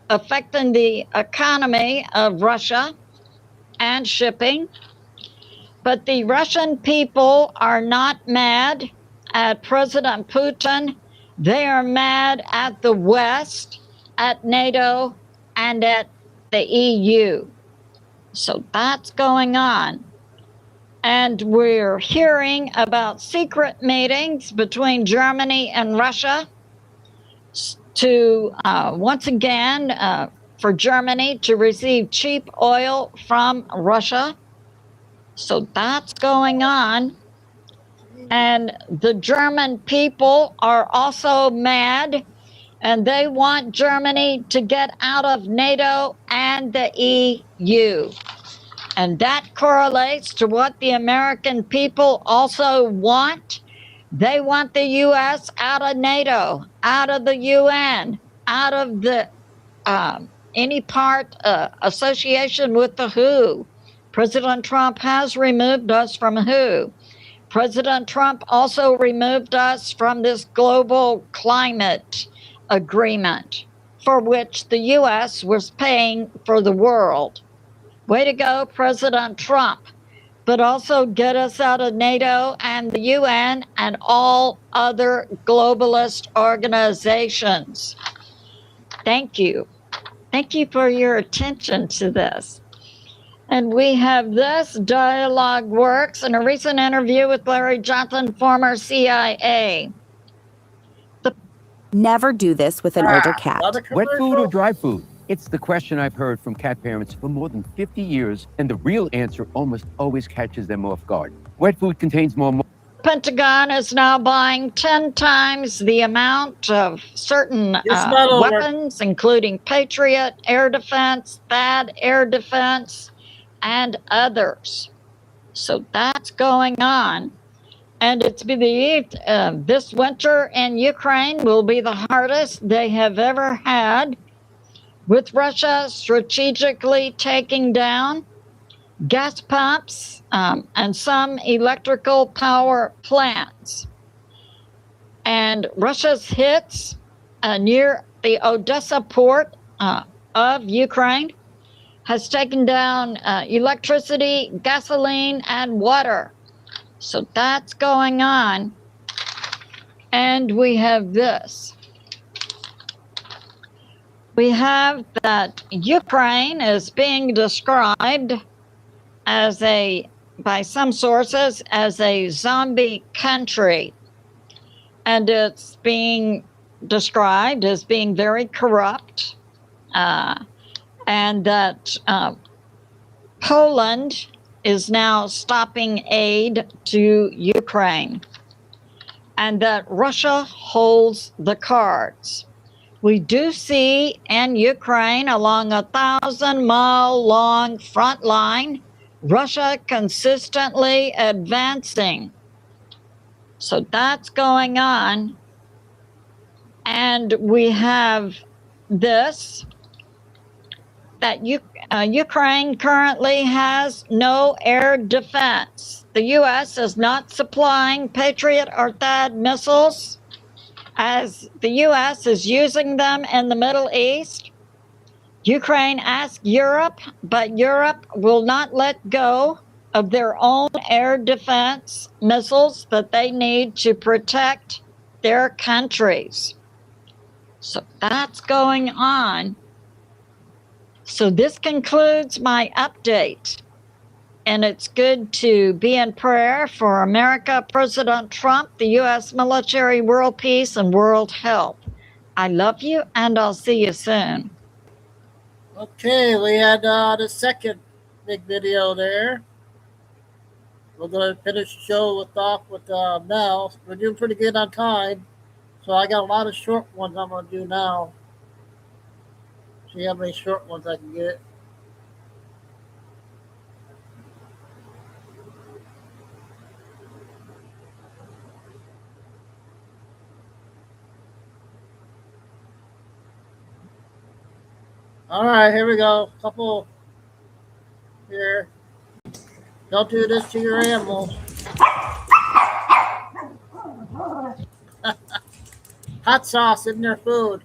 affecting the economy of Russia and shipping. But the Russian people are not mad at President Putin. They are mad at the West, at NATO, and at the EU. So that's going on. And we're hearing about secret meetings between Germany and Russia to, once again, for Germany to receive cheap oil from Russia. So that's going on. And the German people are also mad, and they want Germany to get out of NATO and the EU. And that correlates to what the American people also want. They want the U.S. out of NATO, out of the UN, out of the any part association with the WHO. President Trump has removed us from WHO. President Trump also removed us from this global climate agreement for which the U.S. was paying for the world. Way to go, President Trump. But also get us out of NATO and the UN and all other globalist organizations. Thank you. Thank you for your attention to this. And we have this dialogue works in a recent interview with Larry Johnson, former CIA. Never do this with an older cat. Wet food or dry food? It's the question I've heard from cat parents for more than 50 years, and the real answer almost always catches them off guard. Wet food contains more. Pentagon is now buying 10 times the amount of certain weapons, including Patriot air defense, THAAD air defense, and others. So that's going on. And it's believed this winter in Ukraine will be the hardest they have ever had, with Russia strategically taking down gas pumps and some electrical power plants. And Russia's hits near the Odessa port of Ukraine has taken down electricity, gasoline, and water. So that's going on. And we have this. We have that Ukraine is being described as by some sources, as a zombie country. And it's being described as being very corrupt. And that Poland is now stopping aid to Ukraine. And that Russia holds the cards. We do see in Ukraine, along a 1,000-mile-long front line, Russia consistently advancing. So that's going on. And we have this, that Ukraine currently has no air defense. The U.S. is not supplying Patriot or THAAD missiles, as the U.S. is using them in the Middle East. Ukraine asked Europe, but Europe will not let go of their own air defense missiles that they need to protect their countries. So that's going on. So this concludes my update. And it's good to be in prayer for America, President Trump, the U.S. military, world peace, and world health. I love you, and I'll see you soon. Okay, we had the second big video there. We're going to finish the show off with Mel. We're doing pretty good on time. So I got a lot of short ones I'm going to do now. See how many short ones I can get. All right, here we go. Couple here. Don't do this to your animals. Hot sauce in their food.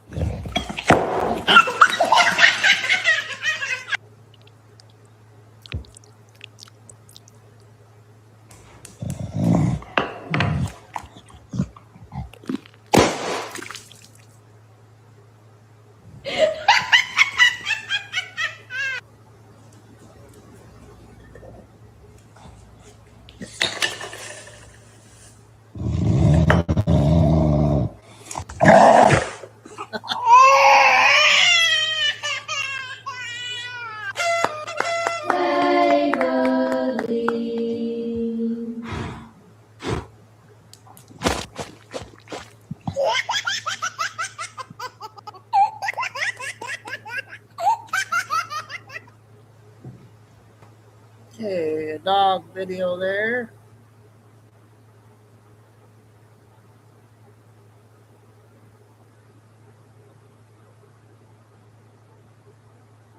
Okay, a dog video there.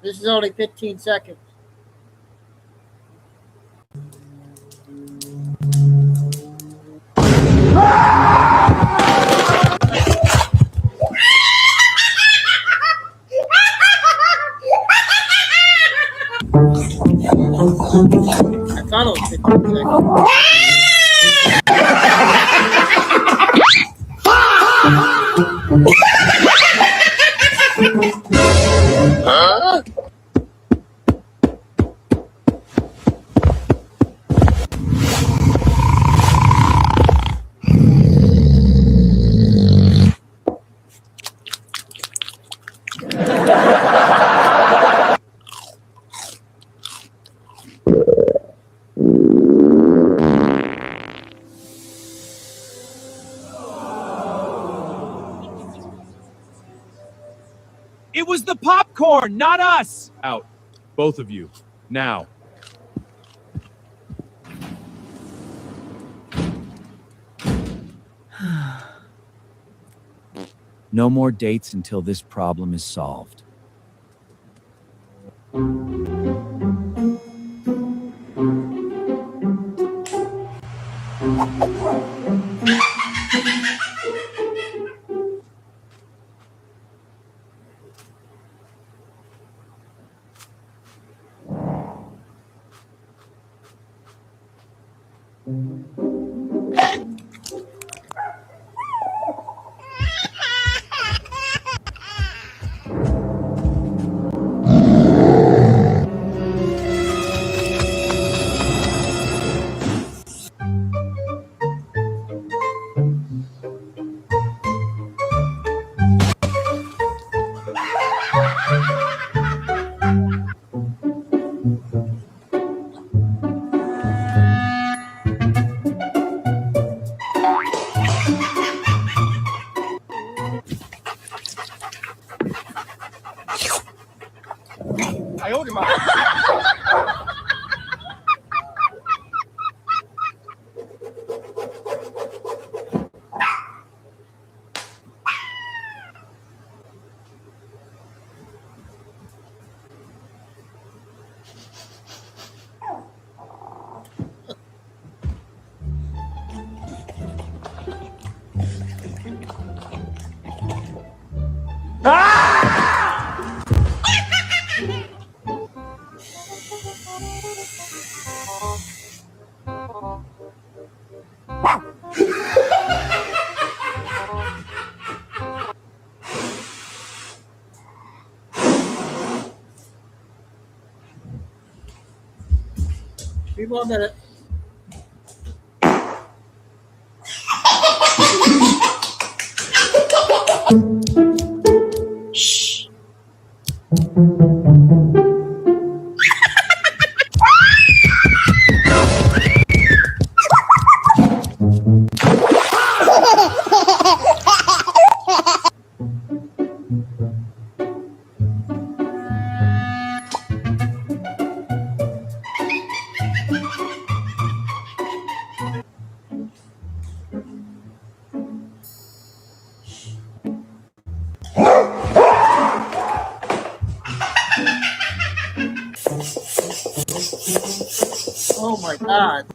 This is only 15 seconds. I thought it was 15 seconds. Huh? It was the popcorn, not us! Out. Both of you. Now. No more dates until this problem is solved. Be 1 minute. Shh. Oh my God.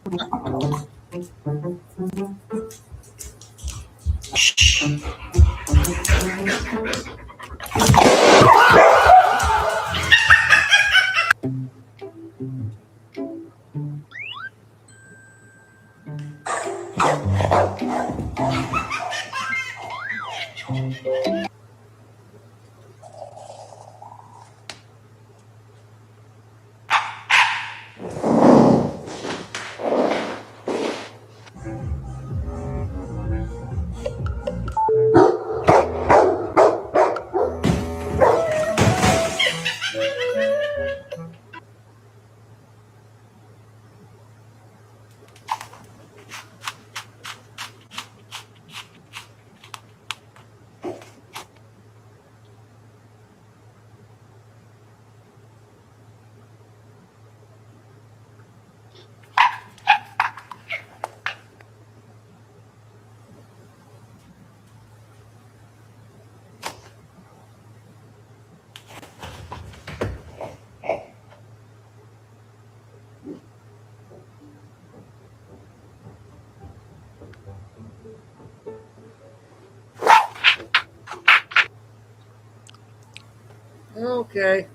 Okay.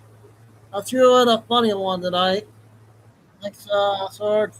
I threw in a funny one tonight. Thanks, Sword.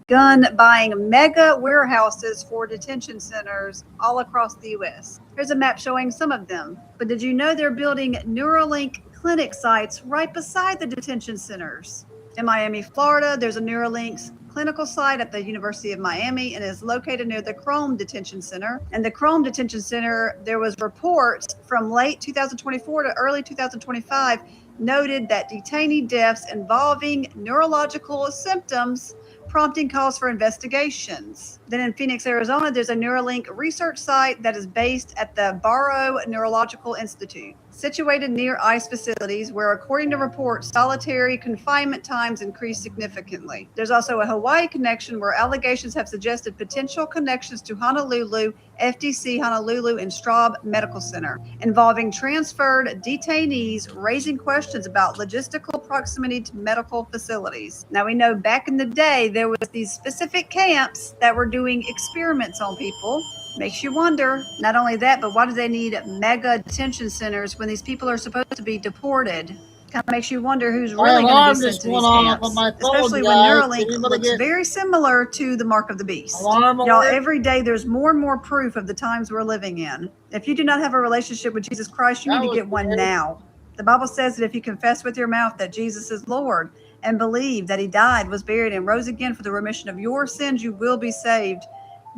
Gun buying mega warehouses for detention centers all across the U.S. Here's a map showing some of them. But did you know they're building Neuralink clinic sites right beside the detention centers? In Miami, Florida, there's a Neuralink's clinical site at the University of Miami and is located near the Chrome Detention Center. And the Chrome Detention Center, there was reports from late 2024 to early 2025 noted that detainee deaths involving neurological symptoms prompting calls for investigations. Then in Phoenix, Arizona, there's a Neuralink research site that is based at the Barrow Neurological Institute, situated near ICE facilities where, according to reports, solitary confinement times increased significantly. There's also a Hawaii connection where allegations have suggested potential connections to Honolulu, FDC Honolulu, and Straub Medical Center, involving transferred detainees raising questions about logistical proximity to medical facilities. Now, we know back in the day, there was these specific camps that were doing experiments on people. Makes you wonder, not only that, but why do they need mega detention centers when these people are supposed to be deported? Kind of makes you wonder who's really going to be sent to these camps, especially when Neuralink looks very similar to the mark of the beast. Y'all, every day there's more and more proof of the times we're living in. If you do not have a relationship with Jesus Christ, you need to get one now. The Bible says that if you confess with your mouth that Jesus is Lord and believe that he died, was buried, and rose again for the remission of your sins, you will be saved.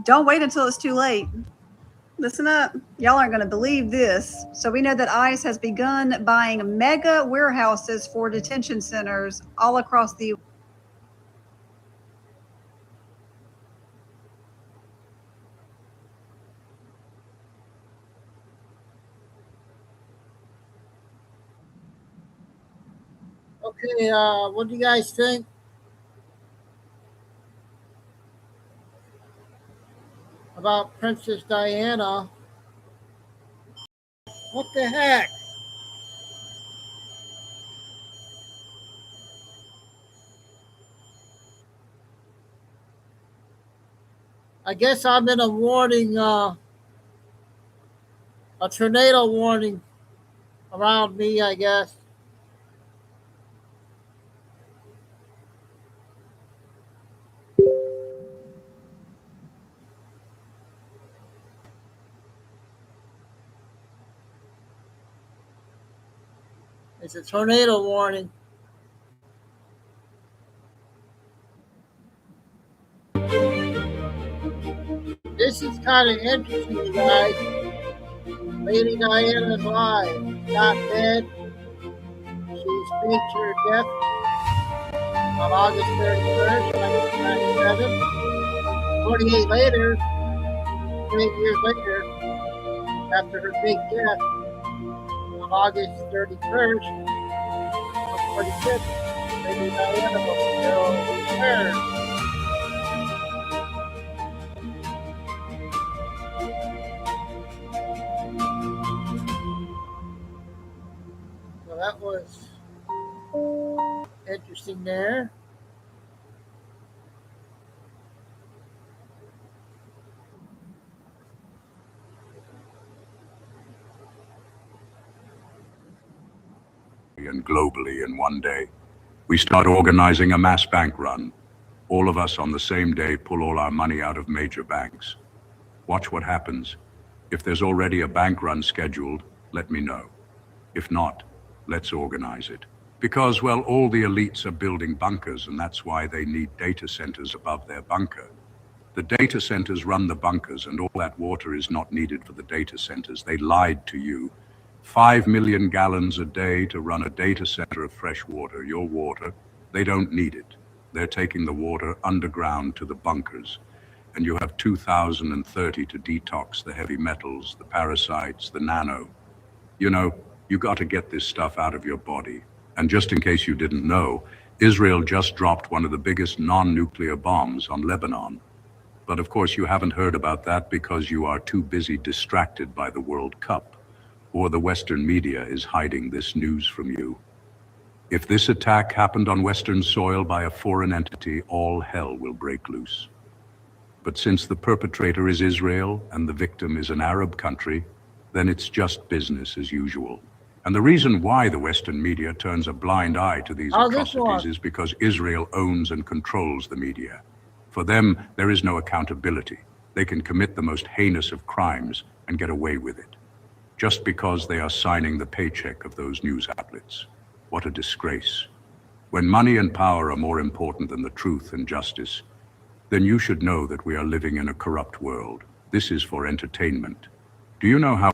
Don't wait until it's too late. Listen up. Y'all aren't going to believe this. So we know that ICE has begun buying mega warehouses for detention centers all across the U.S. Okay, what do you guys think about Princess Diana? What the heck? I guess I'm in a warning, a tornado warning around me, I guess. It's a tornado warning. This is kind of interesting, you guys. Lady Diana is alive. She's not dead. She's faked her death on August 31st, 1997. 48 later, 28 years later, after her fake death, on August 31st, 1946, Lady Diana will still return. So that was interesting there. And globally in one day. We start organizing a mass bank run. All of us on the same day pull all our money out of major banks. Watch what happens. If there's already a bank run scheduled, let me know. If not, let's organize it. Because, well, all the elites are building bunkers, and that's why they need data centers above their bunker. The data centers run the bunkers, and all that water is not needed for the data centers. They lied to you. 5 million gallons a day to run a data center of fresh water, your water. They don't need it. They're taking the water underground to the bunkers. And you have 2030 to detox the heavy metals, the parasites, the nano. You know, you got to get this stuff out of your body. And just in case you didn't know, Israel just dropped one of the biggest non-nuclear bombs on Lebanon. But of course you haven't heard about that because you are too busy distracted by the World Cup, or the Western media is hiding this news from you. If this attack happened on Western soil by a foreign entity, all hell will break loose. But since the perpetrator is Israel and the victim is an Arab country, then it's just business as usual. And the reason why the Western media turns a blind eye to these atrocities is because Israel owns and controls the media. For them, there is no accountability. They can commit the most heinous of crimes and get away with it, just because they are signing the paycheck of those news outlets. What a disgrace. When money and power are more important than the truth and justice, then you should know that we are living in a corrupt world. This is for entertainment. Do you know how...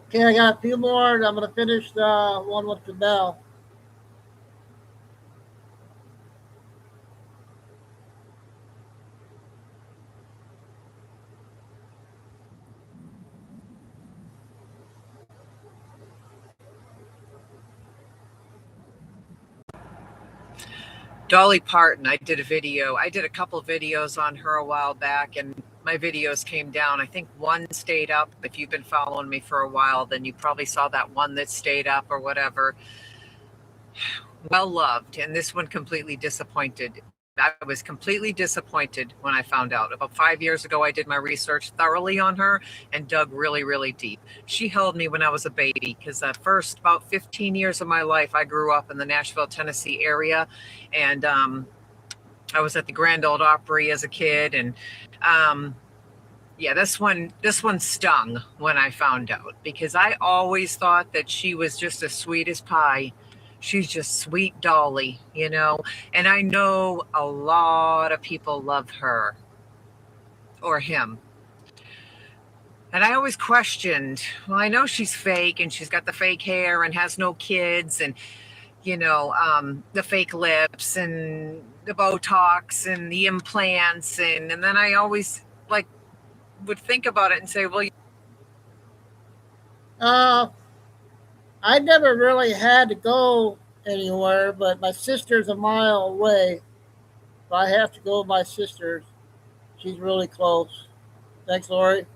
Okay, I got a few more, and I'm going to finish the one with the bell. Dolly Parton, I did a couple videos on her a while back, and my videos came down. I think one stayed up. If you've been following me for a while, then you probably saw that one that stayed up or whatever. Well loved, and this one completely disappointed. I was completely disappointed when I found out. About 5 years ago, I did my research thoroughly on her and dug really, really deep. She held me when I was a baby, because the first about 15 years of my life, I grew up in the Nashville, Tennessee area, and I was at the Grand Ole Opry as a kid, and yeah, this one stung when I found out, because I always thought that she was just as sweet as pie. She's just sweet Dolly, you know, and I know a lot of people love her or him. And I always questioned, well, I know she's fake and she's got the fake hair and has no kids and, you know, the fake lips and the Botox and the implants. And then I always would think about it and say, well, I never really had to go anywhere, but my sister's a mile away. So I have to go with my sister. She's really close. Thanks, Lori.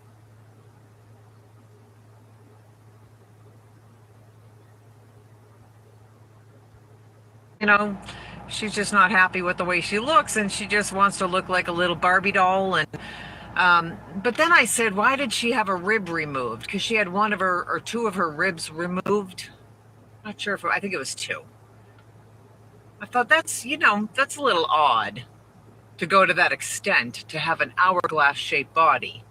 you know, she's just not happy with the way she looks, and she just wants to look like a little Barbie doll. And but then I said, why did she have a rib removed? Because she had one of her or two of her ribs removed. Not sure if I think it was two. I thought that's a little odd to go to that extent to have an hourglass shaped body.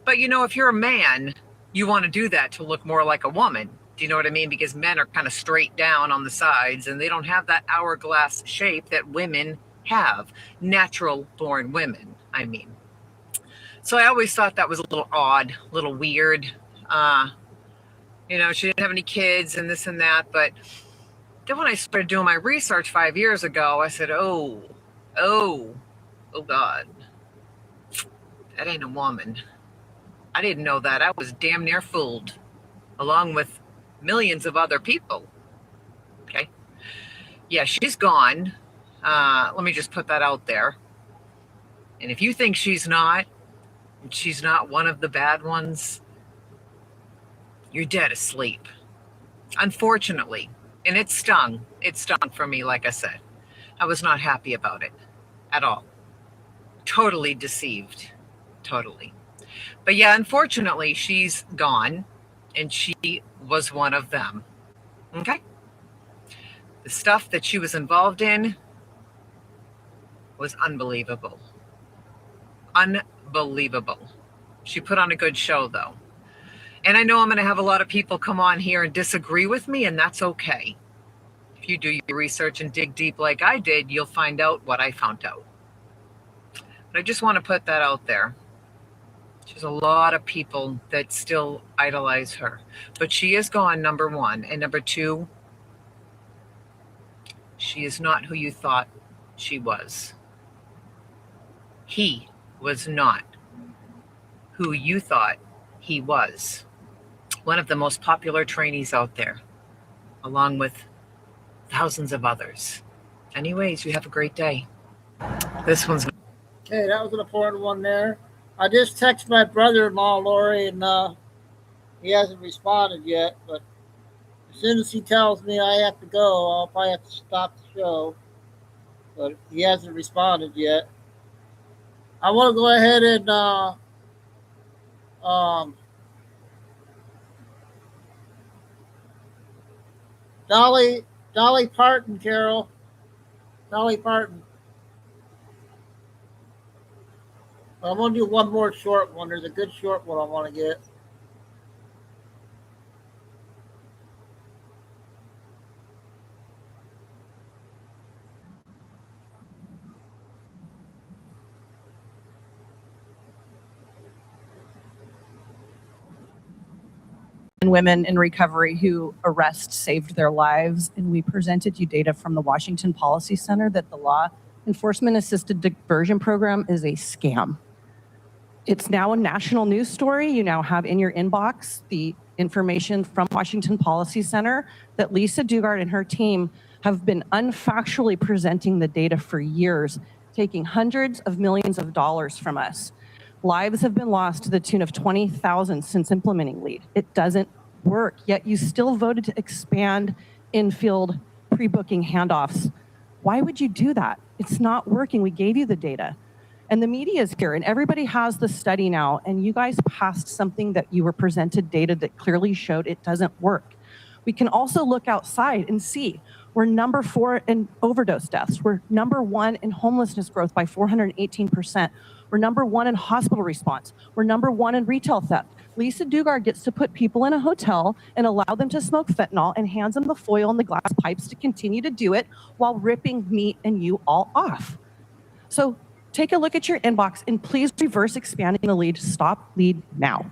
But if you're a man, you want to do that to look more like a woman. Do you know what I mean? Because men are kind of straight down on the sides and they don't have that hourglass shape that women have, natural born women, I mean. So I always thought that was a little odd, a little weird. She didn't have any kids and this and that. But then when I started doing my research 5 years ago, I said, oh God, that ain't a woman. I didn't know that. I was damn near fooled, along with millions of other people. Okay. Yeah, she's gone. Let me just put that out there. And if you think she's not one of the bad ones, you're dead asleep. Unfortunately. And it stung. It stung for me, like I said. I was not happy about it at all. Totally deceived. Totally. But yeah, unfortunately, she's gone, and she was one of them. Okay? The stuff that she was involved in was unbelievable. Unbelievable. She put on a good show, though. And I know I'm going to have a lot of people come on here and disagree with me, and that's okay. If you do your research and dig deep like I did, you'll find out what I found out. But I just want to put that out there. There's a lot of people that still idolize her. But she is gone, number one. And number two, she is not who you thought she was. He was not who you thought he was. one of the most popular trainees out there, along with thousands of others. Anyways, you have a great day. This one's... Okay, that was an important one there. I just texted my brother-in-law, Lori, and he hasn't responded yet, but as soon as he tells me I have to go, I'll probably have to stop the show. But he hasn't responded yet. I want to go ahead and Dolly Parton, Carol. Dolly Parton. I'm going to do one more short one. There's a good short one I want to get. And women in recovery who arrest saved their lives. And we presented you data from the Washington Policy Center that the law enforcement assisted diversion program is a scam. It's now a national news story. You now have in your inbox the information from Washington Policy Center that Lisa Dugard and her team have been unfactually presenting the data for years, taking hundreds of millions of dollars from us. Lives have been lost to the tune of 20,000 since implementing LEAD. It doesn't work, yet you still voted to expand in-field pre-booking handoffs. Why would you do that? It's not working. We gave you the data. And the media is here, and everybody has the study now, and you guys passed something that you were presented data that clearly showed it doesn't work. We can also look outside and see we're number 4 in overdose deaths. We're number 1 in homelessness growth by 418%. We're number 1 in hospital response. We're number 1 in retail theft. Lisa Dugard gets to put people in a hotel and allow them to smoke fentanyl and hands them the foil and the glass pipes to continue to do it while ripping me and you all off. So take a look at your inbox and please reverse expanding the LEAD. Stop LEAD now.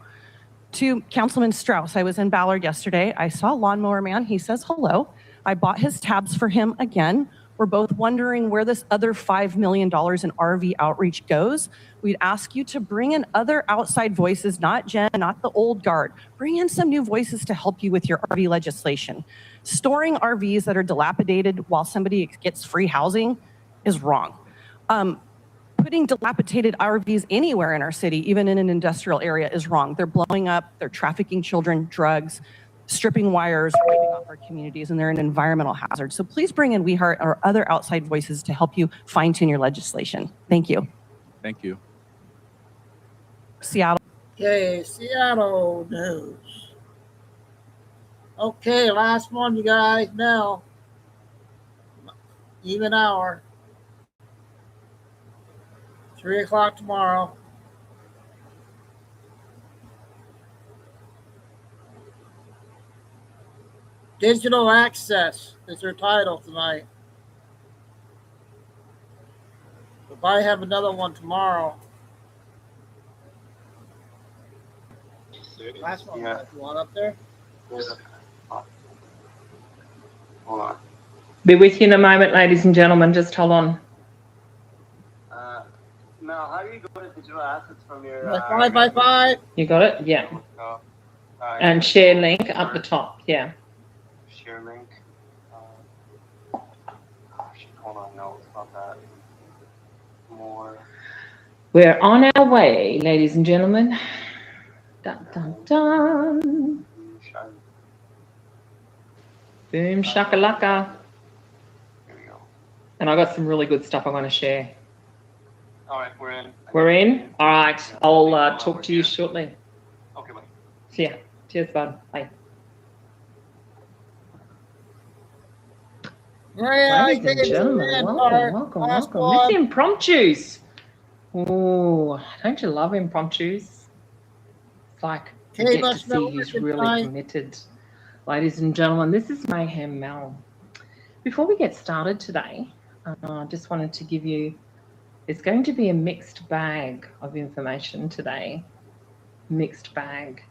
To Councilman Strauss, I was in Ballard yesterday. I saw Lawnmower Man. He says hello. I bought his tabs for him again. We're both wondering where this other $5 million in RV outreach goes. We'd ask you to bring in other outside voices, not Jen, not the old guard. Bring in some new voices to help you with your RV legislation. Storing RVs that are dilapidated while somebody gets free housing is wrong. Putting dilapidated RVs anywhere in our city, even in an industrial area, is wrong. They're blowing up, they're trafficking children, drugs, stripping wires, wiping off our communities, and they're an environmental hazard. So please bring in WeHeart or other outside voices to help you fine-tune your legislation. Thank you. Thank you. Seattle. Okay, Seattle news. Okay, last one, you guys. Now, even hour. 3 o'clock tomorrow. Digital access is their title tonight. We'll probably have another one tomorrow. Last one, yeah. You want up there? Hold on. Be with you in a moment, ladies and gentlemen. Just hold on. Now, how do you go to digital assets from your... 5x5. You got it? Yeah. And share link up the top. Yeah. Share link. Hold on. No, it's not that. More. We're on our way, ladies and gentlemen. Dun, dun, dun. Boom shakalaka. There we go. And I got some really good stuff I want to share. All right, we're in. We're in? All right. I'll talk to you shortly. Okay, bye. See ya. Cheers, bud. Bye. Ladies and gentlemen, welcome. This impromptus. Oh, don't you love impromptus? It's like you get to see who's really committed. Ladies and gentlemen, this is Mayhem Mel. Before we get started today, I just wanted to give you, it's going to be a mixed bag of information today. Mixed bag.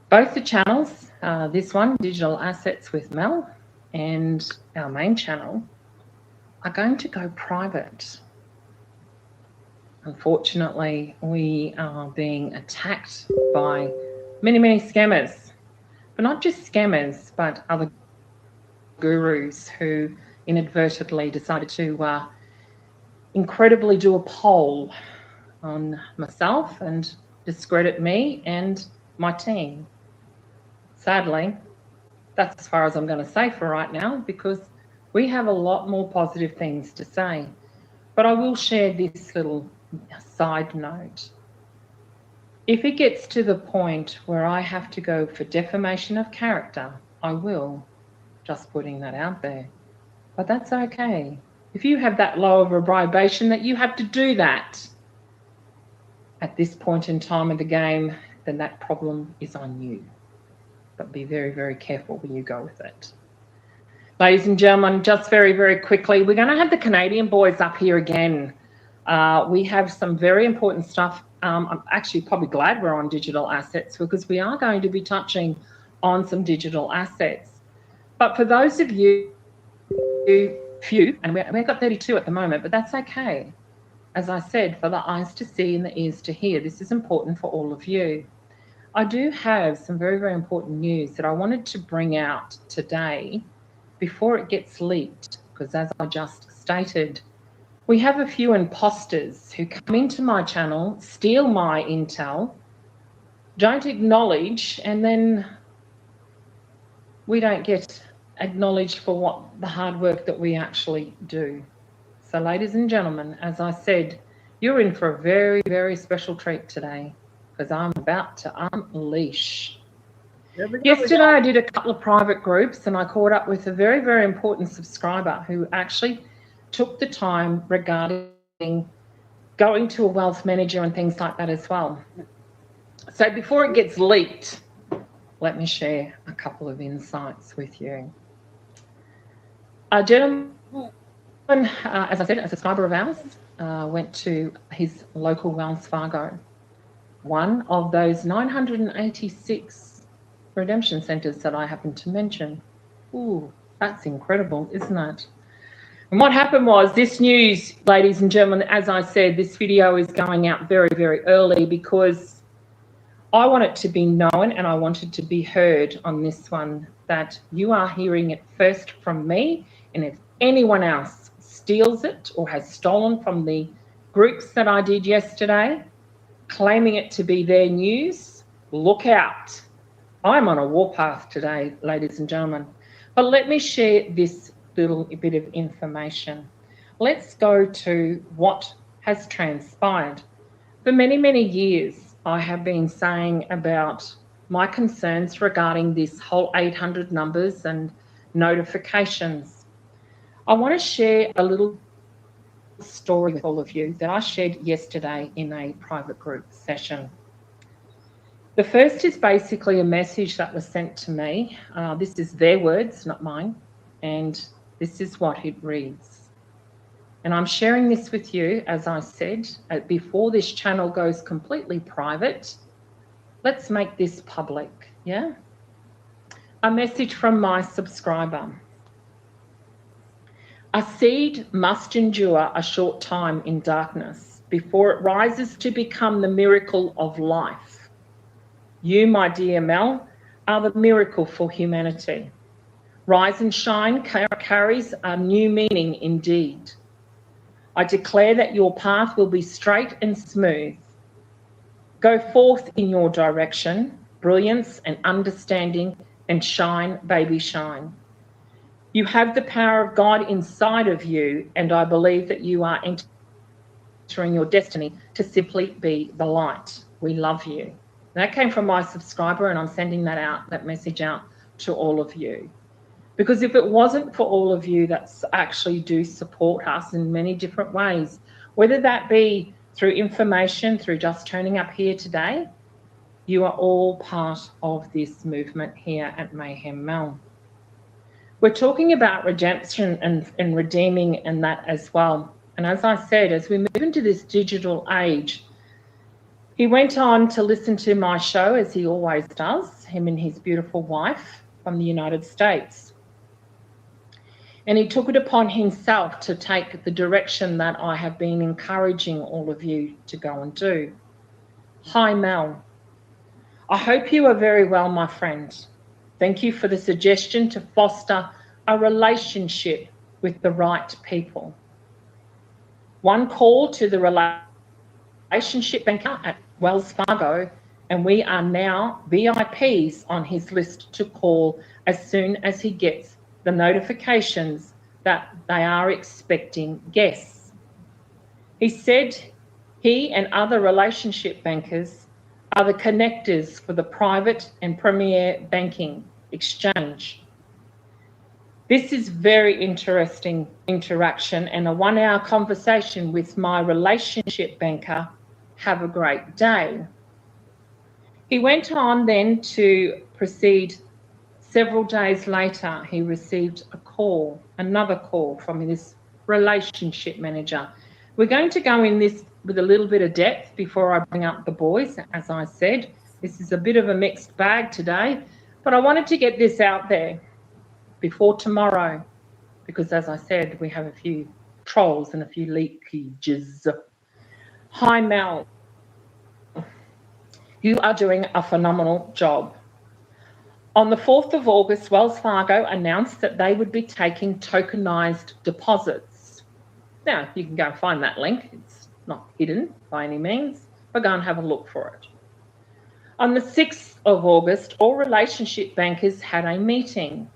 Both the channels, this one, Digital Assets with Mel, and our main channel, are going to go private. Unfortunately, we are being attacked by many, many scammers. but not just scammers, but other gurus who inadvertently decided to incredibly do a poll on myself and discredit me and my team. Sadly, that's as far as I'm going to say for right now, because we have a lot more positive things to say. But I will share this little side note. If it gets to the point where I have to go for defamation of character, I will. Just putting that out there. But that's okay. If you have that low of a vibration that you have to do that at this point in time of the game, then that problem is on you. But be very, very careful when you go with it. Ladies and gentlemen, just very, very quickly, we're going to have the Canadian boys up here again. We have some very important stuff. I'm actually probably glad we're on digital assets, because we are going to be touching on some digital assets. But for those of you, few, and we've got 32 at the moment, but that's okay. As I said, for the eyes to see and the ears to hear, this is important for all of you. I do have some very, very important news that I wanted to bring out today before it gets leaked, because as I just stated, we have a few imposters who come into my channel, steal my intel, don't acknowledge, and then we don't get acknowledged for what the hard work that we actually do. So ladies and gentlemen, as I said, you're in for a very, very special treat today, because I'm about to unleash. Yesterday I did a couple of private groups, and I caught up with a very, very important subscriber who actually took the time regarding going to a wealth manager and things like that as well. So before it gets leaked, let me share a couple of insights with you. A gentleman, as I said, a subscriber of ours, went to his local Wells Fargo, one of those 986 redemption centres that I happened to mention. Ooh, that's incredible, isn't it? And what happened was, this news, ladies and gentlemen, as I said, this video is going out very, very early, because I want it to be known and I want it to be heard on this one, that you are hearing it first from me. And if anyone else steals it or has stolen from the groups that I did yesterday, claiming it to be their news, look out. I'm on a warpath today, ladies and gentlemen. But let me share this little bit of information. Let's go to what has transpired. For many, many years, I have been saying about my concerns regarding this whole 800 numbers and notifications. I want to share a little story with all of you that I shared yesterday in a private group session. The first is basically a message that was sent to me. This is their words, not mine, and this is what it reads. And I'm sharing this with you, as I said, before this channel goes completely private. Let's make this public, yeah? A message from my subscriber. A seed must endure a short time in darkness before it rises to become the miracle of life. You, my dear Mel, are the miracle for humanity. Rise and shine carries a new meaning indeed. I declare that your path will be straight and smooth. Go forth in your direction, brilliance and understanding, and shine, baby, shine. You have the power of God inside of you, and I believe that you are entering your destiny to simply be the light. We love you. That came from my subscriber, and I'm sending that out, that message out to all of you. Because if it wasn't for all of you that actually do support us in many different ways, whether that be through information, through just turning up here today, you are all part of this movement here at Mayhem Mel. We're talking about redemption and redeeming and that as well. And as I said, as we move into this digital age, he went on to listen to my show, as he always does, him and his beautiful wife from the United States. And he took it upon himself to take the direction that I have been encouraging all of you to go and do. Hi, Mel. I hope you are very well, my friend. Thank you for the suggestion to foster a relationship with the right people. One call to the relationship banker at Wells Fargo, and we are now VIPs on his list to call as soon as he gets the notifications that they are expecting guests. He said he and other relationship bankers are the connectors for the private and premier banking exchange. This is very interesting interaction and a 1-hour conversation with my relationship banker. Have a great day. He went on then to proceed. Several days later, he received a call, another call from this relationship manager. We're going to go in this with a little bit of depth before I bring up the boys. As I said, this is a bit of a mixed bag today, but I wanted to get this out there before tomorrow, because as I said, we have a few trolls and a few leakages. Hi, Mel. You are doing a phenomenal job. On the 4th of August, Wells Fargo announced that they would be taking tokenized deposits. Now, you can go and find that link. It's not hidden by any means, but go and have a look for it. On the 6th of August, all relationship bankers had a meeting.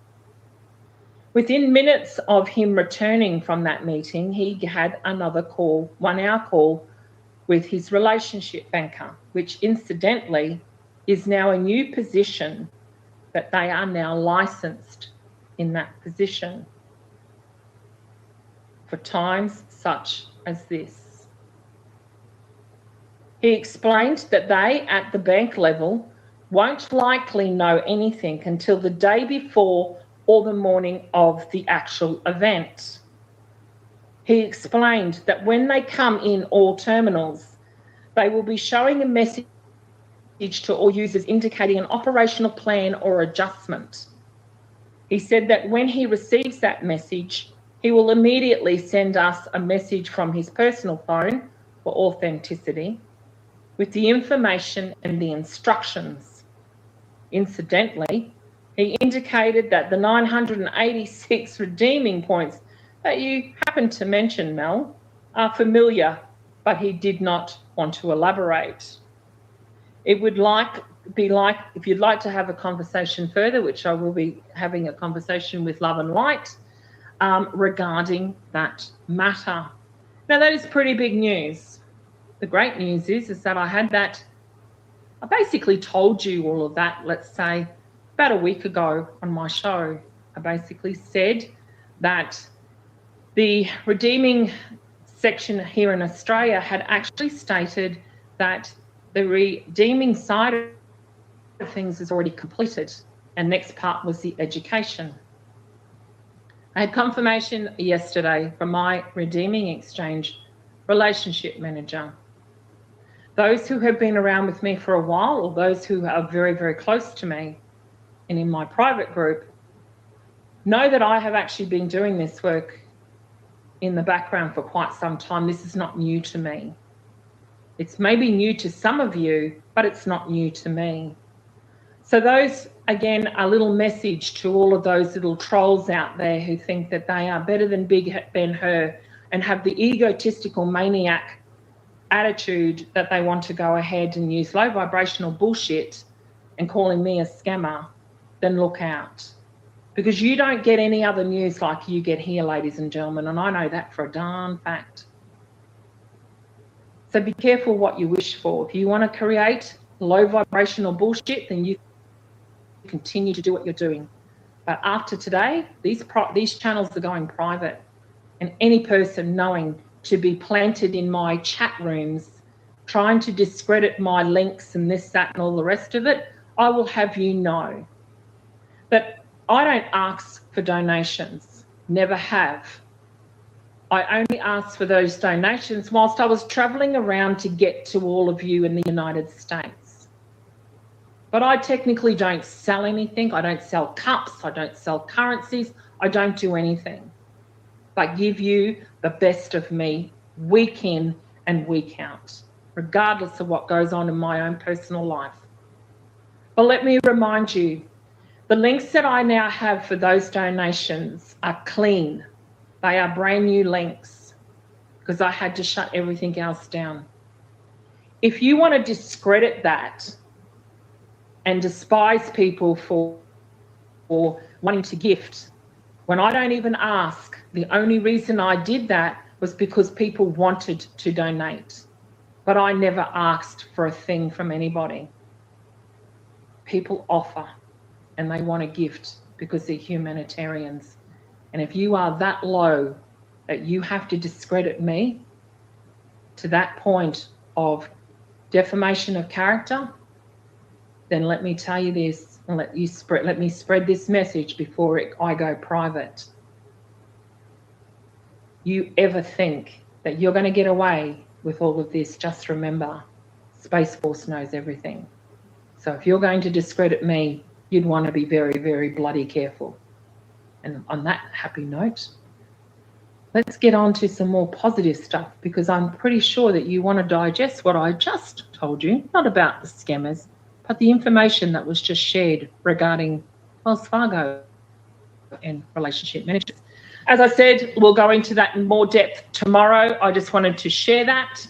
Within minutes of him returning from that meeting, he had another call, 1-hour call, with his relationship banker, which incidentally is now a new position, that they are now licensed in that position for times such as this. He explained that they at the bank level won't likely know anything until the day before or the morning of the actual event. He explained that when they come in all terminals, they will be showing a message to all users indicating an operational plan or adjustment. He said that when he receives that message, he will immediately send us a message from his personal phone for authenticity with the information and the instructions. Incidentally, he indicated that the 986 redeeming points that you happened to mention, Mel, are familiar, but he did not want to elaborate. It would be like, if you'd like to have a conversation further, which I will be having a conversation with Love and Light regarding that matter. Now, that is pretty big news. The great news is that I basically told you all of that, let's say, about a week ago on my show. I basically said that the redeeming section here in Australia had actually stated that the redeeming side of things is already completed, and next part was the education. I had confirmation yesterday from my redeeming exchange relationship manager. Those who have been around with me for a while, or those who are very, very close to me and in my private group, know that I have actually been doing this work in the background for quite some time. This is not new to me. It's maybe new to some of you, but it's not new to me. So those, again, a little message to all of those little trolls out there who think that they are better than Big Ben Hur and have the egotistical maniac attitude that they want to go ahead and use low vibrational bullshit and calling me a scammer, then look out. Because you don't get any other news like you get here, ladies and gentlemen, and I know that for a darn fact. So be careful what you wish for. If you want to create low vibrational bullshit, then you continue to do what you're doing. But after today, these channels are going private, and any person knowing to be planted in my chat rooms, trying to discredit my links and this, that, and all the rest of it, I will have you know that I don't ask for donations, never have. I only asked for those donations whilst I was travelling around to get to all of you in the United States. But I technically don't sell anything. I don't sell cups. I don't sell currencies. I don't do anything but give you the best of me week in and week out, regardless of what goes on in my own personal life. But let me remind you The links that I now have for those donations are clean. They are brand new links because I had to shut everything else down. If you want to discredit that and despise people for wanting to gift, when I don't even ask, the only reason I did that was because people wanted to donate. But I never asked for a thing from anybody. People offer and they want a gift because they're humanitarians. And if you are that low that you have to discredit me to that point of defamation of character, then let me tell you this and let me spread this message before I go private. You ever think that you're going to get away with all of this, just remember, Space Force knows everything. So if you're going to discredit me, you'd want to be very, very bloody careful. And on that happy note, let's get on to some more positive stuff, because I'm pretty sure that you want to digest what I just told you, not about the scammers, but the information that was just shared regarding Wells Fargo and relationship managers. As I said, we'll go into that in more depth tomorrow. I just wanted to share that.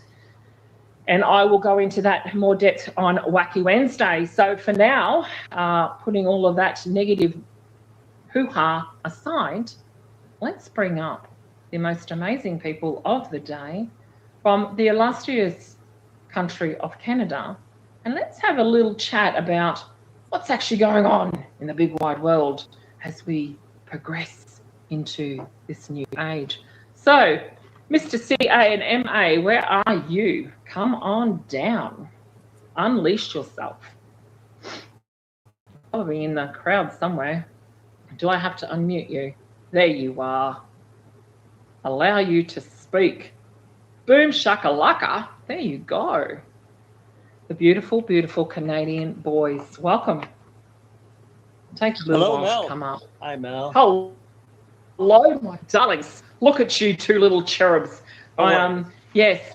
And I will go into that in more depth on Wacky Wednesday. So for now, putting all of that negative hoo-ha aside, let's bring up the most amazing people of the day from the illustrious country of Canada. And let's have a little chat about what's actually going on in the big wide world as we progress into this new age. So, Mr. CA and MA, where are you? Come on down. Unleash yourself. Probably in the crowd somewhere. Do I have to unmute you? There you are. Allow you to speak. Boom shakalaka. There you go. The beautiful, beautiful Canadian boys. Welcome. Take a little while to come up. Hi, Mel. Hello, my darlings. Look at you two little cherubs. Yes,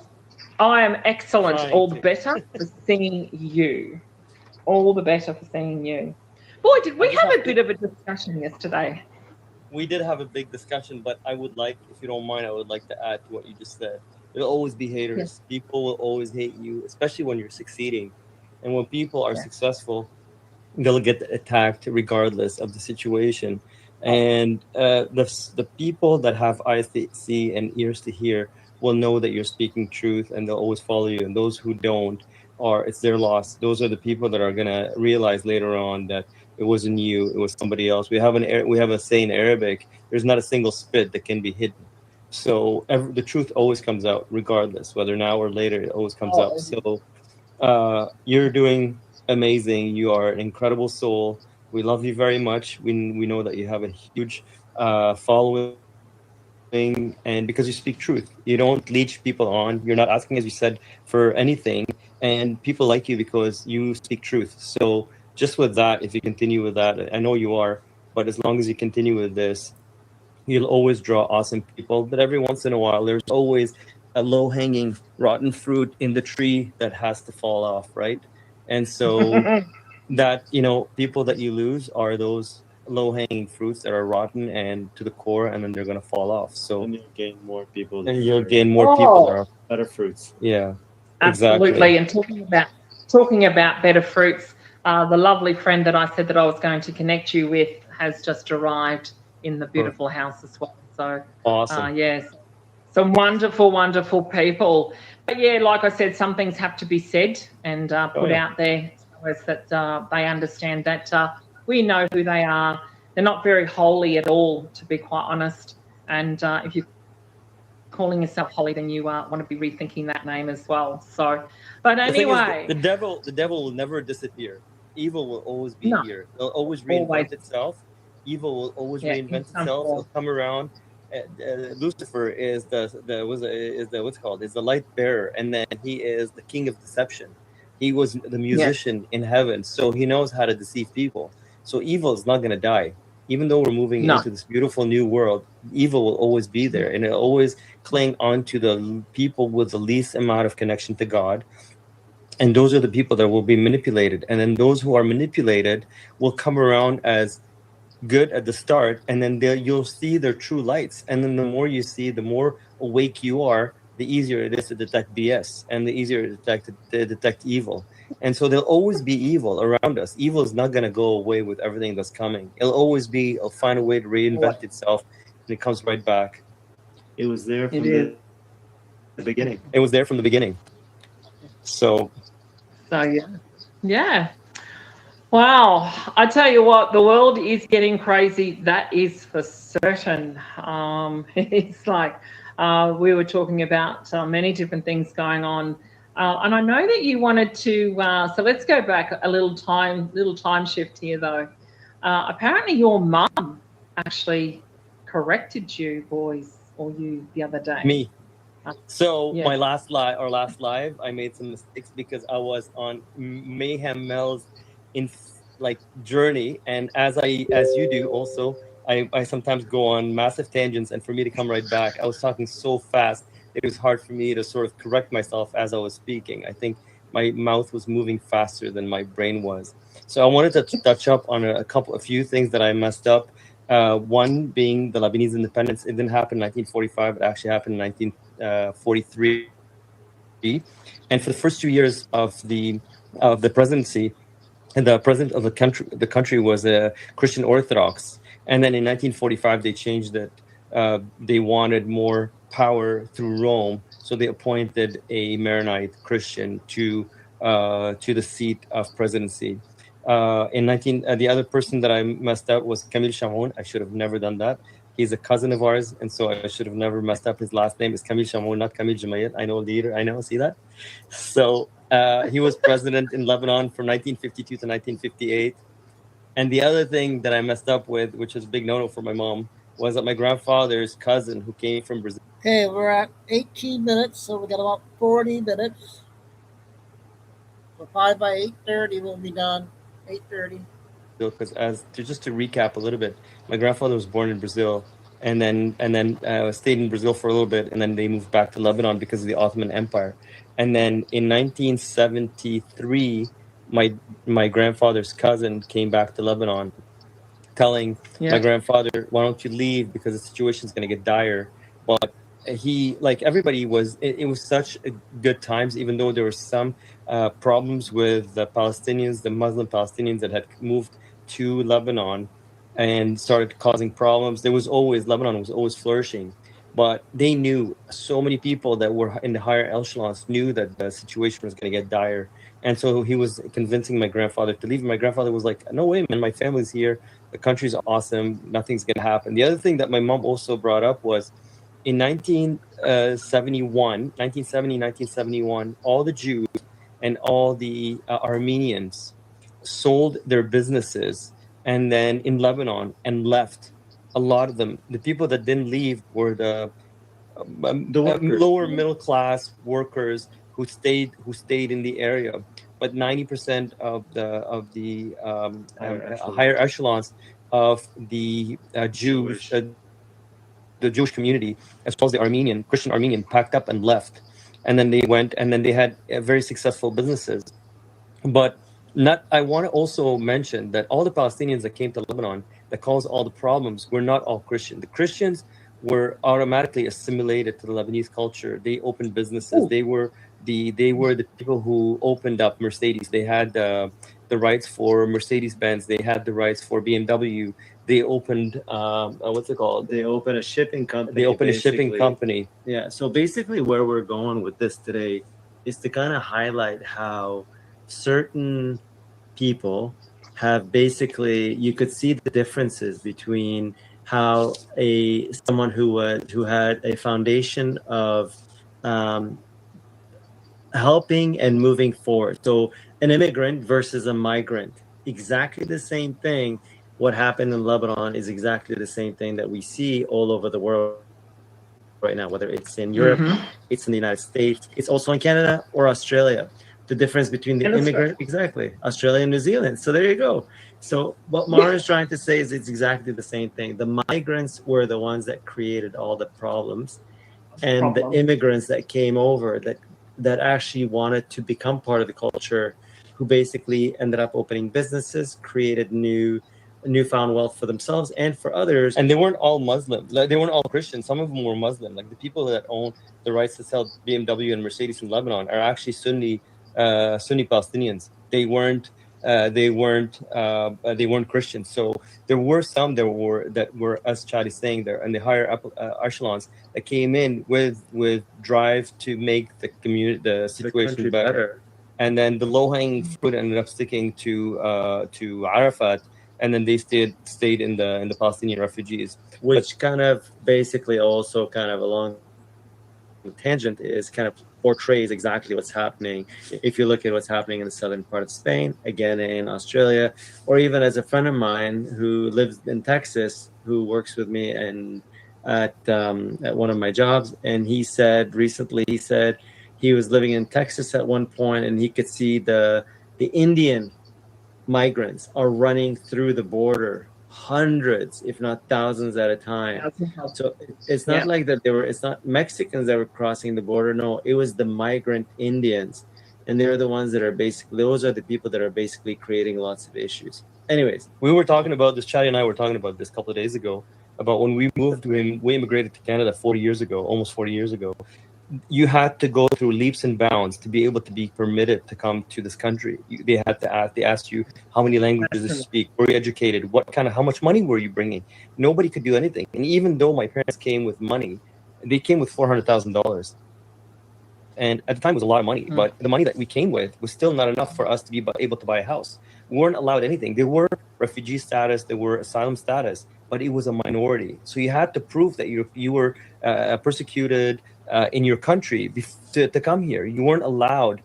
I am excellent. All the better for seeing you. All the better for seeing you. Boy, did we have a bit of a discussion yesterday. We did have a big discussion, but I would like, if you don't mind, I would like to add to what you just said. There'll always be haters. Yes. People will always hate you, especially when you're succeeding. And when people are successful, they'll get attacked regardless of the situation. And the people that have eyes to see and ears to hear will know that you're speaking truth, and they'll always follow you. And those who don't, it's their loss. Those are the people that are gonna realize later on that it wasn't you, it was somebody else. We have a saying in Arabic: there's not a single spit that can be hidden. So the truth always comes out, regardless, whether now or later. It always comes out. So you're doing amazing. You are an incredible soul. We love you very much. We know that you have a huge following, and because you speak truth, you don't leech people on. You're not asking, as you said, for anything, and people like you because you speak truth. So just with that, if you continue with that, I know you are, but as long as you continue with this, you'll always draw awesome people. But every once in a while, there's always a low-hanging rotten fruit in the tree that has to fall off, right? And so that, people that you lose are those low-hanging fruits that are rotten and to the core, and then they're going to fall off. So And you'll gain more people. And you'll gain more people that are better fruits. Yeah, Absolutely. exactly. And talking about better fruits, the lovely friend that I said that I was going to connect you with has just arrived in the beautiful house as well. So Awesome. yes, some wonderful, wonderful people. But yeah, like I said, some things have to be said and put out there so as that they understand that we know who they are. They're not very holy at all, to be quite honest. And if you're calling yourself holy, then you want to be rethinking that name as well. So, but The thing is, anyway, the devil will never disappear. Evil will always be here. It'll always reinvent Always. itself. Evil will always Yeah, reinvent in some itself. form. It'll come around. Lucifer is the light bearer, and then he is the king of deception. He was the musician in heaven, so he knows how to deceive people. So evil is not going to die. Even though we're moving No. into this beautiful new world, evil will always be there, and it'll always cling on to the people with the least amount of connection to God. And those are the people that will be manipulated. And then those who are manipulated will come around as good at the start, and then you'll see their true lights. And then the more you see, the more awake you are, the easier it is to detect BS, and the easier to detect evil. And so there'll always be evil around us. Evil is not going to go away with everything that's coming. It'll find a way to reinvent itself, and it comes right back. It was there from is. the beginning. It was there from the beginning. So yeah. Wow. I tell you what, the world is getting crazy. That is for certain. It's like we were talking about many different things going on. And I know that you wanted to, so let's go back a little time shift here though. Apparently your mum actually corrected you boys, or you, the other day. Me. So yes. my last live, I made some mistakes because I was on Mayhem Mel's journey, and as you do also, I sometimes go on massive tangents, and for me to come right back, I was talking so fast it was hard for me to sort of correct myself as I was speaking. I think my mouth was moving faster than my brain was. So I wanted to touch up on a few things that I messed up. One being the Lebanese independence. It didn't happen in 1945. It actually happened in 1943. And for the first 2 years of the presidency, and the president of the country was a Christian Orthodox. And then in 1945 they changed it. They wanted more power through Rome, so they appointed a Maronite Christian to the seat of presidency. The other person that I messed up was Camille Chamoun. I should have never done that. He's a cousin of ours, and so I should have never messed up his last name. It's Camille Chamoun, not Camille Jumayet. I know, leader. I know. See that? So he was president in Lebanon from 1952 to 1958. And the other thing that I messed up with, which was a big no-no for my mom, was that my grandfather's cousin, who came from Brazil. Okay, we're at 18 minutes, so we got about 40 minutes. So 5 by 8:30 we'll be done. 8:30. Because just to recap a little bit, my grandfather was born in Brazil, and then stayed in Brazil for a little bit, and then they moved back to Lebanon because of the Ottoman Empire. And then in 1973, my grandfather's cousin came back to Lebanon, telling my grandfather, "Why don't you leave, because the situation is going to get dire." But he, like everybody, it was such good times, even though there were some problems with the Palestinians, the Muslim Palestinians that had moved to Lebanon and started causing problems. Lebanon was always flourishing, but they knew, so many people that were in the higher echelons knew that the situation was going to get dire. And so he was convincing my grandfather to leave. My grandfather was like, "No way, man, my family's here. The country's awesome. Nothing's going to happen." The other thing that my mom also brought up was in 1971, all the Jews and all the Armenians sold their businesses and then in Lebanon and left. A lot of them, the people that didn't leave were the lower middle class workers who stayed in the area. But 90% of the higher echelons of the Jews, the Jewish community, as well as the Christian Armenian, packed up and left. And then they went, and then they had very successful businesses. But I want to also mention that all the Palestinians that came to Lebanon that caused all the problems were not all Christian. The Christians were automatically assimilated to the Lebanese culture. They opened businesses. They were the people who opened up Mercedes. They had the rights for Mercedes-Benz. They had the rights for BMW. They opened what's it called? They opened a shipping company. Yeah. So basically, where we're going with this today is to kind of highlight how certain people have basically, you could see the differences between how someone who had a foundation of helping and moving forward. So an immigrant versus a migrant, exactly the same thing. What happened in Lebanon is exactly the same thing that we see all over the world right now, whether it's in Europe, it's in the United States, it's also in Canada or Australia. The difference between the immigrant, exactly, Australia and New Zealand. So there you go. So what Mara is trying to say is it's exactly the same thing. The migrants were the ones that created all the problems, and the immigrants that came over, that actually wanted to become part of the culture, who basically ended up opening businesses, created newfound wealth for themselves and for others. And they weren't all Muslim. Like, they weren't all Christian. Some of them were Muslim. Like the people that own the rights to sell BMW and Mercedes in Lebanon are actually Sunni Palestinians. They weren't Christians. So there were some that were, as Chad is saying, there in the higher echelons that came in with drive to make the community, the situation better. And then the low-hanging fruit ended up sticking to Arafat, and then they stayed in the Palestinian refugees, which kind of basically also kind of along the tangent is kind of portrays exactly what's happening. If you look at what's happening in the southern part of Spain, again in Australia, or even as a friend of mine who lives in Texas, who works with me and at one of my jobs, and he said recently, he was living in Texas at one point, and he could see the Indian migrants are running through the border, hundreds, if not thousands at a time. So it's not like that it's not Mexicans that were crossing the border. No, it was the migrant Indians. And they're the ones that are those are the people that are basically creating lots of issues. Anyways, we were talking about this, Charlie and I were talking about this a couple of days ago, about when we immigrated to Canada 40 years ago, almost 40 years ago. You had to go through leaps and bounds to be able to be permitted to come to this country. They asked you how many languages you speak, were you educated, how much money were you bringing? Nobody could do anything. And even though my parents came with money, they came with $400,000. And at the time it was a lot of money, but the money that we came with was still not enough for us to be able to buy a house. We weren't allowed anything. There were refugee status, there were asylum status, but it was a minority. So you had to prove that you were persecuted in your country to come here. You weren't allowed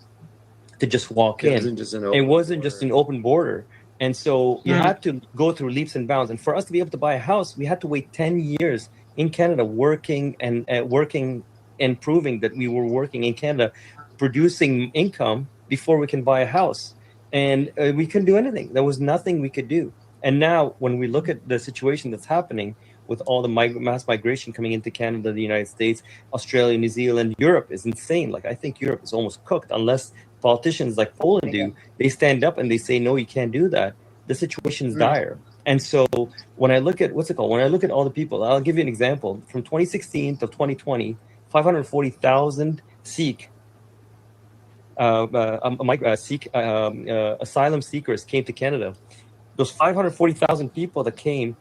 to just walk in. It wasn't just an open border. And so you had to go through leaps and bounds. And for us to be able to buy a house, we had to wait 10 years in Canada working and proving that we were working in Canada, producing income before we can buy a house. And we couldn't do anything. There was nothing we could do. And now when we look at the situation that's happening with all the mass migration coming into Canada, the United States, Australia, New Zealand, Europe is insane. Like, I think Europe is almost cooked unless politicians like Poland do. They stand up and they say, no, you can't do that. The situation is dire. And so when I look at, when I look at all the people, I'll give you an example. From 2016 to 2020, 540,000 Sikh asylum seekers came to Canada. Those 540,000 people that came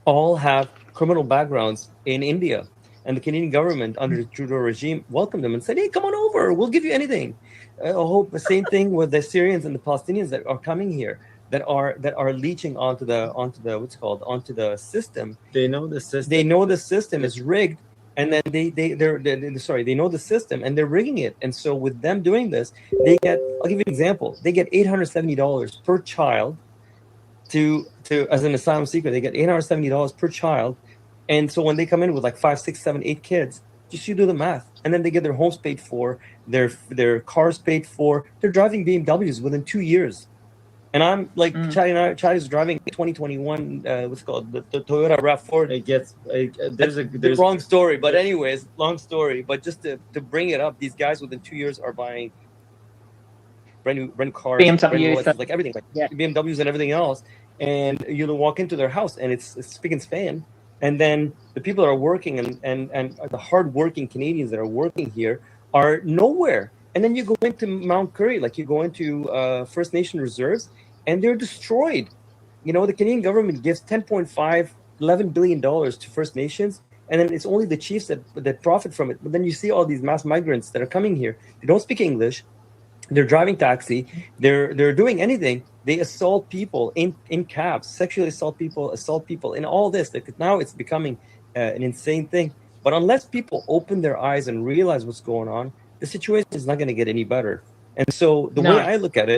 all have criminal backgrounds in India. And the Canadian government under the Trudeau regime welcomed them and said, hey, come on over, we'll give you anything. I hope the same thing with the Syrians and the Palestinians that are coming here, that are leeching onto the system. They know the system. They know the system is rigged, and then they know the system and they're rigging it. And so with them doing this, they get, I'll give you an example. They get $870 per child to as an asylum seeker. They get $870 per child. And so when they come in with like 5, 6, 7, 8 kids, just you do the math. And then they get their homes paid for, their cars paid for. They're driving BMWs within 2 years. And I'm like, Charlie's driving 2021, what's it called? The Toyota RAV4. There's a wrong story. But anyways, long story. But just to bring it up, these guys within 2 years are buying brand new cars, BMWs, like everything, like BMWs and everything else. And you walk into their house and it's spick and span. And then the people that are working and the hardworking Canadians that are working here are nowhere. And then you go into Mount Currie, like you go into First Nation reserves, and they're destroyed. You know, the Canadian government gives $11 billion to First Nations, and then it's only the chiefs that profit from it. But then you see all these mass migrants that are coming here. They don't speak English. They're driving taxi. They're doing anything. They assault people in cabs, sexually assault people in all this. Now it's becoming an insane thing. But unless people open their eyes and realize what's going on, the situation is not going to get any better. And so the way I look at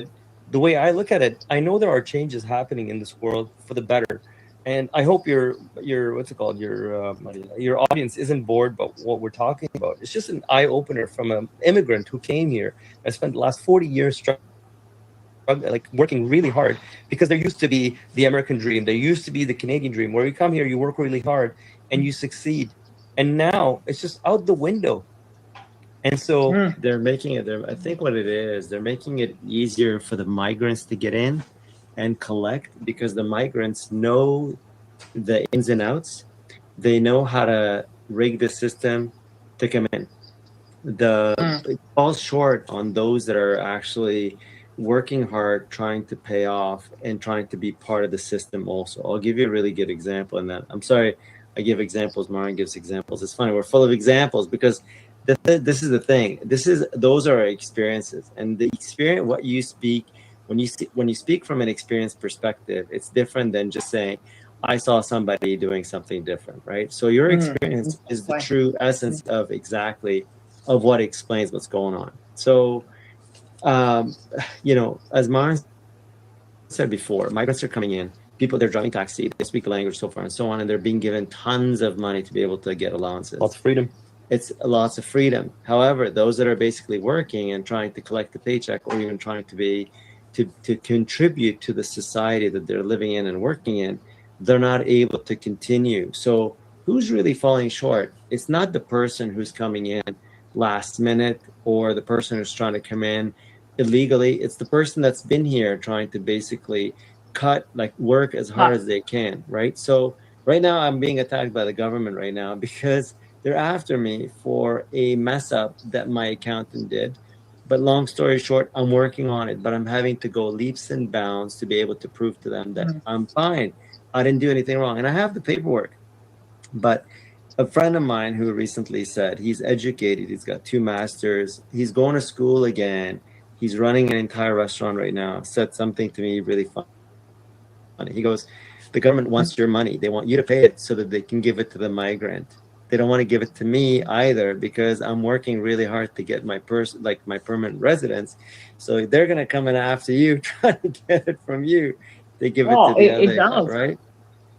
it, I know there are changes happening in this world for the better. And I hope your audience isn't bored by what we're talking about. It's just an eye opener from an immigrant who came here and spent the last 40 years working really hard, because there used to be the American dream, there used to be the Canadian dream, where you come here, you work really hard, and you succeed. And now it's just out the window. And so they're making it, I think what it is, they're making it easier for the migrants to get in and collect, because the migrants know the ins and outs. They know how to rig the system to come in. It falls short on those that are actually working hard, trying to pay off and trying to be part of the system also. I'll give you a really good example in that. I'm sorry, I give examples, Marin gives examples. It's funny, we're full of examples because this is the thing. Those are our experiences, and the experience, what you speak, when you speak from an experience perspective, it's different than just saying, I saw somebody doing something different, right? So your experience is the true essence of exactly of what explains what's going on. So, as Marin said before, migrants are coming in, people, they're driving taxi, they speak the language, so far and so on, and they're being given tons of money to be able to get allowances. Lots of freedom. It's lots of freedom. However, those that are basically working and trying to collect a paycheck, or even trying to contribute to the society that they're living in and working in, they're not able to continue. So who's really falling short? It's not the person who's coming in last minute or the person who's trying to come in illegally. It's the person that's been here trying to basically work as hard as they can, right? So right now I'm being attacked by the government right now because they're after me for a mess up that my accountant did. But long story short, I'm working on it, but I'm having to go leaps and bounds to be able to prove to them that I'm fine. I didn't do anything wrong. And I have the paperwork. But a friend of mine who recently said he's educated, he's got 2 masters, he's going to school again, he's running an entire restaurant right now, said something to me really funny. He goes, the government wants your money. They want you to pay it so that they can give it to the migrant. They don't want to give it to me either because I'm working really hard to get my permanent residence. So they're going to come in after you, trying to get it from you. They give it to the other guy, right?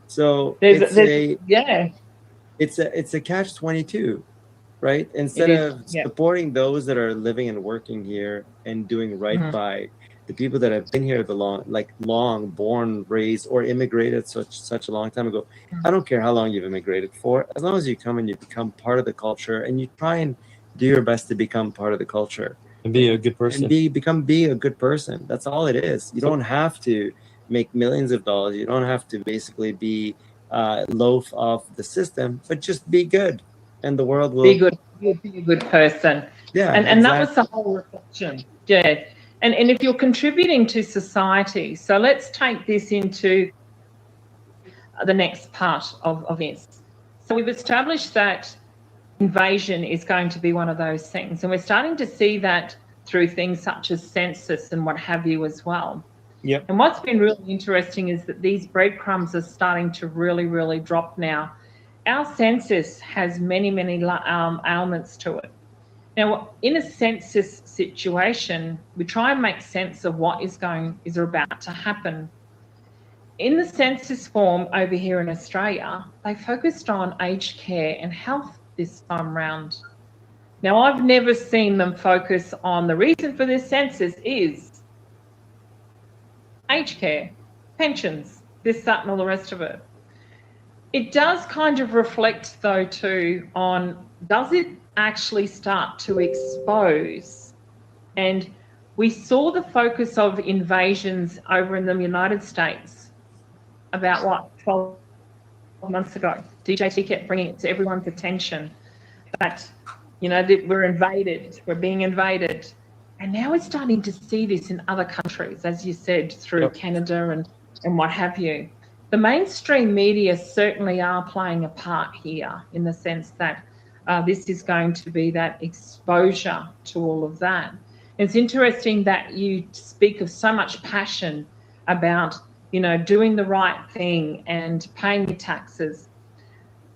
So it's a catch-22, right? Instead of supporting those that are living and working here and doing right by the people that have been here born, raised, or immigrated such a long time ago. I don't care how long you've immigrated for, as long as you come and you become part of the culture and you try and do your best to become part of the culture and be a good person. And be a good person. That's all it is. You don't have to make millions of dollars. You don't have to basically be loaf of the system, but just be good, and the world will be good. You'll be a good person. Yeah, and that was the whole reflection. Yeah. And if you're contributing to society, so let's take this into the next part of this. So we've established that invasion is going to be one of those things, and we're starting to see that through things such as census and what have you as well. Yep. And what's been really interesting is that these breadcrumbs are starting to really, really drop now. Our census has many, many ailments to it. Now, in a census situation, we try and make sense of what is about to happen. In the census form over here in Australia, they focused on aged care and health this time round. Now, I've never seen them focus on the reason for this census is aged care, pensions, this, that, and all the rest of it. It does kind of reflect, though, too, on does it actually start to expose? And we saw the focus of invasions over in the United States about, 12 months ago. DJT kept bringing it to everyone's attention that, that we're invaded, we're being invaded. And now we're starting to see this in other countries, as you said, through Canada and what have you. The mainstream media certainly are playing a part here in the sense that this is going to be that exposure to all of that. It's interesting that you speak of so much passion about, doing the right thing and paying your taxes.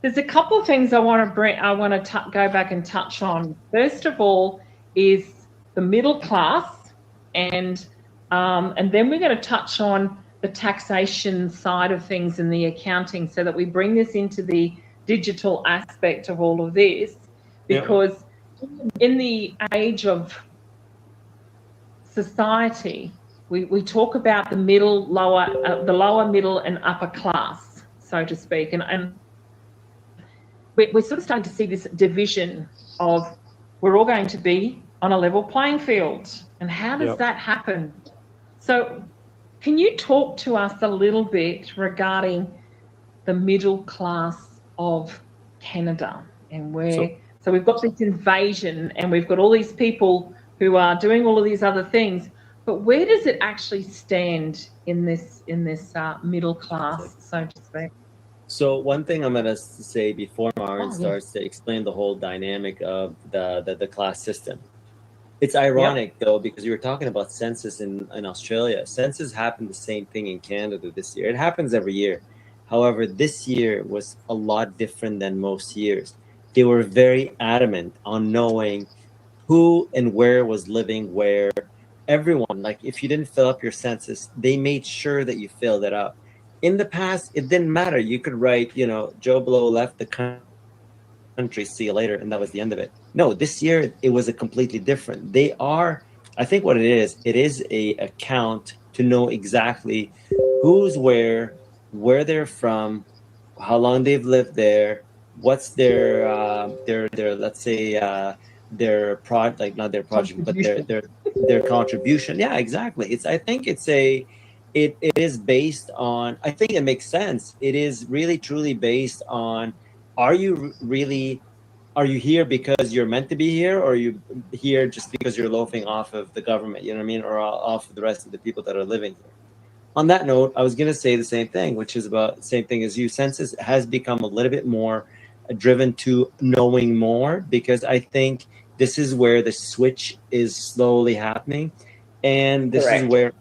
There's a couple of things I want to go back and touch on. First of all is the middle class, and then we're going to touch on the taxation side of things and the accounting, so that we bring this into the digital aspect of all of this, because in the age of society, we talk about the lower middle and upper class, so to speak, and we're sort of starting to see this division of we're all going to be on a level playing field. And how does Yep. that happen? So can you talk to us a little bit regarding the middle class of Canada and where, so we've got this invasion and we've got all these people who are doing all of these other things, but where does it actually stand in this middle class, so to speak? So one thing I'm gonna say before Maren yeah. starts to explain the whole dynamic of the class system. It's ironic though, because you were talking about census in Australia. Census happened the same thing in Canada this year. It happens every year. However, this year was a lot different than most years. They were very adamant on knowing who and where was living where. Everyone, like if you didn't fill up your census, they made sure that you filled it up. In the past, it didn't matter. You could write, you know, Joe Blow left the country, see you later, and that was the end of it. No, this year it was a completely different. They are, I think what it is a account to know exactly who's where they're from, how long they've lived there, what's their let's say their project, like not their project, but their contribution. Yeah, exactly. I think it is based on, I think it makes sense. It is really truly based on, are you here because you're meant to be here, or are you here just because you're loafing off of the government, you know what I mean, or off of the rest of the people that are living here? On that note, I was going to say the same thing, which is about the same thing as you. Census has become a little bit more driven to knowing more, because I think this is where the switch is slowly happening. And this is where,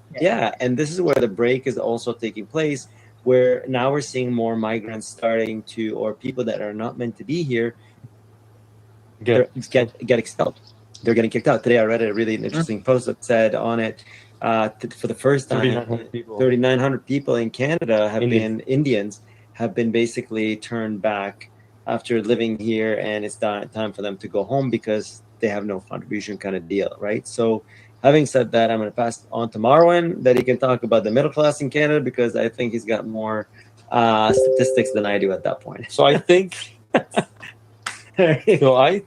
and this is where the break is also taking place, where now we're seeing more migrants starting to, or people that are not meant to be here, get expelled. They're getting kicked out. Today I read a really interesting post that said on it, for the first time, 3,900 people in Canada have been Indians have been basically turned back after living here, and it's time for them to go home because they have no contribution, kind of deal, right? So having said that, I'm going to pass on to Marwan that he can talk about the middle class in Canada, because I think he's got more statistics than I do at that point. So I think I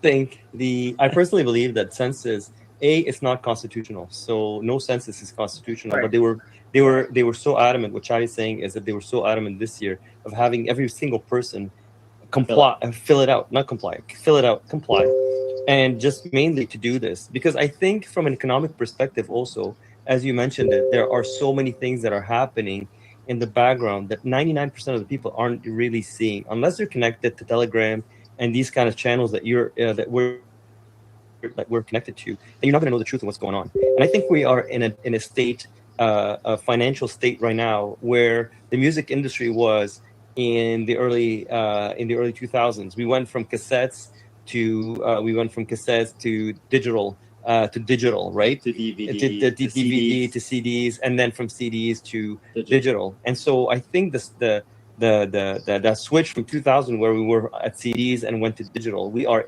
personally believe that census, it's not constitutional. So no census is constitutional. But they were so adamant. What Chad is saying is that they were so adamant this year of having every single person comply, fill it out, comply, and just mainly to do this, because I think from an economic perspective also, as you mentioned it, there are so many things that are happening in the background that 99% of the people aren't really seeing, unless they're connected to Telegram and these kind of channels that we're connected to, and you're not going to know the truth of what's going on. And I think we are in a state, a financial state right now, where the music industry was in the early 2000s. We went from cassettes to digital, right? To DVD, to CDs, and then from CDs to digital. And so I think that switch from 2000, where we were at CDs and went to digital, we are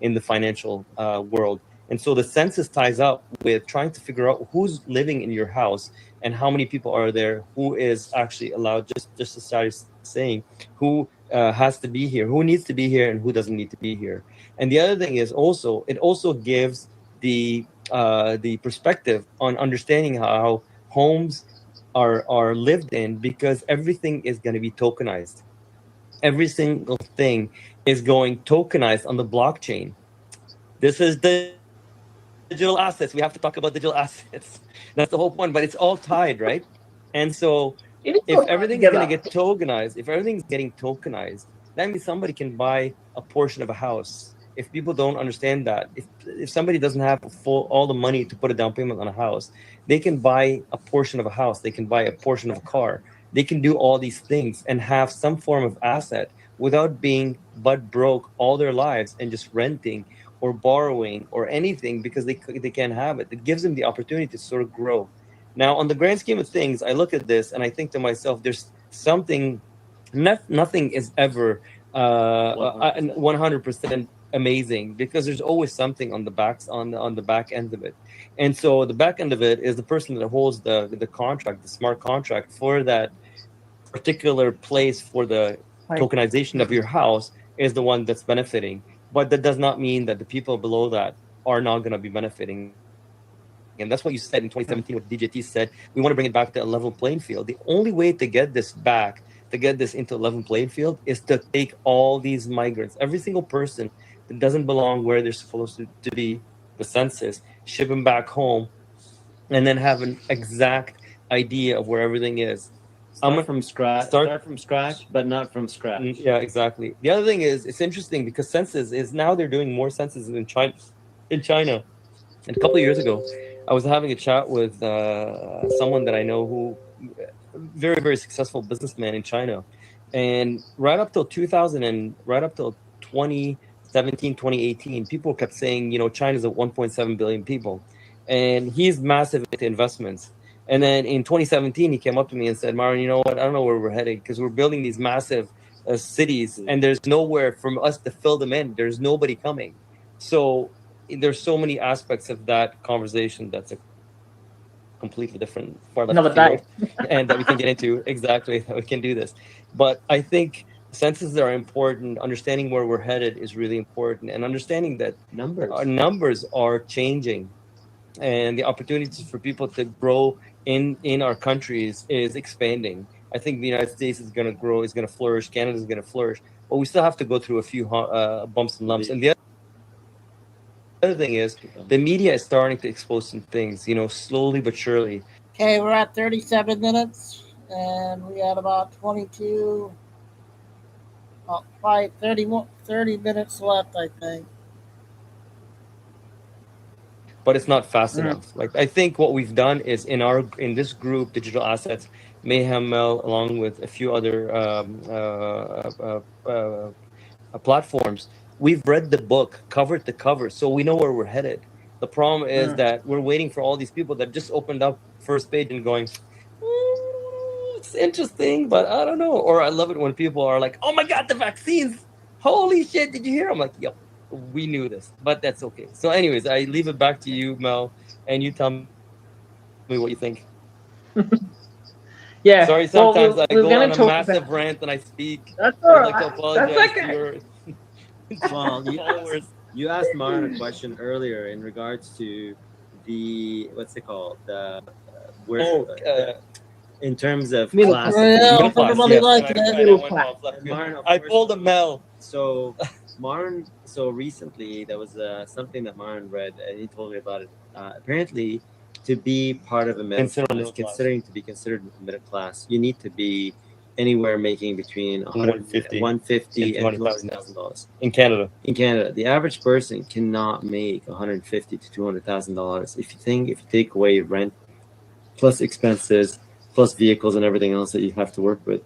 in the financial world. And so the census ties up with trying to figure out who's living in your house and how many people are there, who is actually allowed, just to start saying who has to be here, who needs to be here, and who doesn't need to be here. And the other thing is also, it also gives the perspective on understanding how homes are lived in, because everything is going to be tokenized. Every single thing is going tokenized on the blockchain. This is the digital assets. We have to talk about digital assets. That's the whole point, but it's all tied, right? And so if everything's going to get tokenized, if everything's getting tokenized, that means somebody can buy a portion of a house. If people don't understand that, if somebody doesn't have all the money to put a down payment on a house, they can buy a portion of a house. They can buy a portion of a car. They can do all these things and have some form of asset without being butt broke all their lives and just renting or borrowing or anything, because they can't have it. It gives them the opportunity to sort of grow. Now, on the grand scheme of things, I look at this and I think to myself, there's something, nothing is ever 100% amazing, because there's always something on the back end of it. And so the back end of it is the person that holds the contract, the smart contract for that particular place for the tokenization of your house, is the one that's benefiting. but that does not mean that the people below that are not going to be benefiting. And that's what you said in 2017, what DJT said. We want to bring it back to a level playing field. The only way to get this back, to get this into a level playing field, is to take all these migrants, every single person that doesn't belong where they're supposed to be, the census, ship them back home, and then have an exact idea of where everything is. Start from scratch, but not from scratch. Yeah, exactly. The other thing is, it's interesting because census is now they're doing more censuses in China. And a couple of years ago, I was having a chat with someone that I know who, very, very successful businessman in China. And right up till 2017, 2018, people kept saying, China's at 1.7 billion people. And he's massive into investments. And then in 2017, he came up to me and said, Marin, you know what? I don't know where we're heading because we're building these massive cities and there's nowhere for us to fill them in. There's nobody coming. So there's so many aspects of that conversation that's a completely different part of the field and that we can get into. Exactly, that we can do this. But I think censuses are important. Understanding where we're headed is really important, and understanding that our numbers are changing and the opportunities for people to grow in our countries is expanding. I think the United States is going to grow, is going to flourish, Canada is going to flourish, but we still have to go through a few bumps and lumps. And the other thing is the media is starting to expose some things, slowly but surely. Okay, we're at 37 minutes, and we had about 22, probably 30 minutes left, I think. But it's not fast enough. Like, I think what we've done is in this group, Digital Assets, Mayhem Mel, along with a few other platforms, we've read the book cover to cover, so we know where we're headed. The problem is that we're waiting for all these people that just opened up first page and going, it's interesting, but I don't know. Or I love it when people are like, oh my God, the vaccines. Holy shit, did you hear? I'm like, yep, we knew this, but that's okay. So anyways, I leave it back to you, Mel, and you tell me what you think. Yeah. Sorry, sometimes we're I go on a talk massive rant and I speak. That's all I'd like to right. apologize That's to okay. your Well, you asked Marin a question earlier in regards to the what's it called, the in terms of class. Middle class. I pulled a Mel. So Marin, recently there was something that Marin read and he told me about it. Apparently, to be part of a middle class, to be considered middle class, you need to be anywhere making between $150 and $200,000 in Canada. In Canada, the average person cannot make $150,000 to $200,000. If you take away rent, plus expenses, plus vehicles and everything else that you have to work with,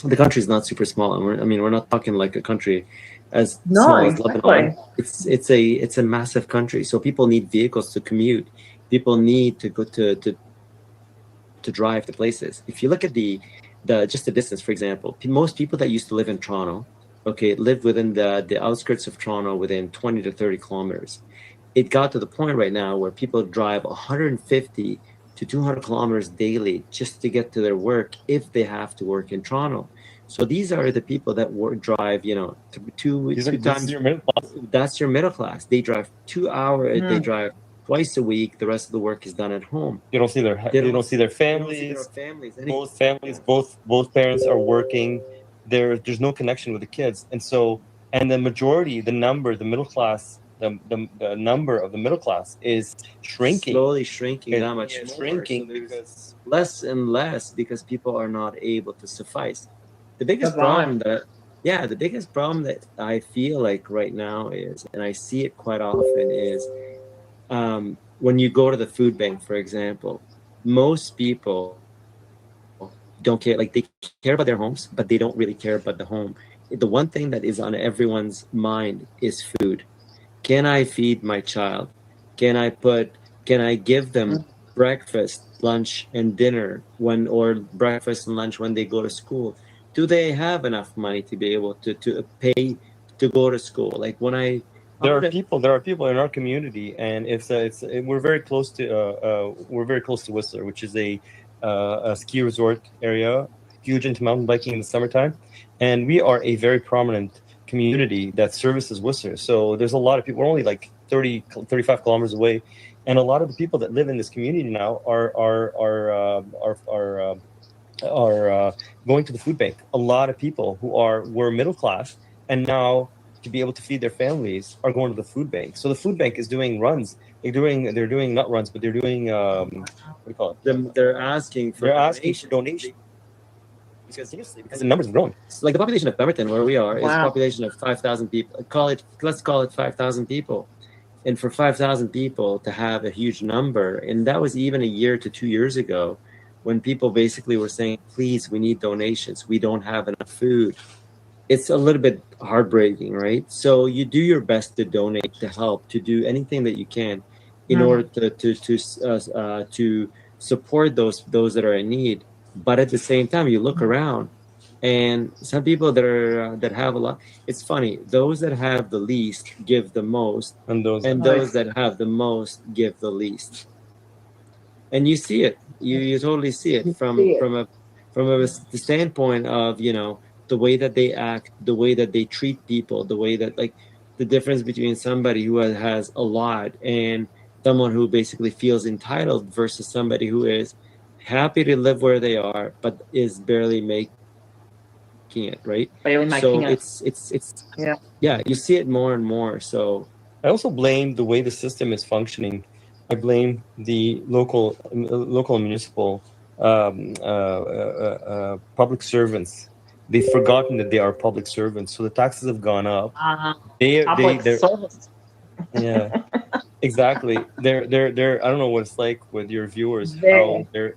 the country is not super small. And we're not talking like a country as small as Lebanon. It's a massive country, so people need vehicles to commute. People need to go to drive to places. If you look at just the distance, for example, most people that used to live in Toronto, lived within the outskirts of Toronto within 20 to 30 kilometers. It got to the point right now where people drive 150 to 200 kilometers daily just to get to their work if they have to work in Toronto. So these are the people that drive, two times. That's your middle class. They drive 2 hours. They drive twice a week. The rest of the work is done at home. You don't see their families. Both parents are working. There's no connection with the kids, and the majority, the middle class, the number of the middle class is shrinking. Slowly shrinking. That much more. Shrinking So because less and less because people are not able to suffice. The biggest problem that I feel like right now is, and I see it quite often, is when you go to the food bank, for example, most people don't care. Like, they care about their homes, but they don't really care about the home. The one thing that is on everyone's mind is food. Can I feed my child? Can I give them breakfast, lunch, and dinner or breakfast and lunch when they go to school? Do they have enough money to be able to pay to go to school? Like, when there are people in our community, and we're very close to Whistler, which is a ski resort area, huge into mountain biking in the summertime, and we are a very prominent community that services Worcester. So there's a lot of people. We're only like 35 kilometers away, and a lot of the people that live in this community now are going to the food bank. A lot of people who were middle class and now, to be able to feed their families, are going to the food bank. So the food bank is doing runs. They're doing not runs, but they're doing what do you call it? They're asking for donation. Because the numbers are growing. It's like the population of Pemberton, where we are, is a Wow. population of 5,000 people. Let's call it 5,000 people. And for 5,000 people to have a huge number, and that was even a year to 2 years ago, when people basically were saying, please, we need donations. We don't have enough food. It's a little bit heartbreaking, right? So you do your best to donate, to help, to do anything that you can in order to support those that are in need. But at the same time, you look around, and some people that have a lot. It's funny. Those that have the least give the most, and those that have the most give the least. And you see it. You totally see it from a standpoint of the way that they act, the way that they treat people, the way that the difference between somebody who has a lot and someone who basically feels entitled versus somebody who is happy to live where they are but is barely making it, right? Barely making it. It's you see it more and more. So I also blame the way the system is functioning. I blame the local and municipal public servants. They've forgotten that they are public servants, so the taxes have gone up. Public service. Yeah, exactly. They're. I don't know what it's like with your viewers. Very.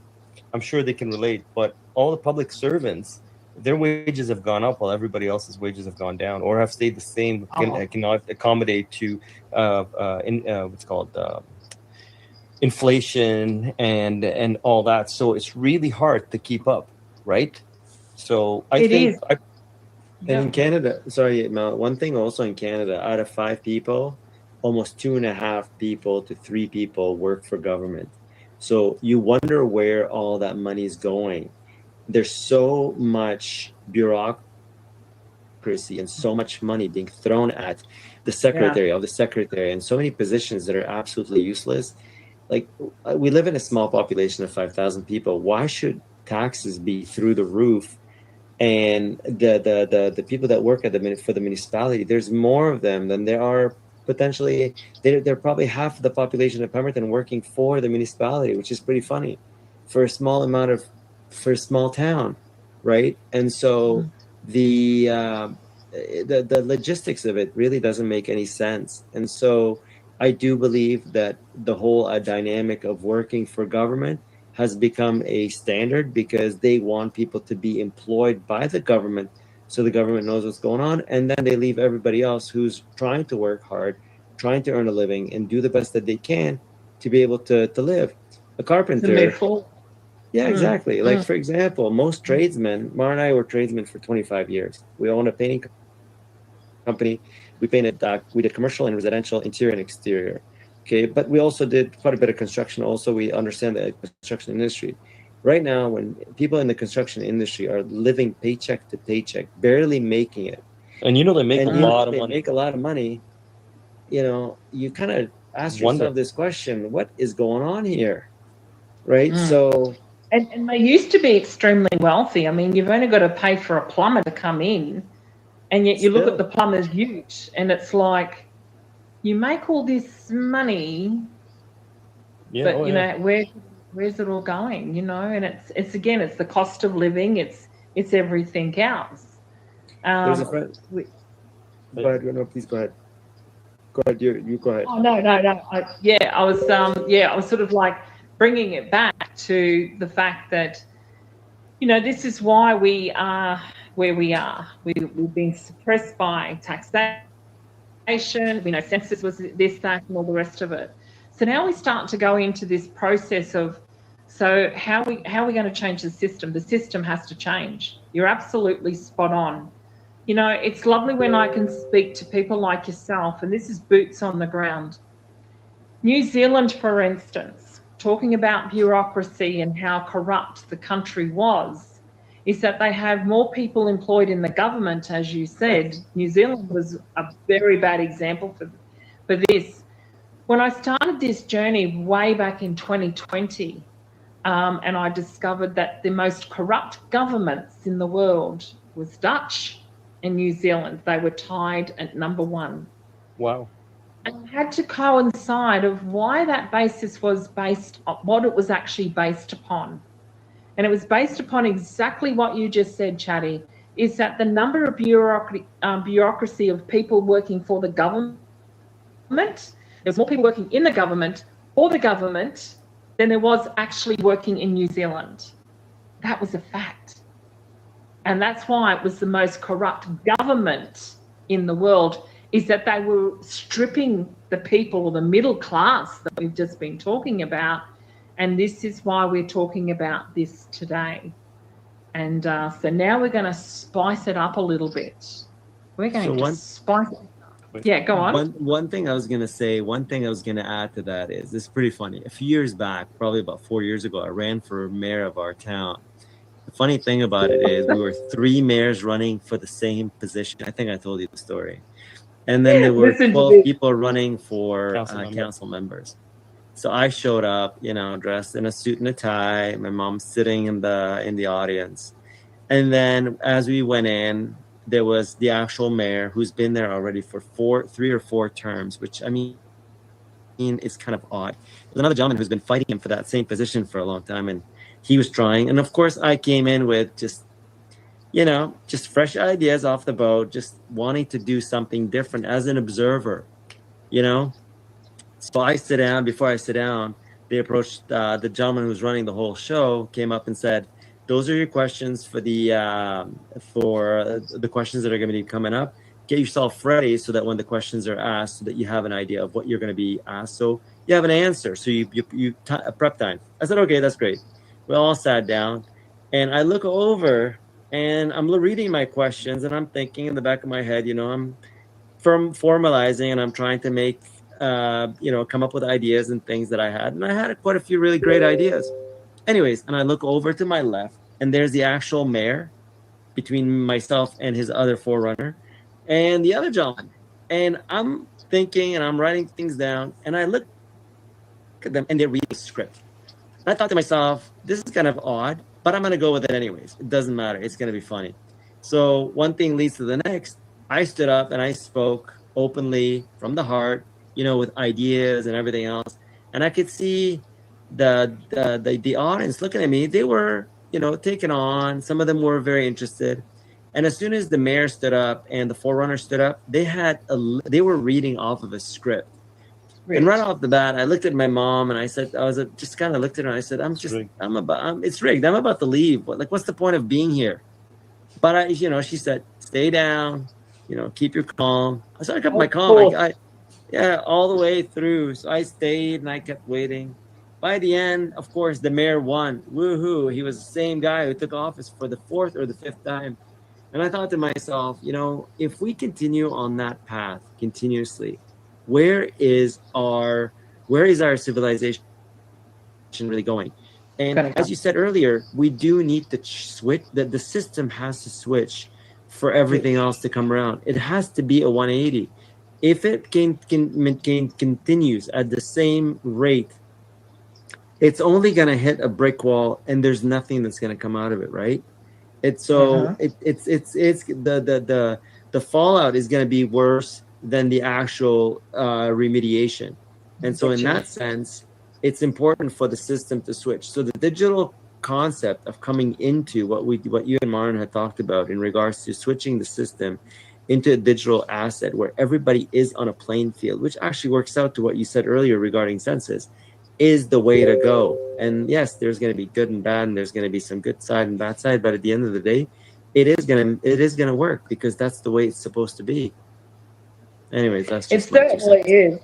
I'm sure they can relate, but all the public servants, their wages have gone up while everybody else's wages have gone down or have stayed the same. Cannot accommodate to what's called inflation and all that. So it's really hard to keep up, right? So I think in Canada, sorry, Mel, one thing also in Canada, out of 5 people, almost 2.5 people to 3 people work for government. So you wonder where all that money is going. There's so much bureaucracy and so much money being thrown at the secretary of the secretary, and so many positions that are absolutely useless. Like, we live in a small population of 5,000 people. Why should taxes be through the roof? And the people that work for the municipality, there's more of them than there are potentially. They're probably half the population of Pemberton working for the municipality, which is pretty funny for a small town, right? And so the logistics of it really doesn't make any sense. And so I do believe that the whole dynamic of working for government has become a standard because they want people to be employed by the government so the government knows what's going on, and then they leave everybody else who's trying to work hard, trying to earn a living and do the best that they can to be able to live. A carpenter. Yeah, exactly. Like, for example, most tradesmen, Mara and I were tradesmen for 25 years. We owned a painting company. We painted, we did commercial and residential, interior and exterior. Okay, but we also did quite a bit of construction. Also, we understand the construction industry. Right now, when people in the construction industry are living paycheck to paycheck, barely making it, and they make a lot of money. Make a lot of money. You kind of ask yourself this question: what is going on here, right? So, and they used to be extremely wealthy. I mean, you've only got to pay for a plumber to come in, and yet you look at the plumber's ute, and it's like, you make all this money, but where's it all going? And it's again, it's the cost of living, it's everything else. There's a friend. Go ahead. No, please go ahead. Go ahead. You go ahead. Oh no. I was sort of like bringing it back to the fact that, this is why we are where we are. We've been suppressed by taxation. Census was this, that, and all the rest of it. So now we start to go into this process of, so how are we going to change the system? The system has to change. You're absolutely spot on. It's lovely when I can speak to people like yourself, and this is boots on the ground. New Zealand, for instance, talking about bureaucracy and how corrupt the country was. is that they have more people employed in the government, as you said. New Zealand was a very bad example for this. When I started this journey way back in 2020, and I discovered that the most corrupt governments in the world was Dutch and New Zealand. They were tied at #1. Wow. And it had to coincide of why that basis was based on what it was actually based upon. And it was based upon exactly what you just said, Chatty, is that the number of bureaucracy of people working for the government, there's more people working in the government for the government than there was actually working in New Zealand. That was a fact. And that's why it was the most corrupt government in the world, is that they were stripping the people, or the middle class that we've just been talking about. And this is why we're talking about this today. And so now we're going to spice it up a little bit. We're going to spice it up. Yeah, go on. One thing I was going to say, one thing I was going to add to that is, this is pretty funny. A few years back, probably about 4 years ago, I ran for mayor of our town. The funny thing about it is we were 3 mayors running for the same position. I think I told you the story. And then there were 12 people running for council members. So I showed up, you know, dressed in a suit and a tie. My mom's sitting in the audience. And then as we went in, there was the actual mayor who's been there already for 3 or 4 terms, which I mean is kind of odd. There's another gentleman who's been fighting him for that same position for a long time, and he was trying. And of course, I came in with just, you know, just fresh ideas off the boat, just wanting to do something different as an observer, you know. So I sit down. Before I sit down, they approached the gentleman who was running the whole show, came up and said, "Those are your questions for the questions that are going to be coming up. Get yourself ready so that when the questions are asked, so that you have an idea of what you're going to be asked. So you have an answer. So you prep time." I said, "Okay, that's great." We all sat down, and I look over, and I'm reading my questions, and I'm thinking in the back of my head, you know, I'm formalizing, and I'm trying to make, you know, come up with ideas and things that I had. And I had quite a few really great ideas. Anyways, and I look over to my left, and there's the actual mayor between myself and his other forerunner and the other gentleman. And I'm thinking, and I'm writing things down, and I look at them, and they're reading the script. And I thought to myself, this is kind of odd, but I'm going to go with it anyways. It doesn't matter. It's going to be funny. So one thing leads to the next. I stood up and I spoke openly from the heart, you know, with ideas and everything else. And I could see the audience looking at me. They were, you know, taken on. Some of them were very interested. And as soon as the mayor stood up and the forerunner stood up, they were reading off of a script. Right. And right off the bat, I looked at my mom and I said, just kind of looked at her and I said, it's rigged. I'm about to leave. What's the point of being here? But you know, she said, stay down, you know, keep your calm. So I kept my calm. Yeah, all the way through. So I stayed and I kept waiting. By the end, of course, the mayor won. Woohoo. He was the same guy who took office for the 4th or the 5th time. And I thought to myself, you know, if we continue on that path continuously, where is our civilization really going? And as you said earlier, we do need to switch. That the system has to switch for everything else to come around. It has to be a 180. If it continues at the same rate, it's only going to hit a brick wall, and there's nothing that's going to come out of it, right? It's so it's the fallout is going to be worse than the actual remediation. And so in that sense, it's important for the system to switch. So the digital concept of coming into what you and Maren had talked about in regards to switching the system into a digital asset where everybody is on a playing field, which actually works out to what you said earlier regarding census, is the way to go. And yes, there's going to be good and bad, and there's going to be some good side and bad side, but at the end of the day, it is going to work, because that's the way it's supposed to be. Anyways, that's just it certainly is.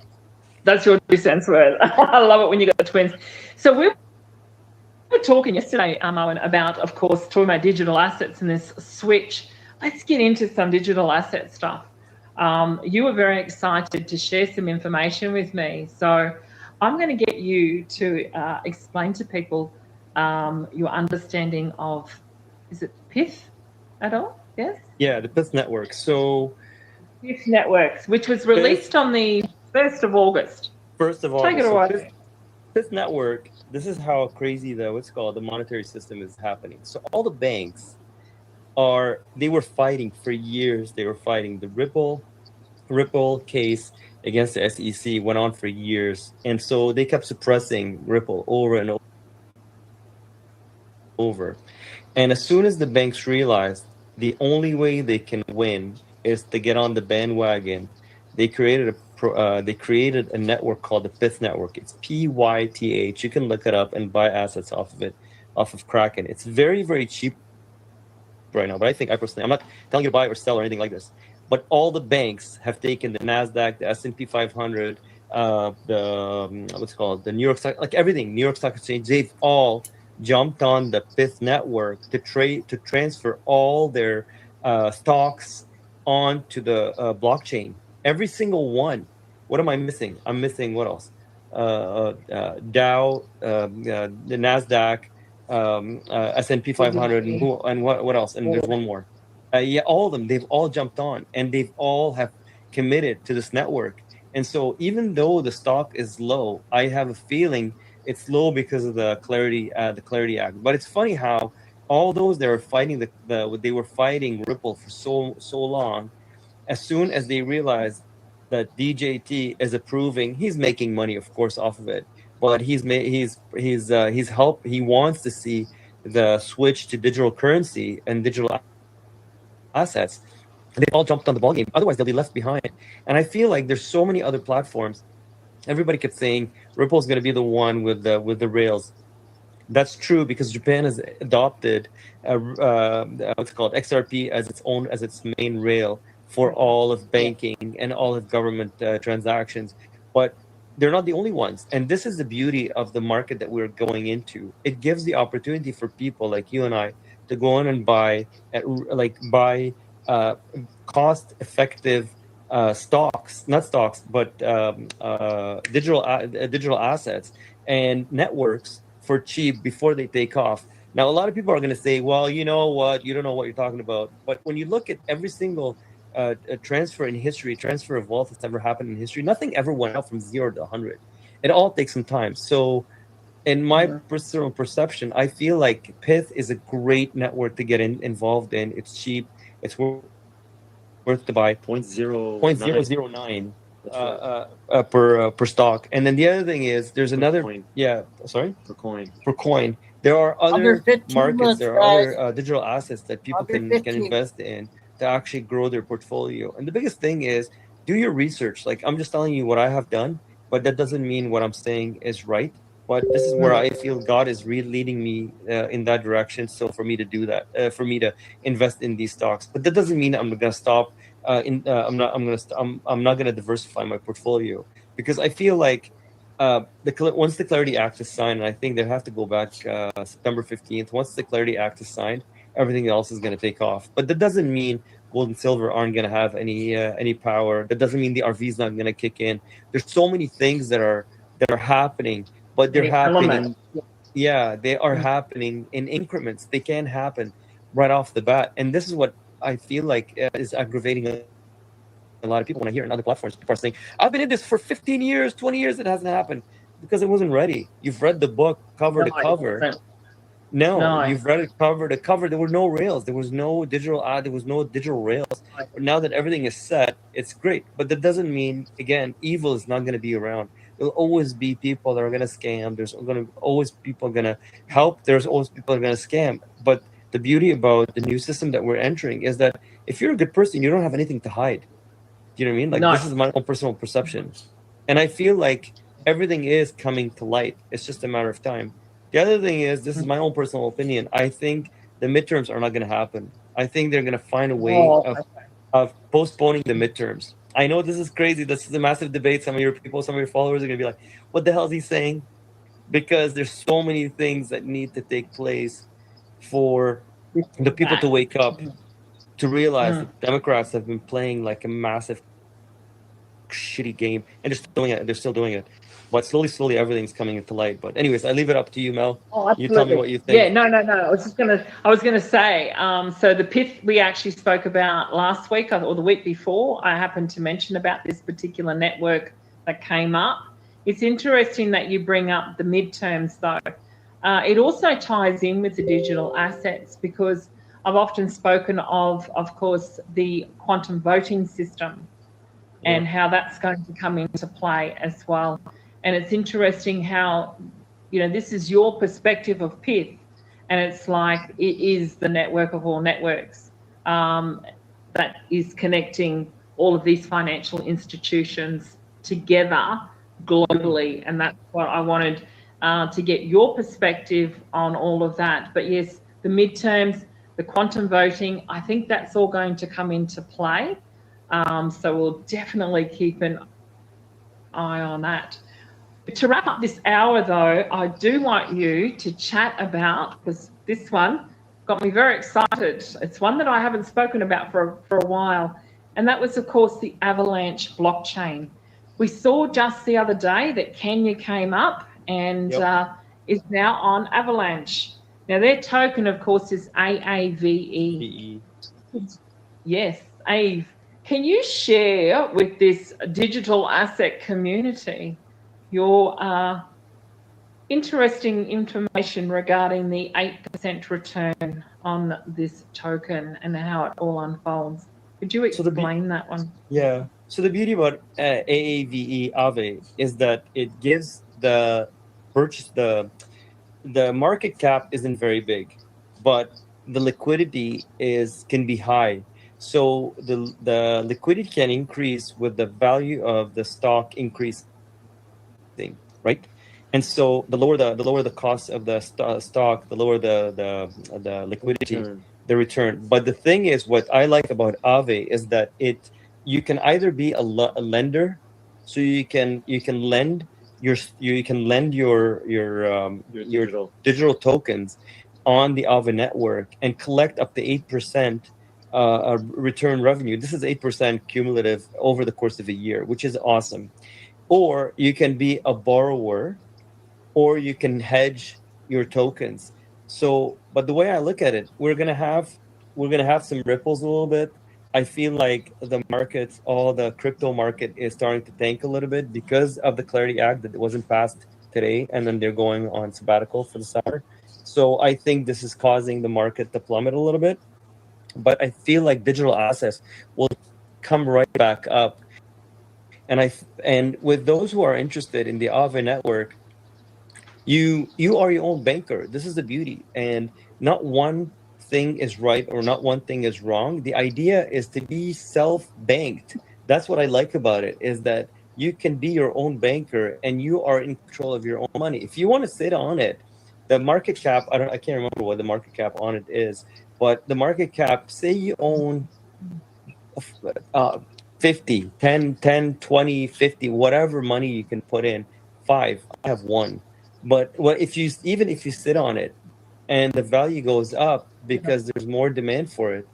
That's your 2 cents worth. I love it when you got twins. So we were talking yesterday, Owen, about, of course, talking about digital assets and this switch. Let's get into some digital asset stuff. You were very excited to share some information with me. So I'm going to get you to explain to people your understanding of, is it Pith at all? Yes. Yeah, the Pith Network. So Pith Networks, which was released on the 1st of August. 1st of Take it August. So away. Pith Network. This is how crazy the monetary system is happening. So all the banks they were fighting for years. They were fighting the Ripple case against the SEC went on for years, and so they kept suppressing Ripple over and over. And as soon as the banks realized the only way they can win is to get on the bandwagon, they created a network called the Pith Network. It's PYTH. You can look it up and buy assets off of it, off of Kraken. It's very, very cheap right now, but I personally, I'm not telling you to buy or sell or anything like this, but all the banks have taken the NASDAQ, the S&P 500, the New York Stock, like everything, New York Stock Exchange, they've all jumped on the Pith Network to transfer all their stocks onto the blockchain. Every single one. What am I missing? I'm missing what else? Dow, the NASDAQ, S&P 500, and what else? And there's one more. Yeah, all of them. They've all jumped on, and they've all have committed to this network. And so, even though the stock is low, I have a feeling it's low because of the Clarity Act. But it's funny how all those they were fighting they were fighting Ripple for so long. As soon as they realized that DJT is approving, he's making money, of course, off of it. But he wants to see the switch to digital currency and digital assets. They all jumped on the ballgame. Otherwise, they'll be left behind. And I feel like there's so many other platforms. Everybody kept saying Ripple's going to be the one with the rails. That's true because Japan has adopted what's called XRP as its main rail for all of banking and all of government transactions. But they're not the only ones. And this is the beauty of the market that we're going into. It gives the opportunity for people like you and I to go in and buy cost-effective stocks, not stocks, but digital assets and networks for cheap before they take off. Now, a lot of people are going to say, well, you know what? You don't know what you're talking about. But when you look at every single transfer of wealth that's ever happened in history, nothing ever went out from 0 to 100. It all takes some time. So in my personal perception, I feel like Pith is a great network to get involved in. It's cheap. It's worth to buy 0.009 per stock. And then the other thing is there's another per coin. There are other markets, there are other digital assets that people can invest in to actually grow their portfolio. And the biggest thing is do your research. Like I'm just telling you what I have done, but that doesn't mean what I'm saying is right. But this is where I feel God is leading me in that direction. So for me to do that, for me to invest in these stocks, but that doesn't mean I'm going to stop. I'm not going to diversify my portfolio because I feel like once the Clarity Act is signed, and I think they have to go back September 15th. Once the Clarity Act is signed, everything else is going to take off. But that doesn't mean gold and silver aren't going to have any power. That doesn't mean the RV is not going to kick in. There's so many things that are happening. But they're happening. Yeah, they are happening in increments. They can't happen right off the bat. And this is what I feel like is aggravating a lot of people when I hear on other platforms. People are saying, I've been in this for 15 years, 20 years. It hasn't happened because it wasn't ready. You've read the book cover to cover. No, you've read it cover to cover. There were no rails. There was no digital there was no digital rails. But now that everything is set, it's great. But that doesn't mean, again, evil is not going to be around. There'll always be people that are going to scam. There's going to always people going to help. There's always people that are going to scam. But the beauty about the new system that we're entering is that if you're a good person, you don't have anything to hide. Do you know what I mean? Like this is my own personal perception. And I feel like everything is coming to light. It's just a matter of time. The other thing is, this is my own personal opinion. I think the midterms are not going to happen. I think they're going to find a way of postponing the midterms. I know this is crazy. This is a massive debate. Some of your people, some of your followers are going to be like, what the hell is he saying? Because there's so many things that need to take place for the people to wake up, to realize that Democrats have been playing like a massive shitty game, and they're still doing it, but slowly everything's coming into light. But anyways, I leave it up to you, Mel. Oh, You tell me absolutely. what you think. Yeah, no. I was gonna say. So the PIF we actually spoke about last week or the week before. I happened to mention about this particular network that came up. It's interesting that you bring up the midterms, though. It also ties in with the digital assets because I've often spoken of course, the quantum voting system and how that's going to come into play as well. And it's interesting how, this is your perspective of PIF, and it's like it is the network of all networks that is connecting all of these financial institutions together globally. And that's what I wanted to get your perspective on all of that. But yes, the midterms, the quantum voting, I think that's all going to come into play. So we'll definitely keep an eye on that. But to wrap up this hour, though, I do want you to chat about, because this one got me very excited. It's one that I haven't spoken about for a while, and that was, of course, the Avalanche blockchain. We saw just the other day that Kenya came up and is now on Avalanche. Now, their token, of course, is AAVE. Yes, AAVE. Can you share with this digital asset community your interesting information regarding the 8% return on this token and how it all unfolds? Could you explain that one? Yeah. So the beauty about AAVE is that it gives the market cap isn't very big, but the liquidity can be high. So the liquidity can increase with the value of the stock increasing, right? And so the lower the cost of the stock, the lower the liquidity, the return. But the thing is, what I like about Aave is that you can either be a lender, so you can lend your digital tokens on the Aave network and collect up to 8% return revenue. This is 8% cumulative over the course of a year, which is awesome. Or you can be a borrower, or you can hedge your tokens. So, but the way I look at it, we're gonna have some ripples a little bit. I feel like the markets, all the crypto market is starting to tank a little bit because of the Clarity Act that wasn't passed today, and then they're going on sabbatical for the summer. So I think this is causing the market to plummet a little bit. But I feel like digital assets will come right back up. And with those who are interested in the Aave network, you are your own banker. This is the beauty. And not one thing is right or not one thing is wrong. The idea is to be self-banked. That's what I like about it, is that you can be your own banker and you are in control of your own money. If you want to sit on it, the market cap, I can't remember what the market cap on it is, but the market cap, say you own 50, 10, 20, 50, whatever money you can put in. 5, I have 1. But if you sit on it and the value goes up because there's more demand for it,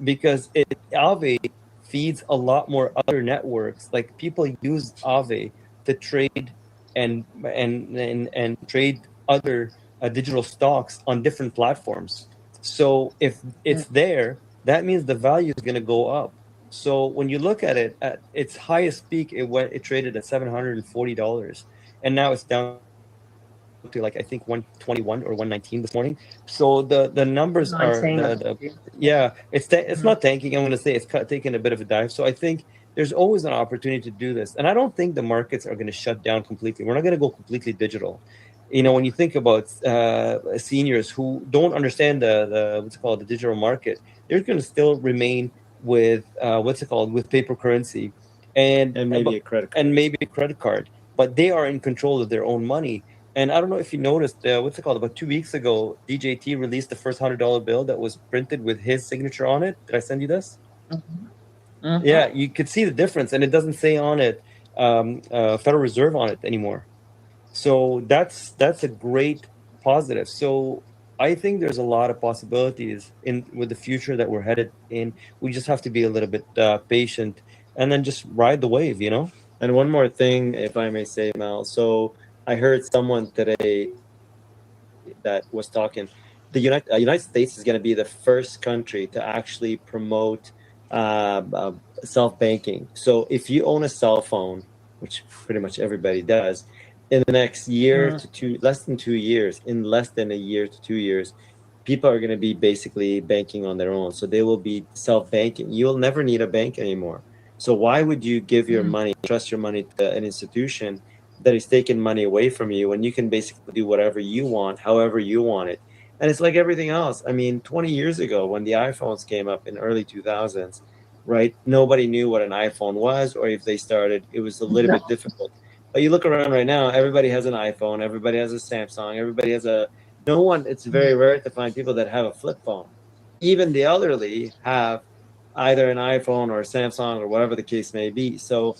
because Aave feeds a lot more other networks. Like, people use Aave to trade and trade other digital stocks on different platforms. So if it's there, that means the value is going to go up. So when you look at it, at its highest peak, it traded at $740, and now it's down to, like, I think 121 or 119 this morning. So the numbers are it's not tanking. I'm going to say it's taking a bit of a dive. So I think there's always an opportunity to do this, and I don't think the markets are going to shut down completely. We're not going to go completely digital. When you think about seniors who don't understand the digital market, they're going to still remain with with paper currency and maybe a credit card, but they are in control of their own money. And I don't know if you noticed, about 2 weeks ago, DJT released the first $100 bill that was printed with his signature on it. Did I send you this? Yeah, you could see the difference, and it doesn't say on it Federal Reserve on it anymore. So that's a great positive. So I think there's a lot of possibilities with the future that we're headed in. We just have to be a little bit patient and then just ride the wave, you know. And one more thing, if I may say, Mal. So I heard someone today that was talking. The United States is going to be the first country to actually promote self banking. So if you own a cell phone, which pretty much everybody does, in the next year to two, less than 2 years, in less than a year to 2 years, people are going to be basically banking on their own. So they will be self banking. You'll never need a bank anymore. So why would you give your money, trust your money to an institution that is taking money away from you when you can basically do whatever you want, however you want it? And it's like everything else. I mean, 20 years ago when the iPhones came up in early 2000s, right? Nobody knew what an iPhone was, or if they started, it was a little bit difficult. But you look around right now, everybody has an iPhone, everybody has a Samsung, everybody has a, no one, it's very rare to find people that have a flip phone. Even the elderly have either an iPhone or a Samsung or whatever the case may be. So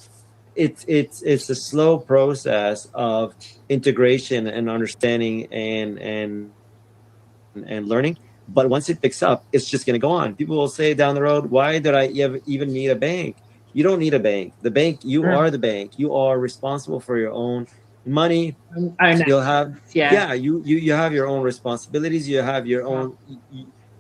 it's a slow process of integration and understanding and learning. But once it picks up, it's just going to go on. People will say down the road, why did I even need a bank? You don't need a bank. The bank, you are the bank. You are responsible for your own money. You'll have, you have your own responsibilities. You have your own,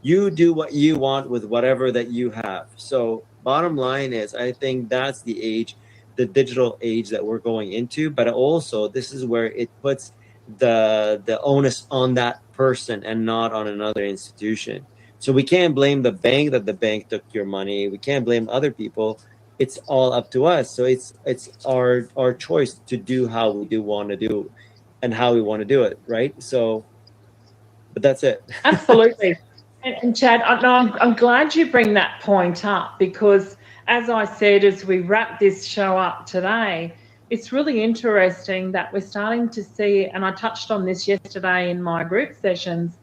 you do what you want with whatever that you have. So bottom line is, I think that's the age, the digital age that we're going into. But also, this is where it puts the onus on that person and not on another institution. So we can't blame the bank that the bank took your money. We can't blame other people. It's all up to us. So it's our choice to do how we do want to do and how we want to do it, right? So, but that's it. Absolutely. And Chad, I'm glad you bring that point up, because as I said, as we wrap this show up today, it's really interesting that we're starting to see, and I touched on this yesterday in my group sessions,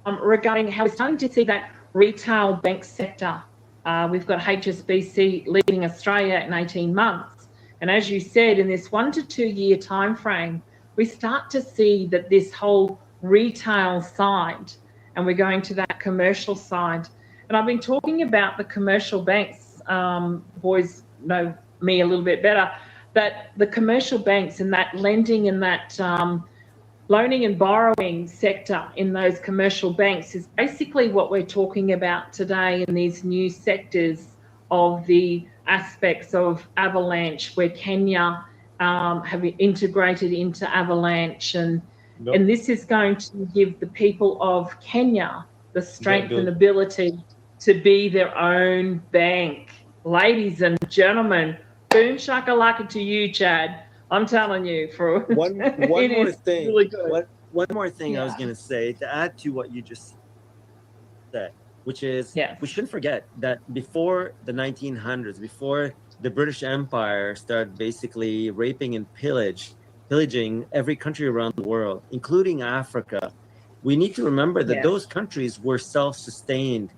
regarding how we're starting to see that retail bank sector. We've got HSBC leaving Australia in 18 months. And as you said, in this 1 to 2 year time frame, we start to see that this whole retail side, and we're going to that commercial side. And I've been talking about the commercial banks, boys know me a little bit better, that the commercial banks and that lending and that loaning and borrowing sector in those commercial banks is basically what we're talking about today in these new sectors of the aspects of Avalanche, where Kenya have integrated into Avalanche, and this is going to give the people of Kenya the strength and ability to be their own bank. Ladies and gentlemen, boom shakalaka to you, Chad. I'm telling you, for one more thing. Really good. One more thing I was going to say to add to what you just said, which is we shouldn't forget that before the 1900s, before the British Empire started basically raping and pillaging every country around the world, including Africa, we need to remember that those countries were self-sustained.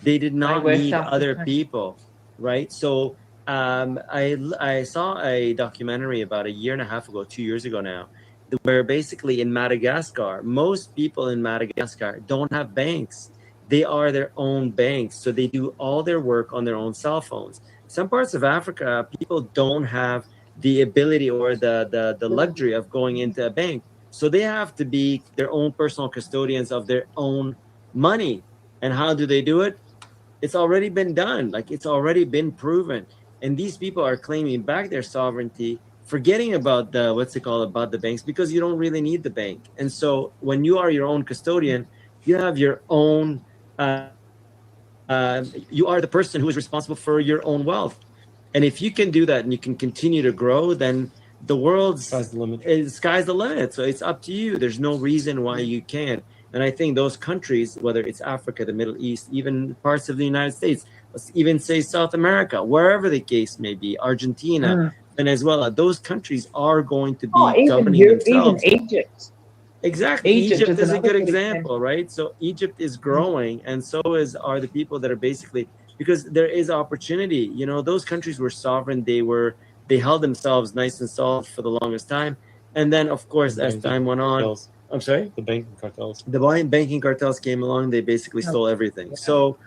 They did not need other people, right? So I saw a documentary about 1.5 years ago, 2 years ago now, where basically in Madagascar, most people in Madagascar don't have banks. They are their own banks. So they do all their work on their own cell phones. Some parts of Africa, people don't have the ability or the luxury of going into a bank. So they have to be their own personal custodians of their own money. And how do they do it? It's already been done. Like, it's already been proven. And these people are claiming back their sovereignty, forgetting about about the banks, because you don't really need the bank. And so when you are your own custodian, you have your own, you are the person who is responsible for your own wealth. And if you can do that and you can continue to grow, then the world's sky's the limit. So it's up to you. There's no reason why you can't. And I think those countries, whether it's Africa, the Middle East, even parts of the United States, let's even say South America, wherever the case may be, Argentina, Venezuela, those countries are going to be governing themselves. Even Egypt. Exactly. Egypt is a good example, right? So Egypt is growing, and so are the people that are basically, because there is opportunity. You know, those countries were sovereign. They held themselves nice and solid for the longest time. And then, of course, as time went on, I'm sorry? The banking cartels. The banking cartels came along. They basically stole everything. So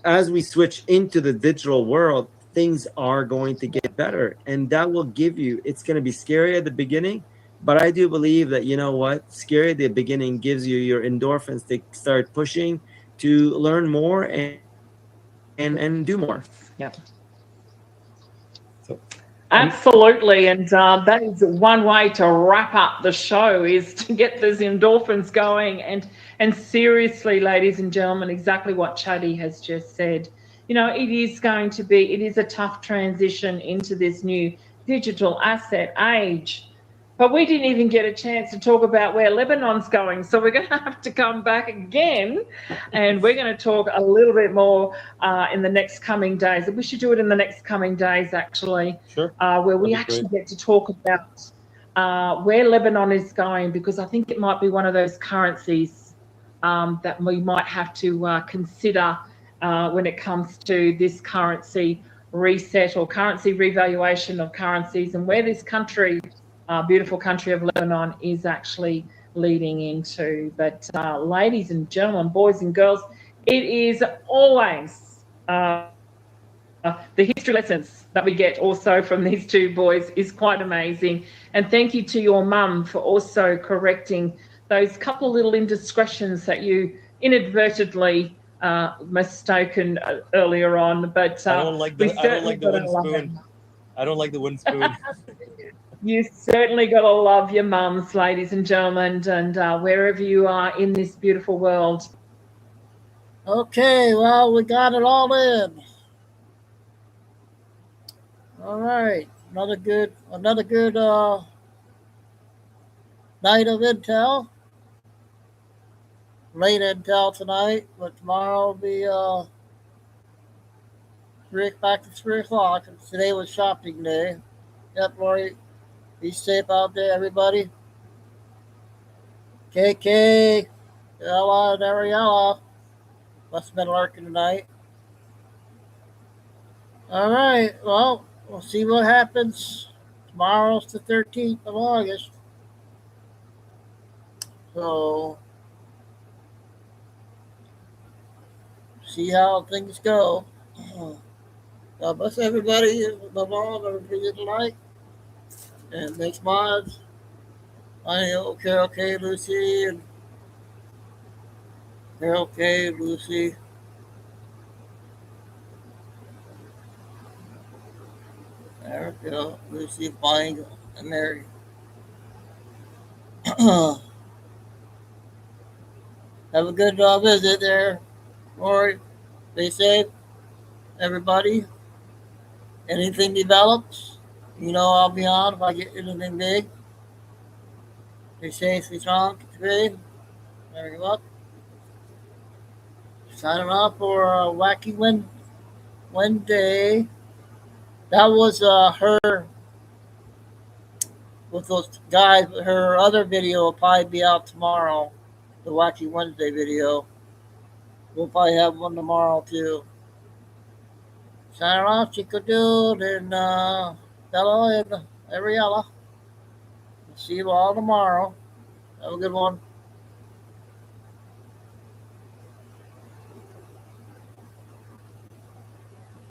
as we switch into the digital world, things are going to get better, and that will give you, it's going to be scary at the beginning, but I do believe that, you know what, scary at the beginning gives you your endorphins to start pushing to learn more and do more. Yep. So, absolutely, and that is one way to wrap up the show, is to get those endorphins going. And seriously, ladies and gentlemen, exactly what Chuddy has just said. You know, it is a tough transition into this new digital asset age. But we didn't even get a chance to talk about where Lebanon's going. So we're going to have to come back again, and we're going to talk a little bit more in the next coming days. We should do it in the next coming days, actually, sure. Where we actually get to talk about where Lebanon is going, because I think it might be one of those currencies that we might have to consider when it comes to this currency reset or currency revaluation of currencies, and where this country, beautiful country of Lebanon, is actually leading into. But ladies and gentlemen, boys and girls, it is always the history lessons that we get also from these two boys is quite amazing. And thank you to your mum for also correcting those couple little indiscretions that you inadvertently mistaken earlier on. But I don't like the wooden spoon. I don't like the wooden spoon. You certainly got to love your mums, ladies and gentlemen, and wherever you are in this beautiful world. Okay, well, we got it all in. All right, another good night of intel. Late intel tonight, but tomorrow will be back to 3 o'clock. Today was shopping day. Yep, Lori. Be safe out there, everybody. KK, Ella, and Ariella must have been lurking tonight. All right, well, we'll see what happens. Tomorrow's the 13th of August. So, see how things go. God bless everybody. Above all, everybody tonight. And thanks, mods. Carol K, Lucy, and Carol K, Lucy. There we go. Lucy, Buying, and Mary. Have a good visit there, Lori. Stay safe, everybody. Anything develops, you know I'll be on if I get anything big. Stay safe, stay strong, keep the There you go. Signing off for Wacky Wednesday. That was her with those guys. Her other video will probably be out tomorrow. The Wacky Wednesday video. We'll probably have one tomorrow too. Signing off, Chico Dude and Bella and Ariella. See you all tomorrow. Have a good one.